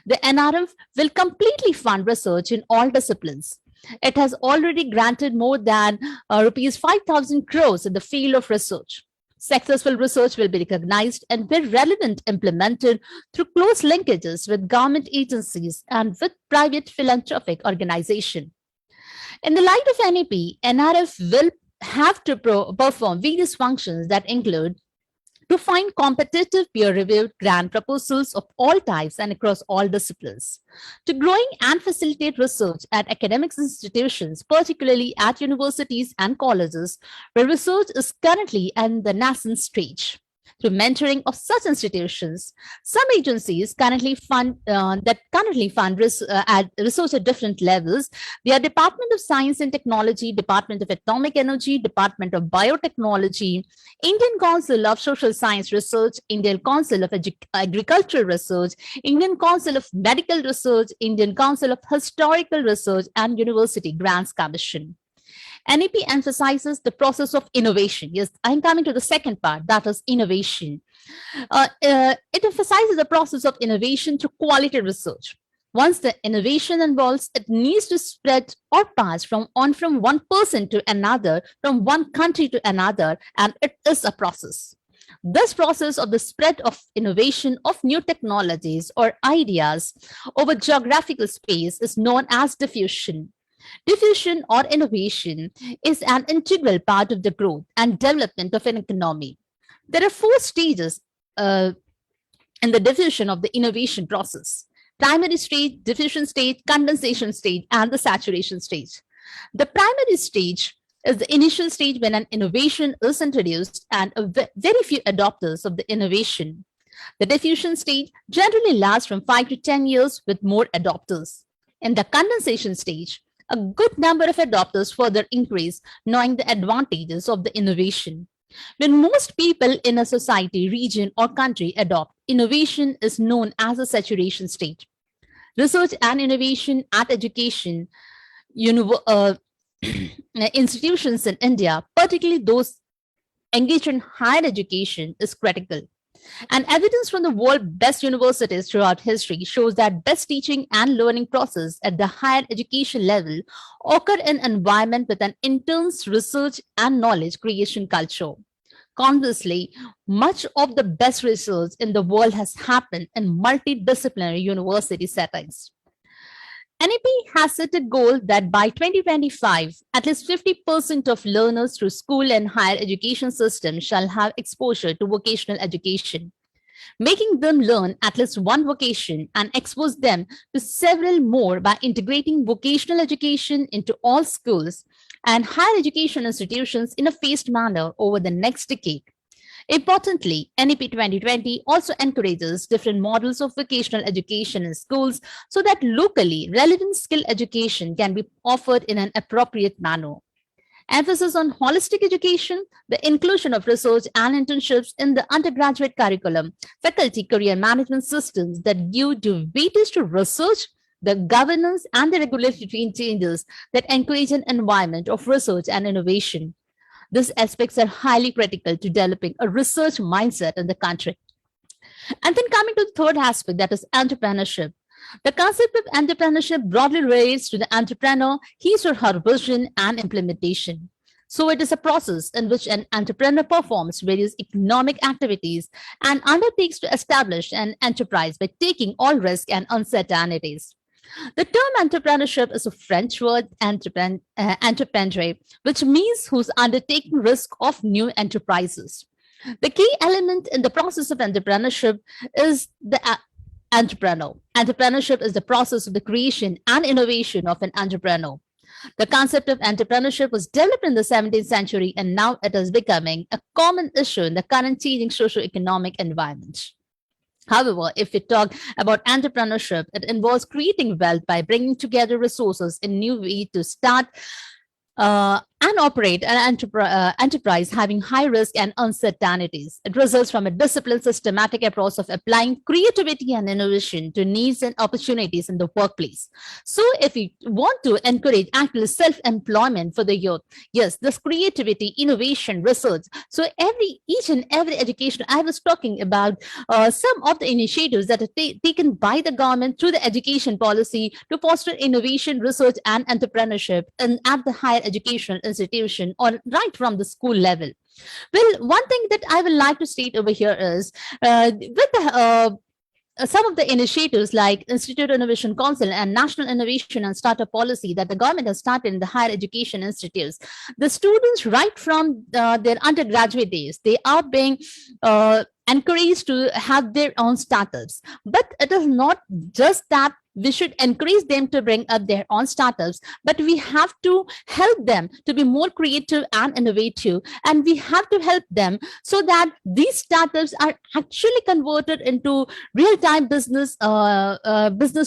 The NRF will completely fund research in all disciplines. It has already granted more than rupees 5,000 crores in the field of research. Successful research will be recognized and be relevant implemented through close linkages with government agencies and with private philanthropic organizations. In the light of NEP, NRF will have to perform various functions that include to find competitive peer-reviewed grant proposals of all types and across all disciplines, to growing and facilitate research at academic institutions, particularly at universities and colleges, where research is currently in the nascent stage. Through mentoring of such institutions, some agencies currently fund research at different levels. They are Department of Science and Technology, Department of Atomic Energy, Department of Biotechnology, Indian Council of Social Science Research, Indian Council of Agricultural Research, Indian Council of Medical Research, Indian Council of Historical Research, and University Grants Commission. NEP emphasizes the process of innovation. Yes, I'm coming to the second part, that is innovation. It emphasizes the process of innovation through quality research. Once the innovation involves, it needs to spread or pass from one person to another, from one country to another, and it is a process. This process of the spread of innovation of new technologies or ideas over geographical space is known as diffusion. Diffusion or innovation is an integral part of the growth and development of an economy. There are 4 stages in the diffusion of the innovation process: primary stage, diffusion stage, condensation stage, and the saturation stage. The primary stage is the initial stage when an innovation is introduced and very few adopters of the innovation. The diffusion stage generally lasts from 5 to 10 years with more adopters. In the condensation stage, a good number of adopters further increase, knowing the advantages of the innovation. When most people in a society, region, or country adopt, innovation is known as a saturation stage. Research and innovation at education institutions in India, particularly those engaged in higher education, is critical. And evidence from the world's best universities throughout history shows that best teaching and learning process at the higher education level occur in an environment with an intense research and knowledge creation culture. Conversely, much of the best research in the world has happened in multidisciplinary university settings. NEP has set a goal that by 2025, at least 50% of learners through school and higher education systems shall have exposure to vocational education, making them learn at least one vocation and expose them to several more by integrating vocational education into all schools and higher education institutions in a phased manner over the next decade. Importantly, NEP 2020 also encourages different models of vocational education in schools so that locally relevant skill education can be offered in an appropriate manner. Emphasis on holistic education, the inclusion of research and internships in the undergraduate curriculum, faculty career management systems that give due weightage to research, the governance and the regulatory changes that encourage an environment of research and innovation. These aspects are highly critical to developing a research mindset in the country. And then coming to the third aspect, that is entrepreneurship. The concept of entrepreneurship broadly relates to the entrepreneur, his or her vision and implementation. So it is a process in which an entrepreneur performs various economic activities and undertakes to establish an enterprise by taking all risk and uncertainties. The term entrepreneurship is a French word, entreprendre, which means who's undertaking risk of new enterprises. The key element in the process of entrepreneurship is the entrepreneur. Entrepreneurship is the process of the creation and innovation of an entrepreneur. The concept of entrepreneurship was developed in the 17th century, and now it is becoming a common issue in the current changing socio-economic environment. However, if we talk about entrepreneurship, it involves creating wealth by bringing together resources in new way to start and operate an enterprise having high risk and uncertainties. It results from a disciplined, systematic approach of applying creativity and innovation to needs and opportunities in the workplace. So if we want to encourage actual self-employment for the youth, yes, this creativity, innovation, research. So each and every education, I was talking about some of the initiatives that are taken by the government through the education policy to foster innovation, research, and entrepreneurship and at the higher educational institution or right from the school level. Well, one thing that I would like to state over here is with the some of the initiatives like Institute Innovation Council and National Innovation and Startup Policy that the government has started in the higher education institutes, the students right from their undergraduate days, they are being encouraged to have their own startups. But it is not just that we should encourage them to bring up their own startups, but we have to help them to be more creative and innovative. And we have to help them so that these startups are actually converted into real-time business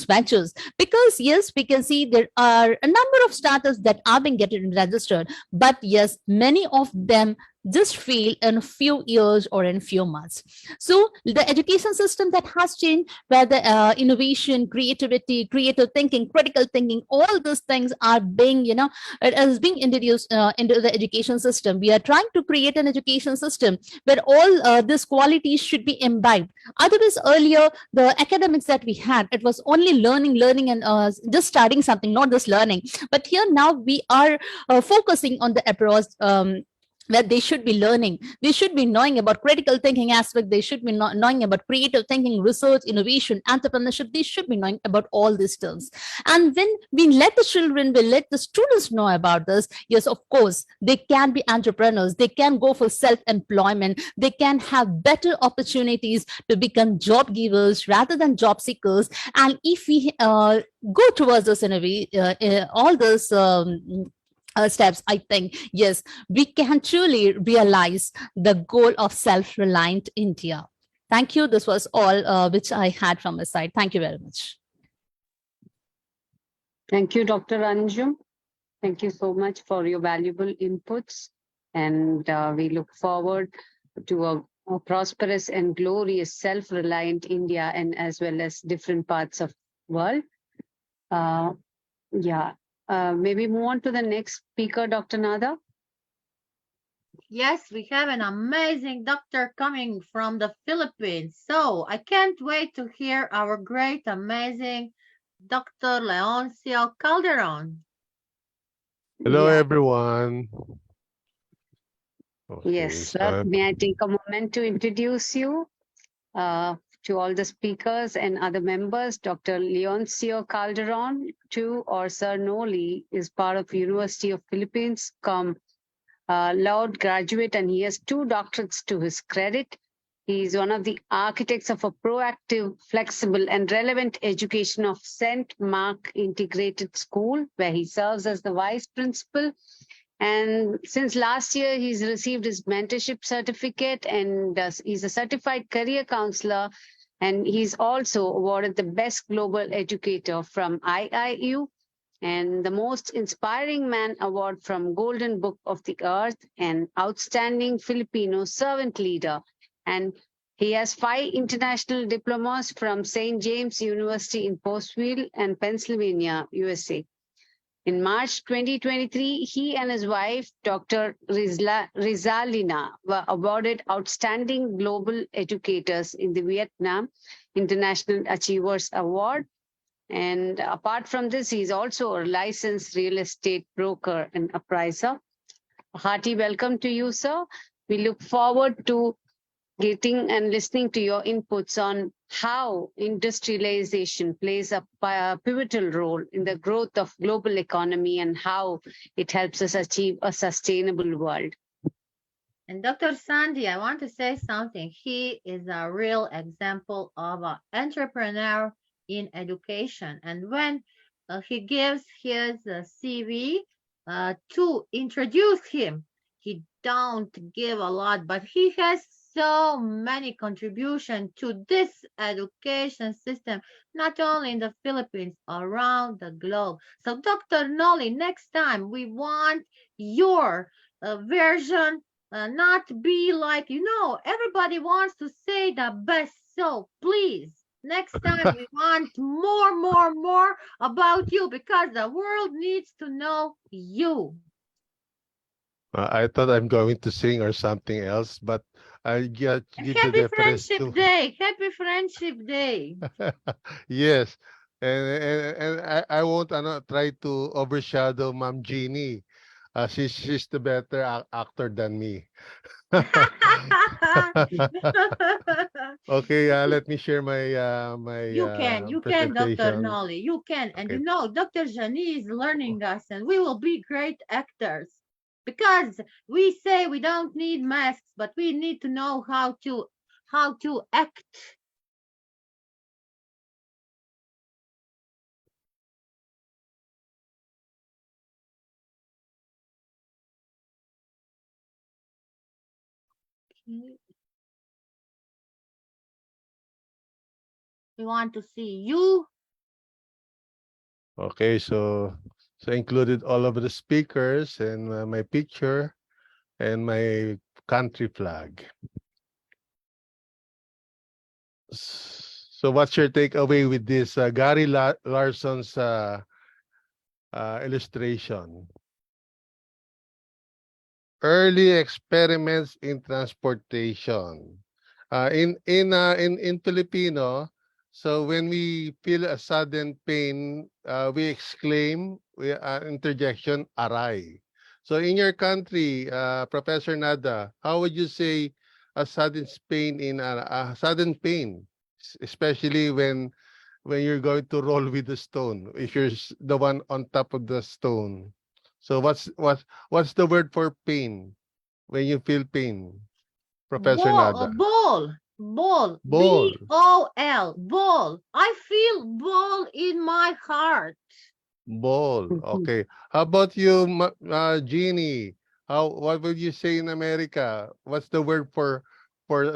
ventures. Because yes, we can see there are a number of startups that are being getting registered, but yes, many of them just fail in a few years or in a few months. So the education system that has changed, where the innovation, creativity, creative thinking, critical thinking, all those things are being, it is being introduced into the education system. We are trying to create an education system where all these qualities should be imbibed. Otherwise, earlier, the academics that we had, it was only learning and just studying something, not just learning. But here now we are focusing on the approach where they should be learning. They should be knowing about critical thinking aspect. They should be knowing about creative thinking, research, innovation, entrepreneurship. They should be knowing about all these terms. And when we let the children, we let the students know about this, yes, of course, they can be entrepreneurs. They can go for self-employment. They can have better opportunities to become job givers rather than job seekers. And if we go towards this in a way, all this steps, I think, yes, we can truly realize the goal of self-reliant India. Thank you. This was all which I had from my side. Thank you very much. Thank you, Dr. Anjum. Thank you so much for your valuable inputs. And we look forward to a prosperous and glorious self-reliant India and as well as different parts of the world. Maybe move on to the next speaker, Dr. Nada. Yes, we have an amazing doctor coming from the Philippines. So I can't wait to hear our great, amazing Dr. Leoncio Calderon. Hello, everyone. Yes, Okay, sir. May I take a moment to introduce you to all the speakers and other members? Dr. Leoncio Calderon, too, or Sir Noli, is part of University of Philippines, Laud graduate, and he has 2 doctorates to his credit. He is one of the architects of a proactive, flexible, and relevant education of St. Mark Integrated School, where he serves as the vice principal. And since last year, he's received his mentorship certificate, and he's a certified career counselor. And he's also awarded the Best Global Educator from IIU and the Most Inspiring Man Award from Golden Book of the Earth and Outstanding Filipino Servant Leader. And he has 5 international diplomas from St. James University in Postville and Pennsylvania, USA. In March 2023, he and his wife, Dr. Rizalina, were awarded Outstanding Global Educators in the Vietnam International Achievers Award. And apart from this, he's also a licensed real estate broker and appraiser. A hearty welcome to you, sir. We look forward to getting and listening to your inputs on how industrialization plays a pivotal role in the growth of global economy and how it helps us achieve a sustainable world. And Dr. Sandy, I want to say something. He is a real example of an entrepreneur in education. And when he gives his CV to introduce him, he don't give a lot, but he has so many contributions to this education system, not only in the Philippines, around the globe. So Dr. Noli, next time we want your version, not be like, everybody wants to say the best. So please, next time we want more about you because the world needs to know you. I thought I'm going to sing or something else, but I give the Happy deference Friendship to. Day. Happy Friendship Day. Yes, and I won't try to overshadow Ma'am Jeannie. She's the better actor than me. Okay, let me share my You can, Dr. presentation. Nolly, you can. And Okay. Dr. Jani is learning us, and we will be great actors. Because we say we don't need masks, but we need to know how to act. We want to see you. Okay, so included all of the speakers and my picture and my country flag. So what's your takeaway with this Gary Larson's illustration? Early experiments in transportation. In Filipino, so when we feel a sudden pain, we exclaim, interjection, aray. So in your country, Professor Nada, how would you say a sudden pain a sudden pain, especially when you're going to roll with the stone, if you're the one on top of the stone? So what's the word for pain when you feel pain, Professor Nada? Ball. Ball. B-O-L. Ball. I feel ball in my heart. Ball. Okay. How about you, Jeannie? What would you say in America? What's the word for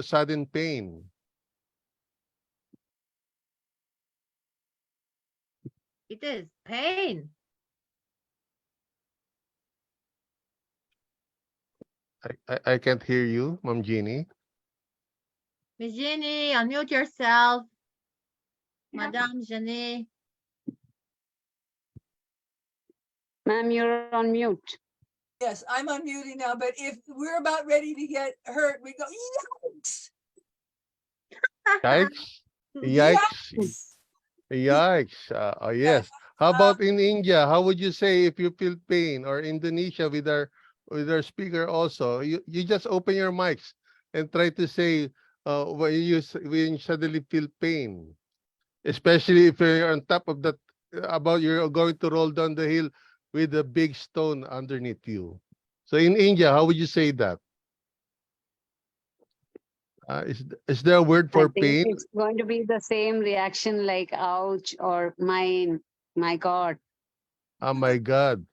sudden pain? It is pain. I can't hear you, Ma'am Jeannie. Miss Jenny, unmute yourself. Madame Jenny. Ma'am, you're on mute. Yes, I'm unmuting now, but if we're about ready to get hurt, we go, yikes. Yikes. Yikes. Yikes. Yes. How about in India? How would you say if you feel pain, or Indonesia with our with our speaker also, you just open your mics and try to say when you suddenly feel pain, especially if you're on top of that, about you're going to roll down the hill with a big stone underneath you. So in India, how would you say that? Is there a word I for think pain? it's going to be the same reaction like ouch or mine. My God. Oh my God.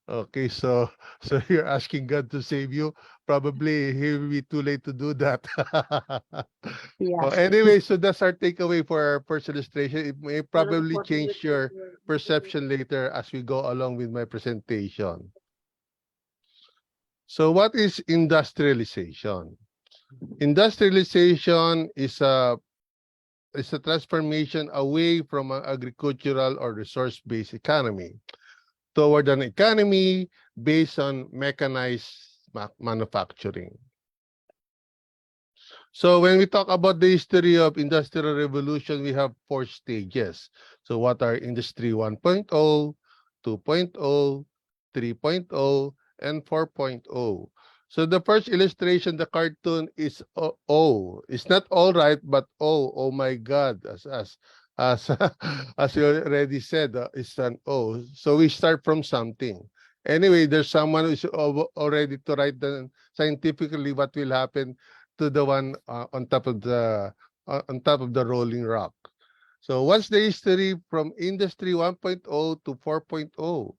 Okay, so so you're asking God to save you. Probably he will be too late to do that. Yeah. Well, anyway, so that's our takeaway for our first illustration. It may probably change your perception later as we go along with my presentation. So what is industrialization? Industrialization is a transformation away from an agricultural or resource-based economy toward an economy based on mechanized manufacturing. So when we talk about the history of industrial revolution, we have 4 stages. So what are industry 1.0, 2.0, 3.0, and 4.0? So the first illustration, the cartoon is O. It's not all right, but oh my God, as as you already said, it's an O. So we start from something. Anyway, there's someone who's already to write down scientifically what will happen to the one on top of the rolling rock. So what's the history from industry 1.0 to 4.0?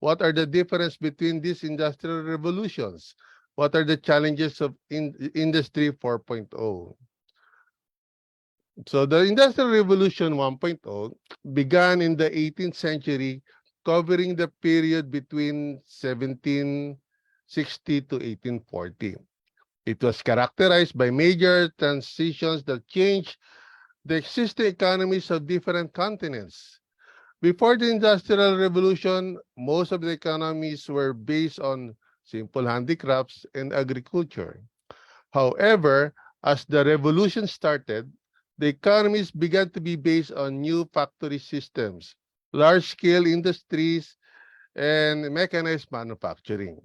What are the difference between these industrial revolutions? What are the challenges of industry 4.0? So the industrial revolution 1.0 began in the 18th century, covering the period between 1760 to 1840. It was characterized by major transitions that changed the existing economies of different continents. Before the Industrial Revolution, most of the economies were based on simple handicrafts and agriculture. However, as the revolution started, the economies began to be based on new factory systems, large-scale industries, and mechanized manufacturing.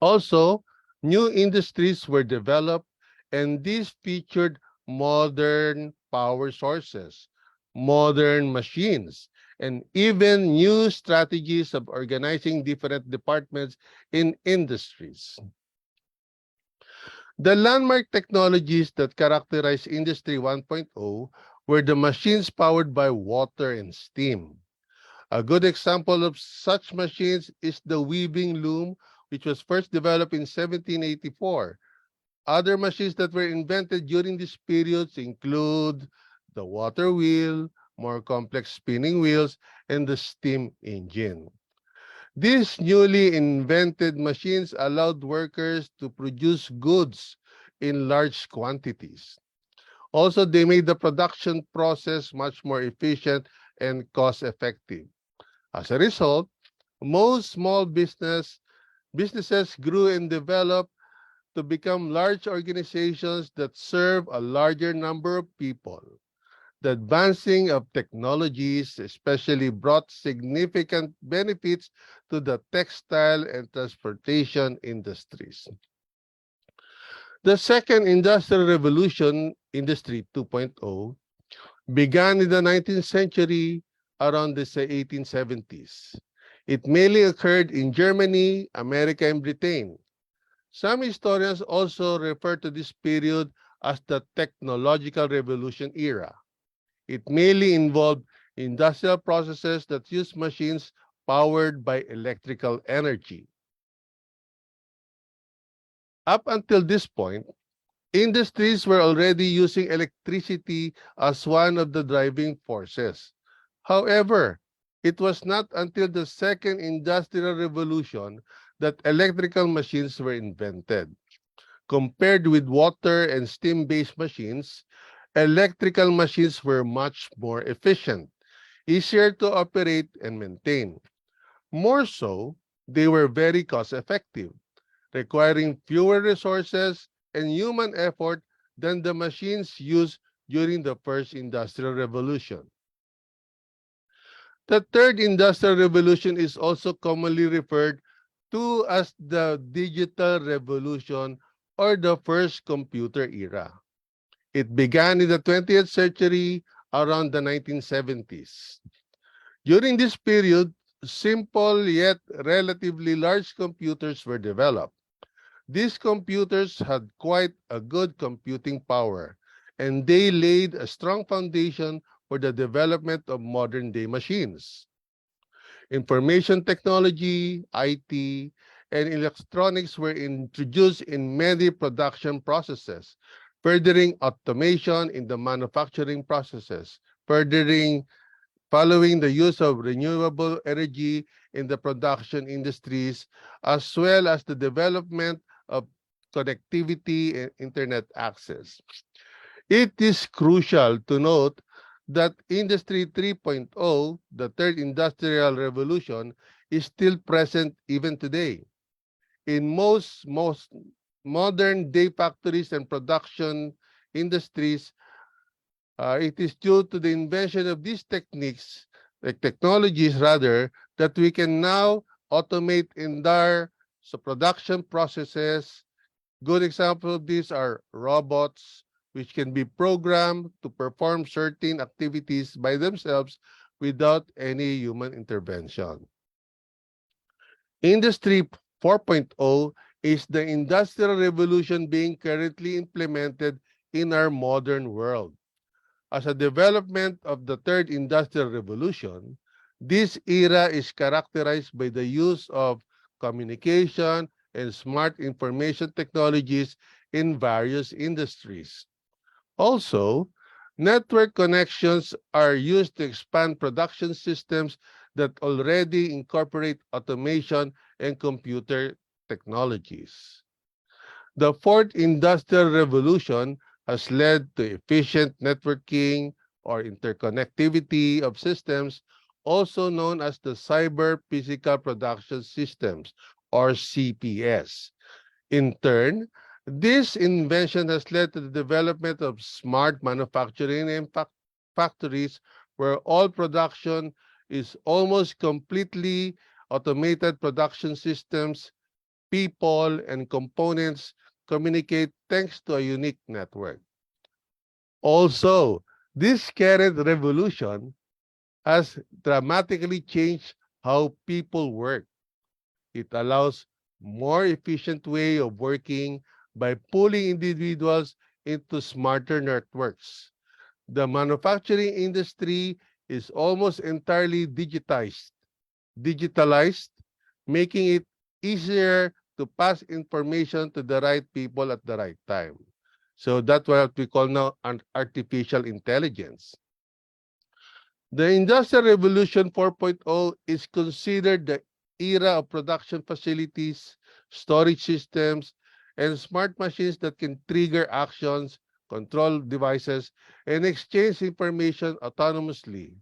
Also, new industries were developed, and these featured modern power sources, modern machines, and even new strategies of organizing different departments in industries. The landmark technologies that characterize Industry 1.0 were the machines powered by water and steam. A good example of such machines is the weaving loom, which was first developed in 1784. Other machines that were invented during these periods include the water wheel, more complex spinning wheels, and the steam engine. These newly invented machines allowed workers to produce goods in large quantities. Also, they made the production process much more efficient and cost-effective. As a result, most small businesses grew and developed to become large organizations that serve a larger number of people. The advancing of technologies especially brought significant benefits to the textile and transportation industries. The second industrial revolution, Industry 2.0, began in the 19th century around the 1870s. It mainly occurred in Germany, America, and Britain. Some historians also refer to this period as the technological revolution era. It mainly involved industrial processes that use machines powered by electrical energy. Up until this point, industries were already using electricity as one of the driving forces. However, it was not until the second industrial revolution that electrical machines were invented. Compared with water and steam-based machines, electrical machines were much more efficient, easier to operate and maintain. More so, they were very cost-effective, requiring fewer resources and human effort than the machines used during the first industrial revolution. The third industrial revolution is also commonly referred to as the digital revolution or the first computer era. It began in the 20th century around the 1970s. During this period, simple yet relatively large computers were developed. These computers had quite a good computing power, and they laid a strong foundation for the development of modern-day machines. Information technology, IT, and electronics were introduced in many production processes, furthering automation in the manufacturing processes, following the use of renewable energy in the production industries, as well as the development of connectivity and internet access. It is crucial to note that Industry 3.0, the third industrial revolution, is still present even today. In most modern day factories and production industries, it is due to the invention of these techniques, like technologies rather, that we can now automate entire production processes. Good examples of these are robots, which can be programmed to perform certain activities by themselves without any human intervention. Industry 4.0 is the industrial revolution being currently implemented in our modern world. As a development of the third industrial revolution, this era is characterized by the use of communication and smart information technologies in various industries. Also, network connections are used to expand production systems that already incorporate automation and computer technologies. The fourth industrial revolution has led to efficient networking or interconnectivity of systems, also known as the cyber physical production systems or CPS. In turn, this invention has led to the development of smart manufacturing and factories where all production is almost completely automated production systems, people, and components communicate thanks to a unique network. Also, this current revolution has dramatically changed how people work. It allows more efficient way of working by pulling individuals into smarter networks. The manufacturing industry is almost entirely digitalized, making it easier to pass information to the right people at the right time. So that's what we call now an artificial intelligence. The Industrial Revolution 4.0 is considered the era of production facilities, storage systems, and smart machines that can trigger actions, control devices, and exchange information autonomously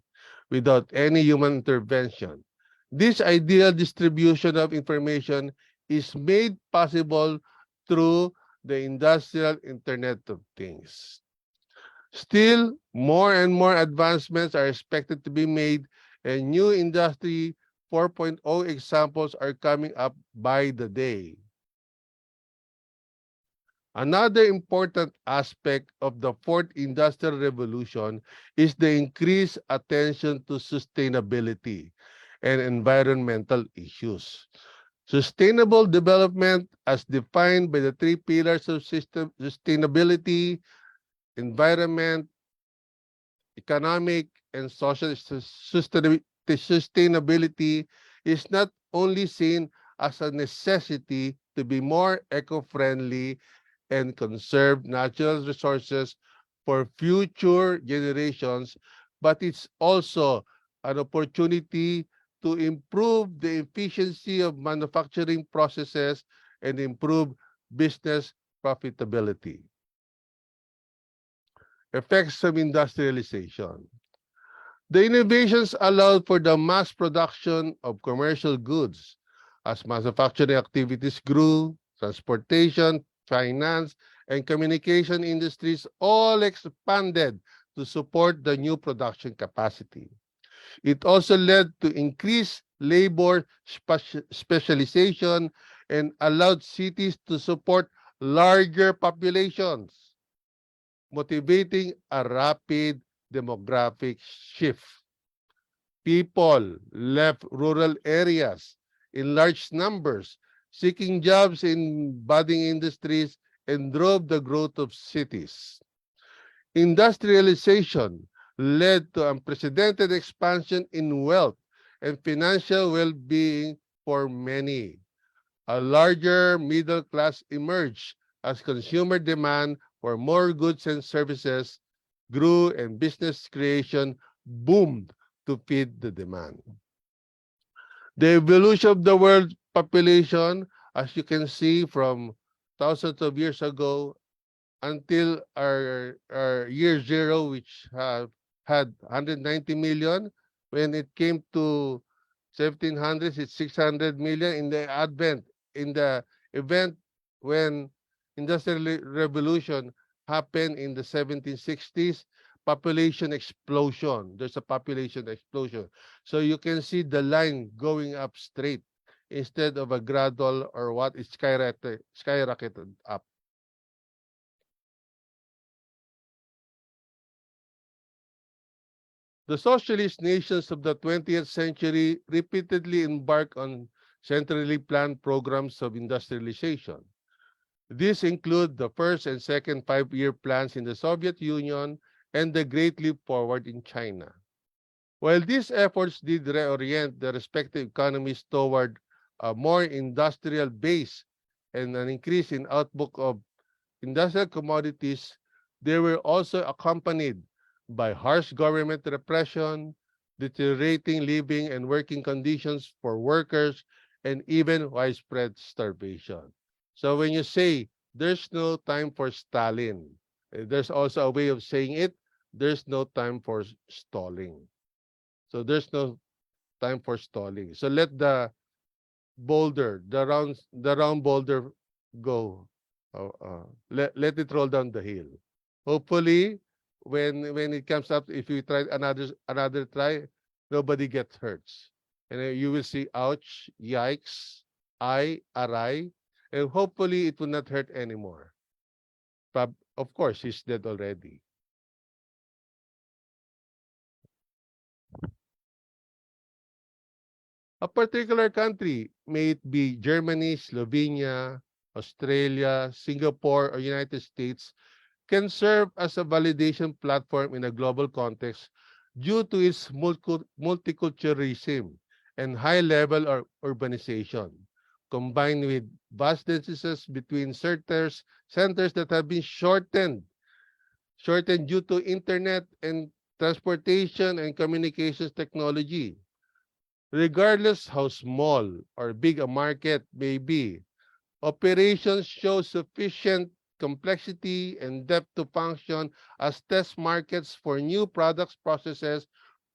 without any human intervention. This ideal distribution of information is made possible through the industrial Internet of Things. Still, more and more advancements are expected to be made, and new Industry 4.0 examples are coming up by the day. Another important aspect of the fourth industrial revolution is the increased attention to sustainability and environmental issues. Sustainable development, as defined by the three pillars of sustainability, environment, economic, and social sustainability, is not only seen as a necessity to be more eco-friendly and conserve natural resources for future generations, but it's also an opportunity to improve the efficiency of manufacturing processes and improve business profitability. Effects of industrialization. The innovations allowed for the mass production of commercial goods. As manufacturing activities grew, transportation, finance, and communication industries all expanded to support the new production capacity. It also led to increased labor specialization, and allowed cities to support larger populations, motivating a rapid demographic shift. People left rural areas in large numbers, seeking jobs in budding industries and drove the growth of cities. Industrialization led to unprecedented expansion in wealth and financial well-being for many. A larger middle class emerged as consumer demand for more goods and services grew and business creation boomed to feed the demand. The evolution of the world population, as you can see from thousands of years ago until our year zero, which had 190 million. When it came to 1700s, it's 600 million. In the event when Industrial Revolution happened in the 1760s, population explosion. There's a population explosion. So you can see the line going up straight instead of a gradual or what is skyrocketed up. The socialist nations of the 20th century repeatedly embarked on centrally planned programs of industrialization. These include the first and second five-year plans in the Soviet Union and the Great Leap Forward in China. While these efforts did reorient the respective economies toward a more industrial base and an increase in output of industrial commodities, they were also accompanied by harsh government repression, deteriorating living and working conditions for workers, and even widespread starvation. So when you say there's no time for Stalin, there's also a way of saying it, there's no time for stalling. So there's no time for stalling. So let the boulder, the round boulder go. Let it roll down the hill. Hopefully, when it comes up, if you try another try, nobody gets hurt. And you will see, ouch, yikes, aray, and hopefully it will not hurt anymore. But of course, he's dead already. A particular country, may it be Germany, Slovenia, Australia, Singapore, or United States, can serve as a validation platform in a global context due to its multiculturalism and high level of urbanization, combined with vast distances between centers that have been shortened due to internet and transportation and communications technology. Regardless how small or big a market may be, operations show sufficient complexity and depth to function as test markets for new products, processes,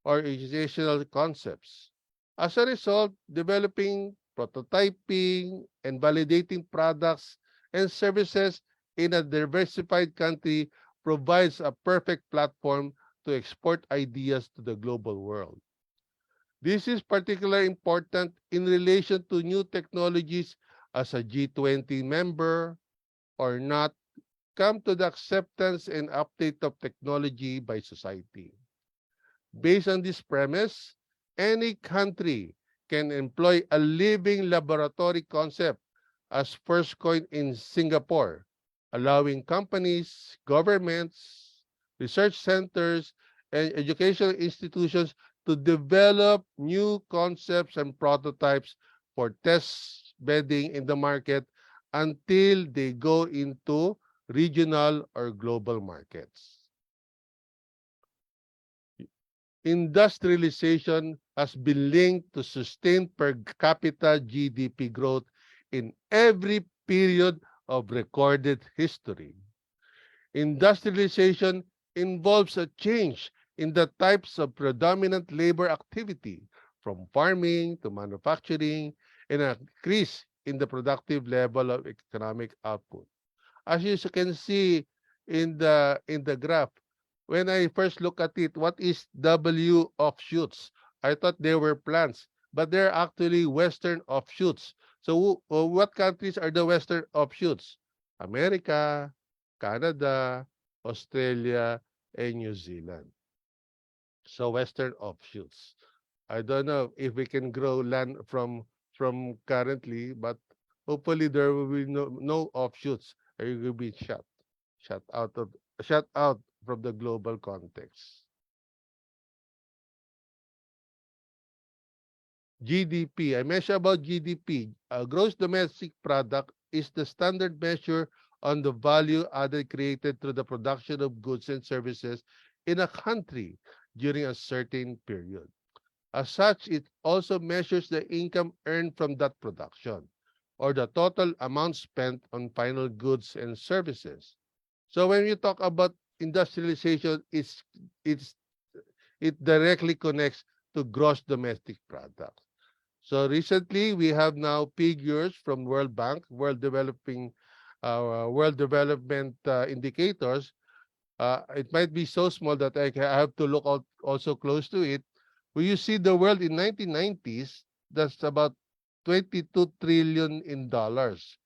or organizational concepts. As a result, developing, prototyping, and validating products and services in a diversified country provides a perfect platform to export ideas to the global world. This is particularly important in relation to new technologies as a G-20 member or not come to the acceptance and update of technology by society. Based on this premise, any country can employ a living laboratory concept as first coined in Singapore, allowing companies, governments, research centers, and educational institutions to develop new concepts and prototypes for test bedding in the market until they go into regional or global markets. Industrialization has been linked to sustained per capita GDP growth in every period of recorded history. Industrialization involves a change in the types of predominant labor activity, from farming to manufacturing, and an increase in the productive level of economic output. As you can see in the graph, when I first look at it, what is W offshoots? I thought they were plants, but they're actually Western offshoots. So what countries are the Western offshoots? America, Canada, Australia, and New Zealand. So Western offshoots. I don't know if we can grow land from currently, but hopefully there will be no offshoots, or you will be shut out of shut out from the global context. GDP. I mentioned about GDP. Gross domestic product is the standard measure on the value added created through the production of goods and services in a country during a certain period. As such, it also measures the income earned from that production, or the total amount spent on final goods and services. So when you talk about industrialization, it's it directly connects to gross domestic product. So recently, we have now figures from World Bank, World Development Indicators. It might be so small that I have to look out also close to it. When you see the world in 1990s, that's about 22 trillion in dollars.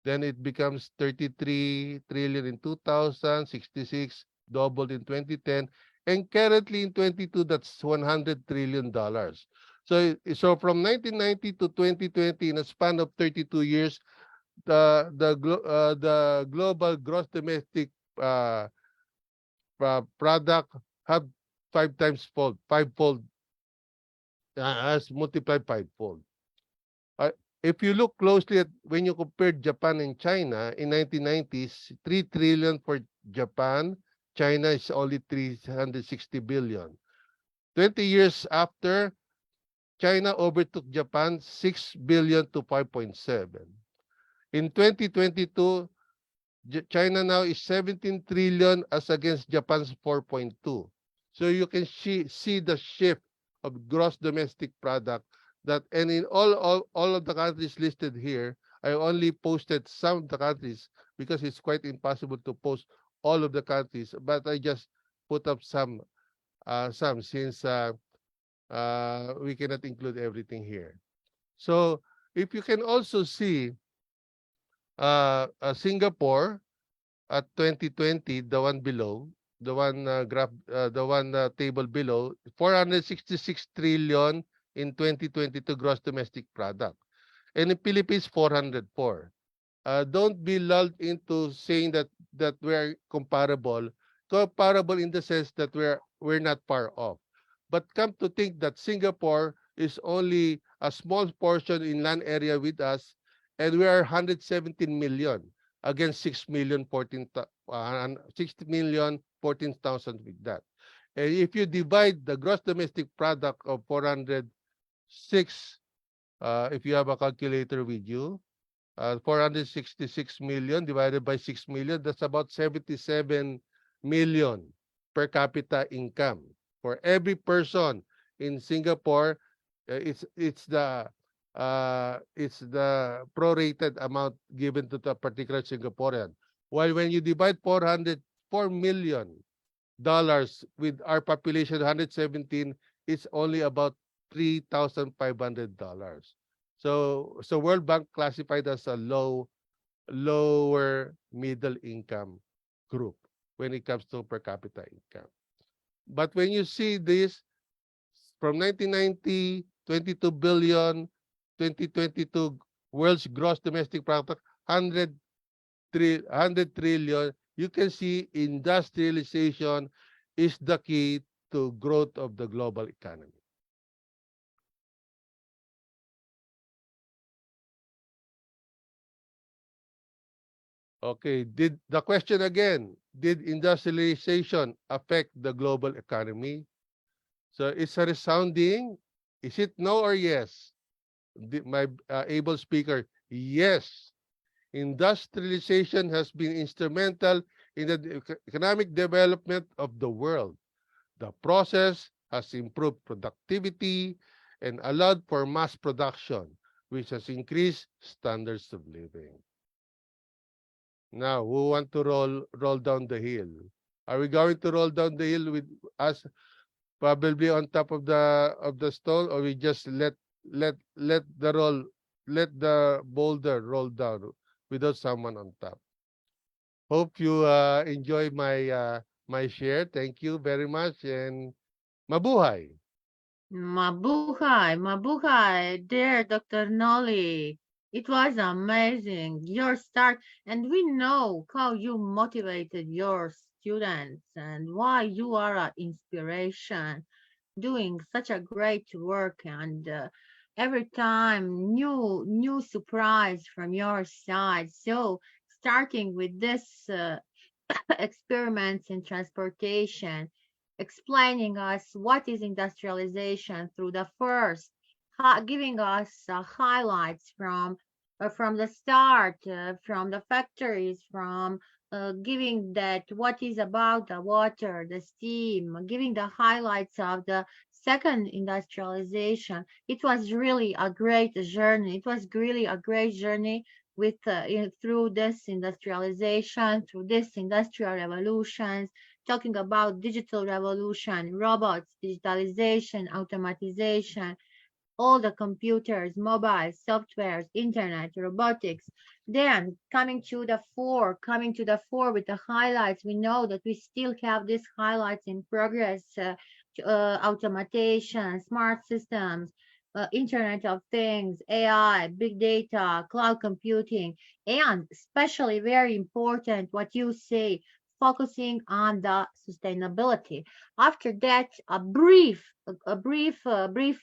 Then it becomes 33 trillion in 2000, 66, doubled in 2010, and currently in 22, that's 100 trillion dollars. So from 1990 to 2020, in a span of 32 years, the global gross domestic uh, product have fivefold, has multiplied fivefold. Uh, if you look closely at when you compare Japan and China in 1990s, 3 trillion for Japan, China is only 360 billion. 20 years after, China overtook Japan 6 billion to 5.7. In 2022, China now is 17 trillion as against Japan's 4.2. So you can see the shift of gross domestic product that, and in all of the countries listed here, I only posted some of the countries because it's quite impossible to post all of the countries, but I just put up some since we cannot include everything here. So if you can also see Singapore at 2020, the one below, the one table below, 466 trillion in 2022 gross domestic product. And in Philippines, 404. Don't be lulled into saying that we're comparable. Comparable in the sense that we're not far off. But come to think that Singapore is only a small portion in land area with us, and we are 117 million against 6 million 14,000 with that. And if you divide the gross domestic product of 406, if you have a calculator with you, 466 million divided by 6 million, that's about 77 million per capita income. For every person in Singapore, it's the prorated amount given to the particular Singaporean. While when you divide $404 million with our population 117, it's only about $3,500. So World Bank classified as a lower middle income group when it comes to per capita income. But when you see this from 1990, 22 billion, 2022 world's gross domestic product, 100 trillion, you can see industrialization is the key to growth of the global economy. Okay, the question again, did industrialization affect the global economy? So it's a resounding, is it no or yes? My able speaker, yes. Industrialization has been instrumental in the economic development of the world. The process has improved productivity and allowed for mass production, which has increased standards of living. Now, who want to roll down the hill? Are we going to roll down the hill with us probably on top of the stone, or we just let let the boulder roll down without someone on top. Hope you enjoy my share. Thank you very much and mabuhay. Mabuhay, mabuhay, dear Dr. Nolly. It was amazing, your start, and we know how you motivated your students and why you are an inspiration, doing such a great work, and every time new surprise from your side. So starting with this experiments in transportation, explaining us what is industrialization through the first, giving us highlights from the start, from the factories, from giving that what is about the water, the steam, giving the highlights of the second industrialization. It was really a great journey. It was really a great journey with through this industrialization, through this industrial revolutions, talking about digital revolution, robots, digitalization, automatization, all the computers, mobiles, softwares, internet, robotics. Then coming to the fore with the highlights, we know that we still have these highlights in progress, automation, smart systems, Internet of Things, AI, big data, cloud computing, and especially very important what you say, focusing on the sustainability. After that, a brief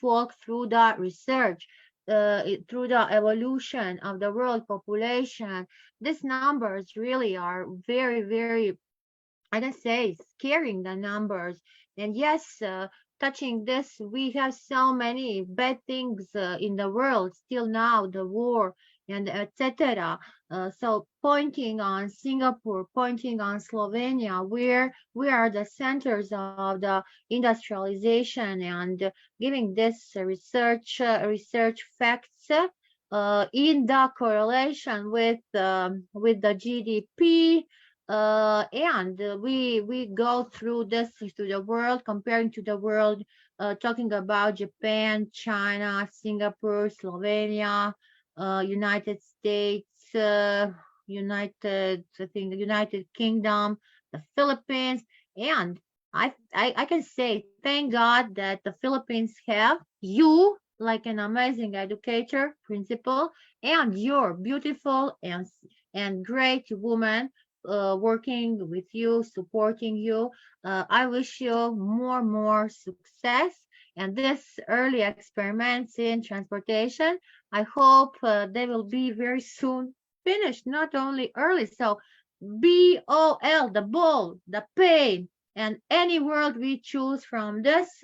walk through the research, through the evolution of the world population. These numbers really are very, very, I can say, scaring the numbers. And yes, touching this, we have so many bad things in the world still now, the war and etc. So pointing on Singapore, pointing on Slovenia, where we are the centers of the industrialization, and giving this research facts in the correlation with the GDP, and we go through this to the world, comparing to the world, talking about Japan, China, Singapore, Slovenia, United States, I think the United Kingdom, the Philippines, and I can say thank God that the Philippines have you like an amazing educator, principal, and you're beautiful and great woman working with you, supporting you. I wish you more success. And this early experiments in transportation, I hope they will be very soon finished, not only early. So BOL, the ball, the pain, and any word we choose from this,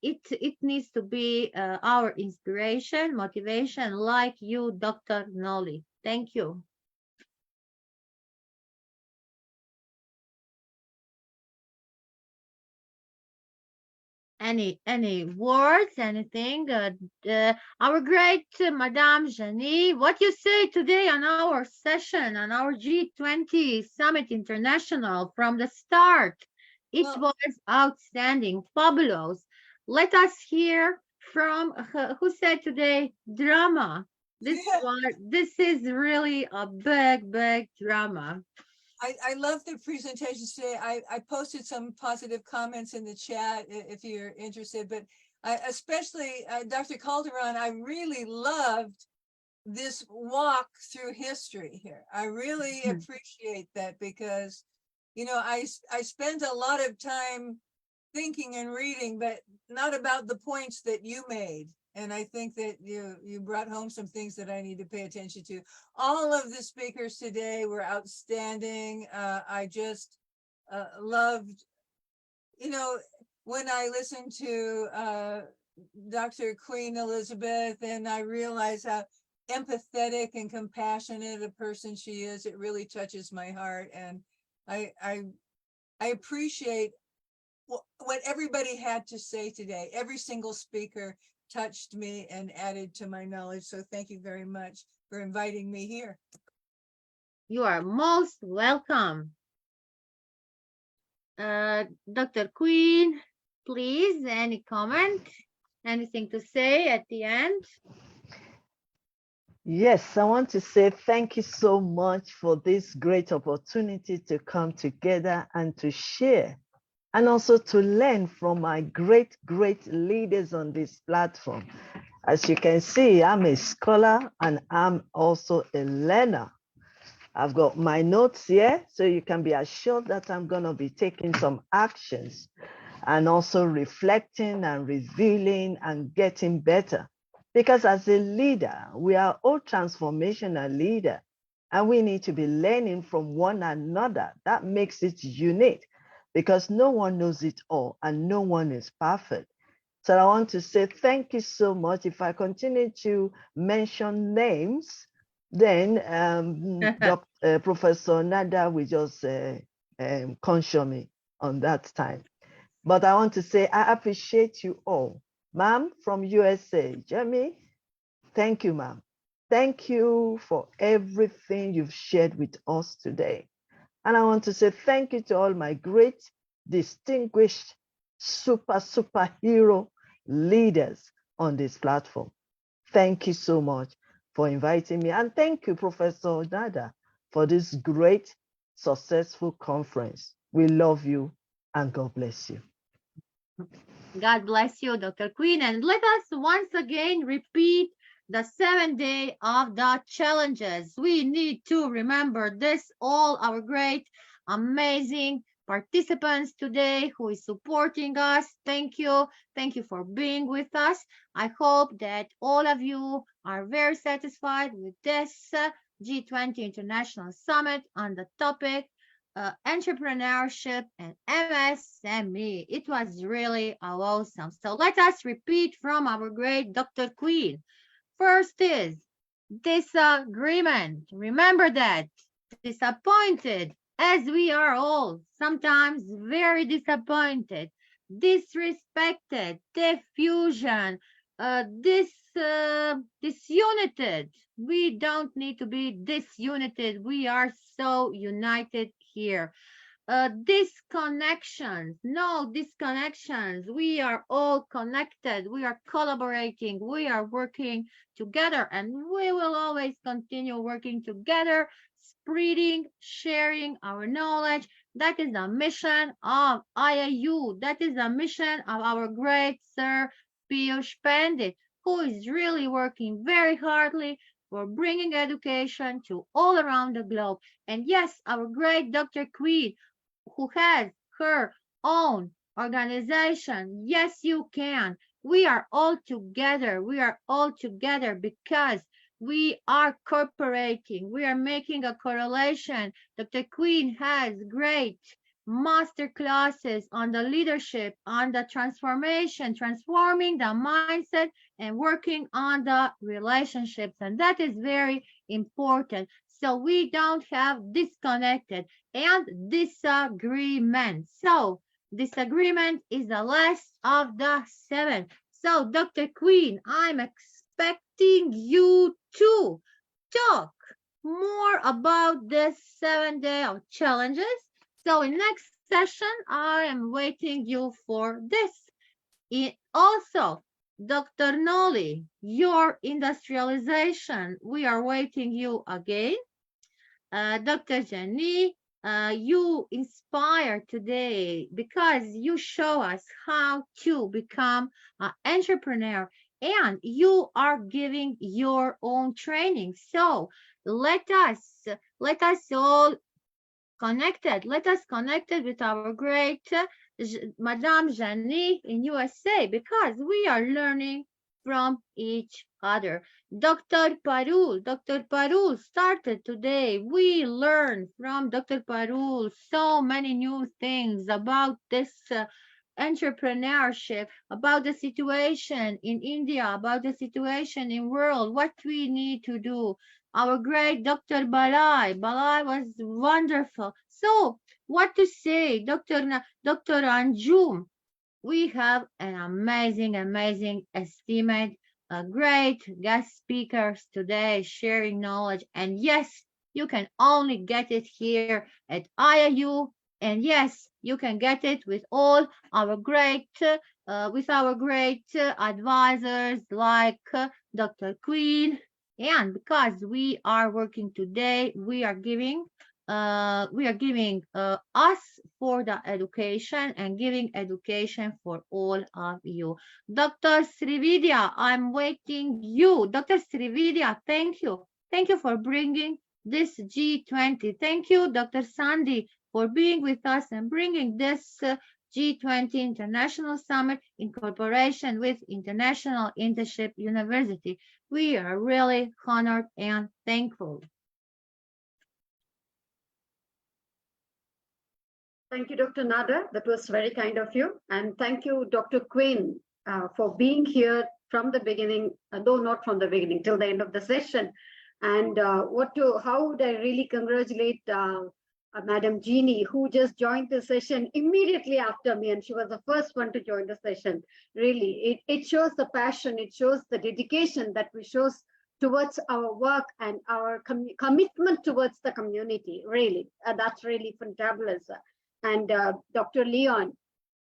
it needs to be our inspiration, motivation, like you, Dr. Nolly. Thank you. Any words, anything? Our great Madame Janie, what you say today on our session, on our G20 Summit International from the start? It Well, was outstanding, fabulous. Let us hear from who said today drama. This is really a big drama. I love the presentations today. I posted some positive comments in the chat if you're interested, but especially Dr. Calderon, I really loved this walk through history here. I really appreciate that because, you know, I spend a lot of time thinking and reading, but not about the points that you made. And I think that you brought home some things that I need to pay attention to. All of the speakers today were outstanding. I just loved, you know, when I listened to Dr. Queen Elizabeth, and I realized how empathetic and compassionate a person she is. It really touches my heart, and I appreciate what everybody had to say today. Every single speaker touched me and added to my knowledge. So thank you very much for inviting me here. You are most welcome. Dr. Queen, please, any comment? Anything to say at the end? Yes, I want to say thank you so much for this great opportunity to come together and to share, and also to learn from my great leaders on this platform. As you can see, I'm a scholar and I'm also a learner. I've got my notes here, so you can be assured that I'm going to be taking some actions and also reflecting and revealing and getting better. Because as a leader, we are all transformational leader, and we need to be learning from one another. That makes it unique, because no one knows it all and no one is perfect. So I want to say thank you so much. If I continue to mention names, then Professor Nada will just console me on that time. But I want to say I appreciate you all. Ma'am from USA, Jamie, thank you, ma'am. Thank you for everything you've shared with us today. And I want to say thank you to all my great, distinguished, superhero leaders on this platform. Thank you so much for inviting me. And thank you, Professor Nada, for this great, successful conference. We love you and God bless you. God bless you, Dr. Queen. And let us once again repeat the 7 day of the challenges. We need to remember this, all our great, amazing participants today who is supporting us. Thank you. Thank you for being with us. I hope that all of you are very satisfied with this G20 International Summit on the topic entrepreneurship and MSME. It was really awesome. So let us repeat from our great Dr. Queen. First is disagreement. Remember that. Disappointed, as we are all sometimes very disappointed, disrespected, diffusion, disunited. We don't need to be disunited. We are so united here. Disconnections, no disconnections. We are all connected. We are collaborating. We are working together, and we will always continue working together, spreading, sharing our knowledge. That is the mission of IAU. That is the mission of our great Sir Piyush Pandit, who is really working very hardly for bringing education to all around the globe. And yes, our great Dr. Queen, who has her own organization. Yes, you can. We are all together. We are all together because we are cooperating. We are making a correlation. Dr. Queen has great master classes on the leadership, on the transformation, transforming the mindset and working on the relationships. And that is very important. So we don't have disconnected and disagreement. So disagreement is the last of the 7. So Dr. Queen, I'm expecting you to talk more about this 7 day of challenges. So in next session, I am waiting you for this. Also, Dr. Noli, your industrialization, we are waiting you again. Dr. Jenny, you inspire today because you show us how to become an entrepreneur and you are giving your own training. So let us all connected. Let us connected with our great Madame Janie in USA because we are learning from each other. Dr. Parul started today. We learned from Dr. Parul so many new things about this entrepreneurship, about the situation in India, about the situation in world, what we need to do. Our great Dr. Balai was wonderful. So what to say, Dr. Anjum? We have an amazing esteemed, great guest speakers today sharing knowledge. And yes, you can only get it here at IAU. And yes, you can get it with all our great with our great advisors like Dr. Queen. And because we are working today, we are giving us for the education and giving education for all of you. Dr. Srividya, I'm waiting you. Dr. Srividya, thank you. Thank you for bringing this G20. Thank you, Dr. Sandy, for being with us and bringing this G20 International Summit in cooperation with International Internship University. We are really honored and thankful. Thank you, Dr. Nada. That was very kind of you. And thank you, Dr. Quinn, for being here from the beginning, though not from the beginning, till the end of the session. And how would I really congratulate Madam Jeannie, who just joined the session immediately after me, and she was the first one to join the session. Really, it shows the passion, it shows the dedication that we show towards our work and our commitment towards the community. Really, that's really fantabulous. And Dr. Leon,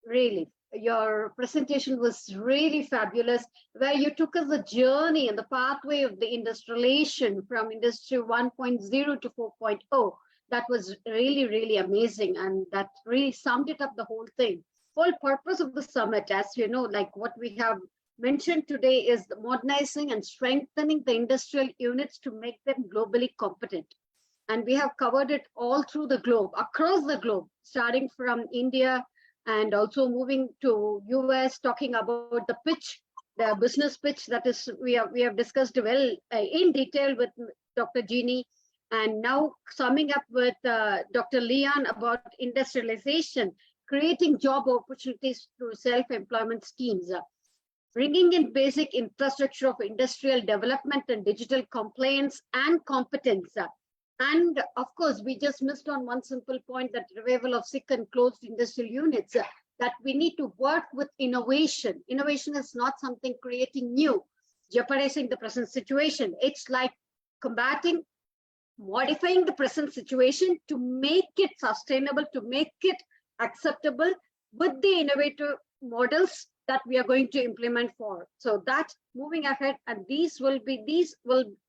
really, your presentation was really fabulous, where you took us a journey in the pathway of the industrialization from Industry 1.0 to 4.0. That was really, really amazing. And that really summed it up, the whole thing. Whole purpose of the summit, as you know, like what we have mentioned today, is the modernizing and strengthening the industrial units to make them globally competent. And we have covered it all through the globe, across the globe, starting from India and also moving to US, talking about the pitch, the business pitch that is we have discussed well in detail with Dr. Jeannie, and now summing up with Dr. Leon about industrialization, creating job opportunities through self-employment schemes, bringing in basic infrastructure of industrial development and digital compliance and competence. And of course, we just missed on one simple point, that revival of sick and closed industrial units, that we need to work with innovation. Innovation is not something creating new, jeopardizing the present situation. It's like combating, modifying the present situation to make it sustainable, to make it acceptable with the innovative models that we are going to implement for. So that's moving ahead, and these will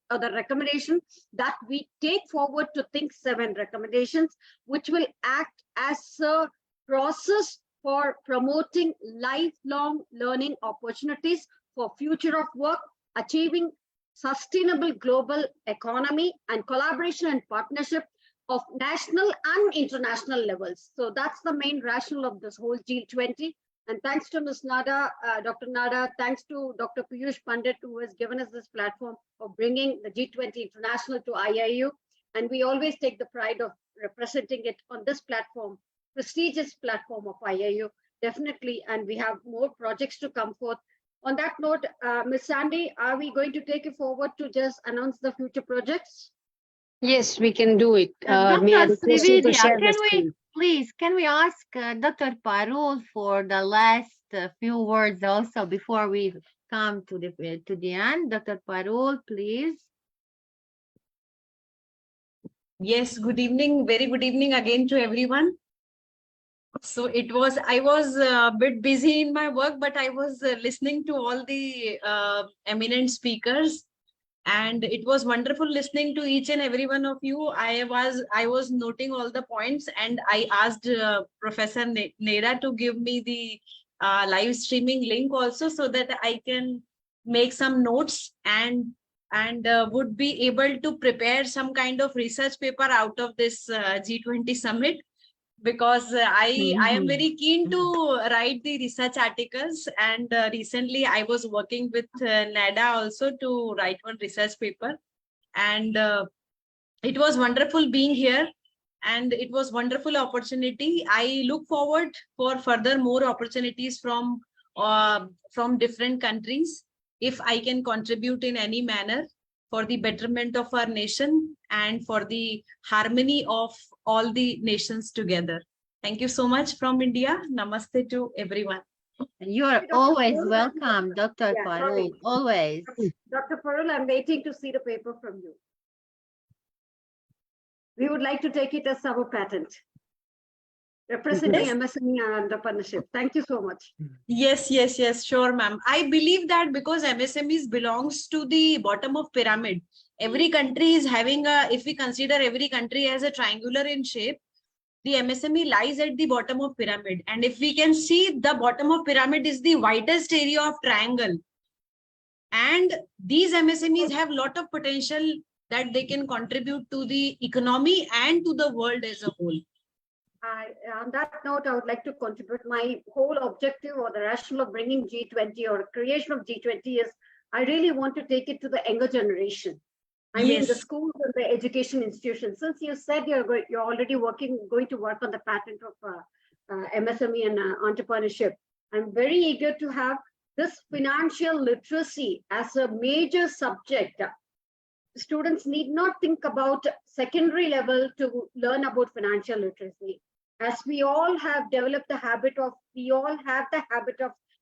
the recommendations that we take forward to Think 7 recommendations, which will act as a process for promoting lifelong learning opportunities for future of work, achieving sustainable global economy, and collaboration and partnership of national and international levels. So that's the main rationale of this whole G20. And thanks to Ms. Nada, Dr. Nada, thanks to Dr. Piyush Pandit, who has given us this platform for bringing the G20 International to IIU. And we always take the pride of representing it on this platform, prestigious platform of IIU, definitely. And we have more projects to come forth. On that note, Ms. Sandy, are we going to take it forward to just announce the future projects? Yes, we can do it. Dr. May I request you to Srividya, share the screen? can we ask Dr. Parul for the last few words also before we come to the end? Dr. Parul, please. Yes, good evening. Very good evening again to everyone. So I was a bit busy in my work, but I was listening to all the eminent speakers. And it was wonderful listening to each and every one of you. I was noting all the points, and I asked Professor Neda to give me the live streaming link also, so that I can make some notes and would be able to prepare some kind of research paper out of this G20 summit. Because I am very keen to write the research articles, and recently I was working with NADA also to write one research paper, and it was wonderful being here, and it was wonderful opportunity. I look forward for further more opportunities from different countries, if I can contribute in any manner for the betterment of our nation and for the harmony of all the nations together. Thank you so much from India. Namaste to everyone. You're always welcome, Dr. Parul, always. Dr. Parul, I'm waiting to see the paper from you. We would like to take it as our patent. representing MSME and entrepreneurship. Thank you so much. Yes, yes, yes, sure, ma'am. I believe that because MSMEs belongs to the bottom of pyramid, every country is having a, if we consider every country as a triangular in shape, the MSME lies at the bottom of pyramid. And if we can see, the bottom of pyramid is the widest area of triangle. And these MSMEs have lot of potential that they can contribute to the economy and to the world as a whole. On that note, I would like to contribute. My whole objective or the rationale of bringing G20 or creation of G20 is I really want to take it to the younger generation. I mean, the schools and the education institutions. Since you said you're already going to work on the patent of MSME and entrepreneurship, I'm very eager to have this financial literacy as a major subject. Students need not think about secondary level to learn about financial literacy. As we all have developed the habit of,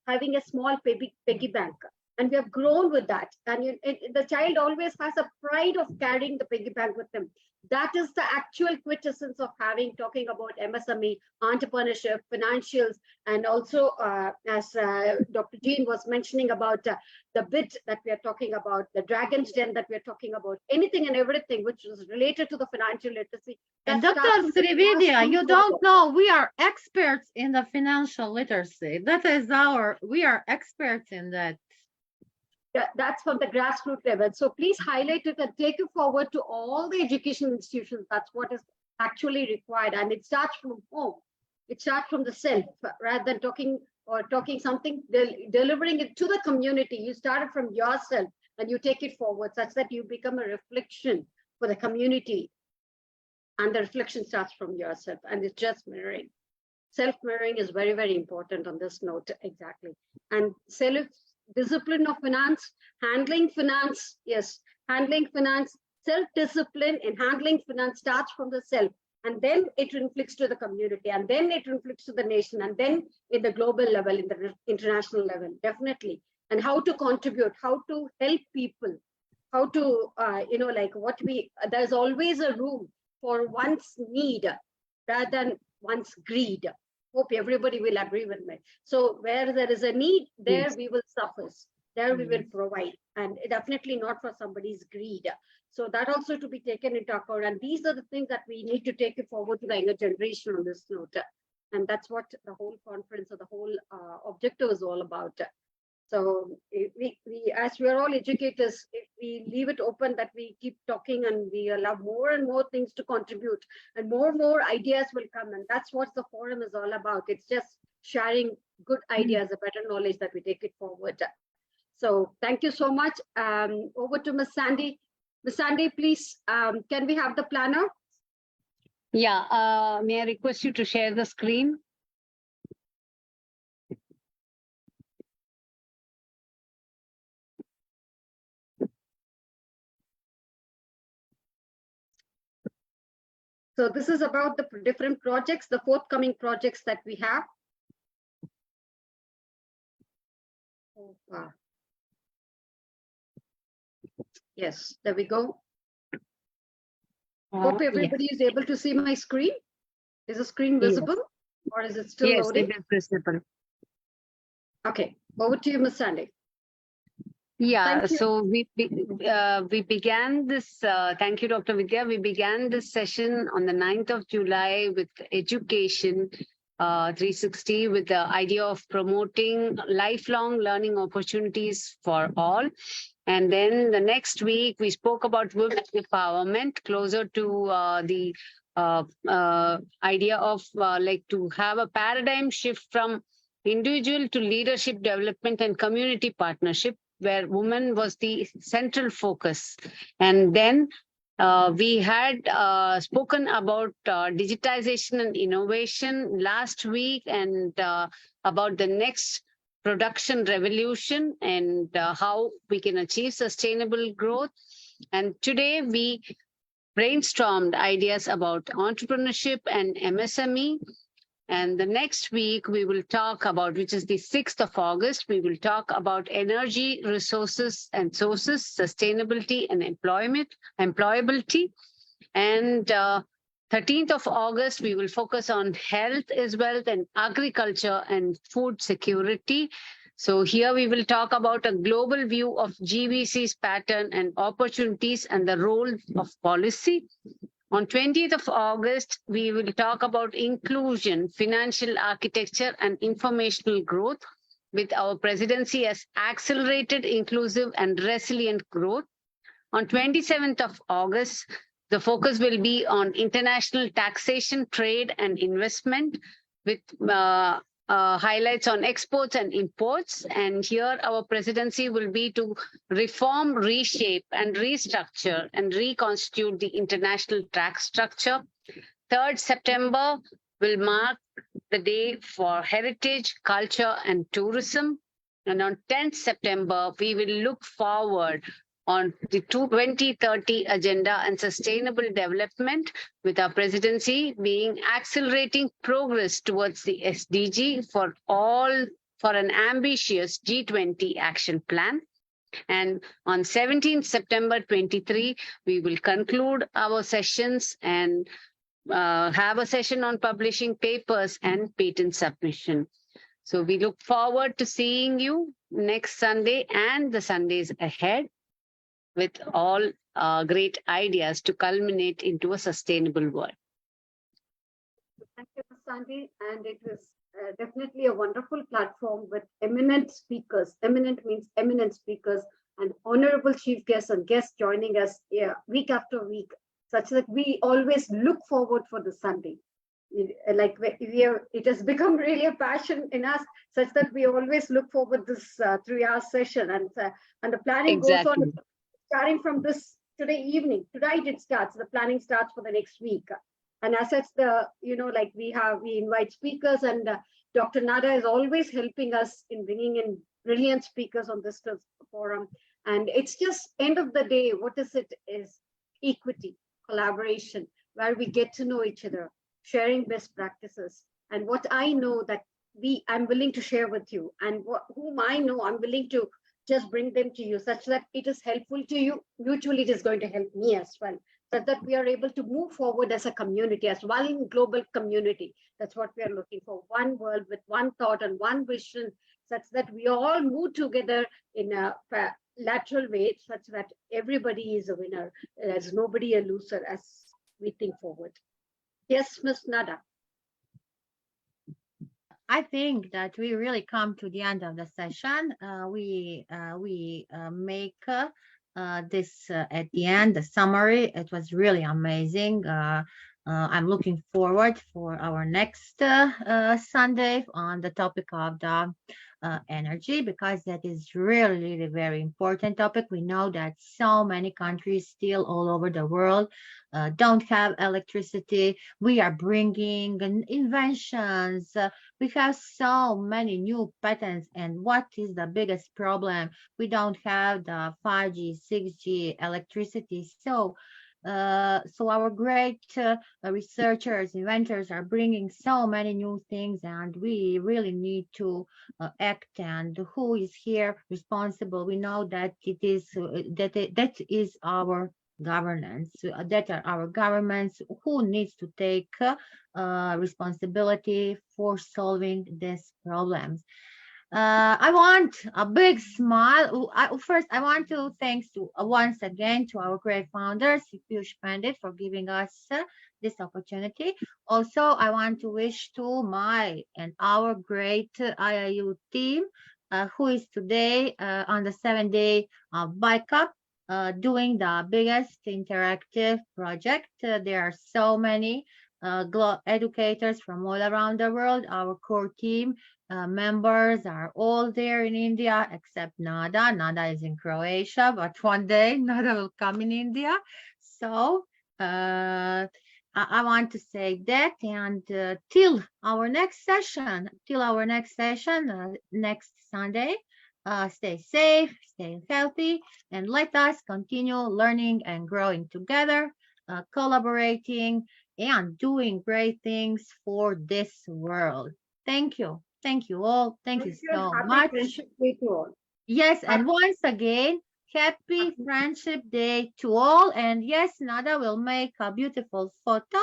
having a small piggy bank. And we have grown with that. And the child always has a pride of carrying the piggy bank with them. That is the actual quintessence of talking about MSME, entrepreneurship, financials, and also as Dr. Jean was mentioning about the bit that we are talking about, the dragon's den that we are talking about, anything and everything which is related to the financial literacy. And Dr. Srividya, you don't know, we are experts in the financial literacy. We are experts in that. That's from the grassroots level. So please highlight it and take it forward to all the education institutions. That's what is actually required. And it starts from home. It starts from the self rather than talking something, delivering it to the community. You start it from yourself and you take it forward such that you become a reflection for the community. And the reflection starts from yourself and it's just mirroring. Self-mirroring is very, very important on this note. Exactly. And discipline of finance, handling finance, yes, handling finance, self-discipline in handling finance starts from the self, and then it reflects to the community, and then it reflects to the nation, and then in the global level, in the international level, definitely. And how to contribute, how to help people, how to, there's always a room for one's need rather than one's greed. Hope everybody will agree with me. So where there is a need, there we will suffice, there we will provide, and definitely not for somebody's greed. So that also to be taken into account. And these are the things that we need to take it forward to the younger generation on this note. And that's what the whole conference or the whole objective is all about. So we as we're all educators, if we leave it open that we keep talking and we allow more and more things to contribute and more ideas will come. And that's what the forum is all about. It's just sharing good ideas, a better knowledge that we take it forward. So thank you so much. Over to Ms. Sandy. Ms. Sandy, please, can we have the planner? Yeah, may I request you to share the screen? So this is about the different projects, the forthcoming projects that we have. Oh, wow. Yes, there we go. Hope everybody is able to see my screen. Is the screen visible or is it still loading? Yes, it is visible. Okay, over to you, Ms. Sandy. Yeah, so we began this, thank you, Dr. Vidya. We began this session on the 9th of July with Education 360 with the idea of promoting lifelong learning opportunities for all. And then the next week, we spoke about women empowerment, closer to the idea of to have a paradigm shift from individual to leadership development and community partnership, where women was the central focus. And then we had spoken about digitization and innovation last week and about the next production revolution and how we can achieve sustainable growth. And today we brainstormed ideas about entrepreneurship and MSME. And the next week we will talk about, which is the 6th of August, we will talk about energy, resources and sources, sustainability and employability. And 13th of August, we will focus on health is wealth and agriculture and food security. So here we will talk about a global view of GVC's pattern and opportunities and the role of policy. On 20th of August, we will talk about inclusion, financial architecture, and informational growth with our presidency as accelerated, inclusive, and resilient growth. On 27th of August, the focus will be on international taxation, trade, and investment with highlights on exports and imports. And here our presidency will be to reform, reshape, and restructure and reconstitute the international tax structure. 3rd September will mark the day for heritage, culture, and tourism. And on 10th September, we will look forward on the 2030 agenda and sustainable development, with our presidency being accelerating progress towards the SDG for an ambitious G20 action plan. And on 17th September 23, we will conclude our sessions and have a session on publishing papers and patent submission. So we look forward to seeing you next Sunday and the Sundays ahead, with all great ideas to culminate into a sustainable world. Thank you, Sandy. And it was definitely a wonderful platform with eminent speakers. Eminent means eminent speakers and honorable chief guests and guests joining us week after week, such that we always look forward for the Sunday. It has become really a passion in us, such that we always look forward this 3-hour session, and the planning goes on. Starting from this today evening, tonight it starts. The planning starts for the next week, and as such, we invite speakers, and Dr. Nada is always helping us in bringing in brilliant speakers on this forum. And it's just end of the day, what is it? Is equity, collaboration, where we get to know each other, sharing best practices, and what I know that I'm willing to share with you, and whom I know I'm willing to just bring them to you, such that it is helpful to you. Mutually, it is going to help me as well, so that we are able to move forward as a community, as one global community. That's what we are looking for. One world with one thought and one vision, such that we all move together in a lateral way, such that everybody is a winner. There's nobody a loser as we think forward. Yes, Ms. Nada. I think that we really come to the end of the session. We make this at the end, the summary. It was really amazing. I'm looking forward for our next Sunday on the topic of the energy, because that is really a very important topic. We know that so many countries still all over the world don't have electricity. We are bringing inventions. We have so many new patents. And what is the biggest problem? We don't have the 5G, 6G electricity. So our great researchers, inventors are bringing so many new things, and we really need to act. And who is here responsible? We know that it is that is our governance. That are our governments who needs to take responsibility for solving these problems. I want a big smile. First, I want to thanks to once again to our great founders, Piyush Pandit, for giving us this opportunity. Also, I want to wish to my and our great IIU team, who is today on the 7-day bike up, doing the biggest interactive project. There are so many educators from all around the world. Our core team members are all there in India, except Nada. Nada is in Croatia, but one day Nada will come in India. So I want to say that, and till our next session, next Sunday, stay safe, stay healthy, and let us continue learning and growing together, collaborating and doing great things for this world. Thank you. Thank you all. Thank you so much. Friendship Day to all. Yes, and once again, happy Friendship Day to all. And yes, Nada will make a beautiful photo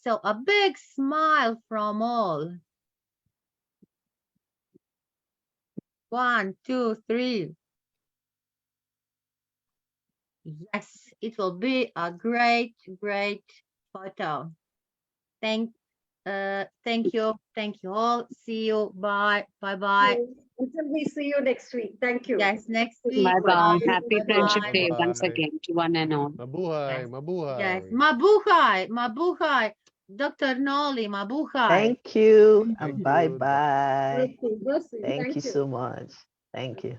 So a big smile from all. 1, 2, 3. Yes, it will be a great, great photo. Thank you all. See you. Bye. Bye. Until we see you next week. Thank you. Yes, next week. Bye bye. Bye. Happy Bye. Friendship Bye. Day once Bye-bye. again to one and all. Mabuhay, Yes. mabuhay. Yes, mabuhay, mabuhay. Dr. Noli, mabuhay. Thank you Thank and you, bye-bye. Bless you. Thank Thank you you. so much. Thank you.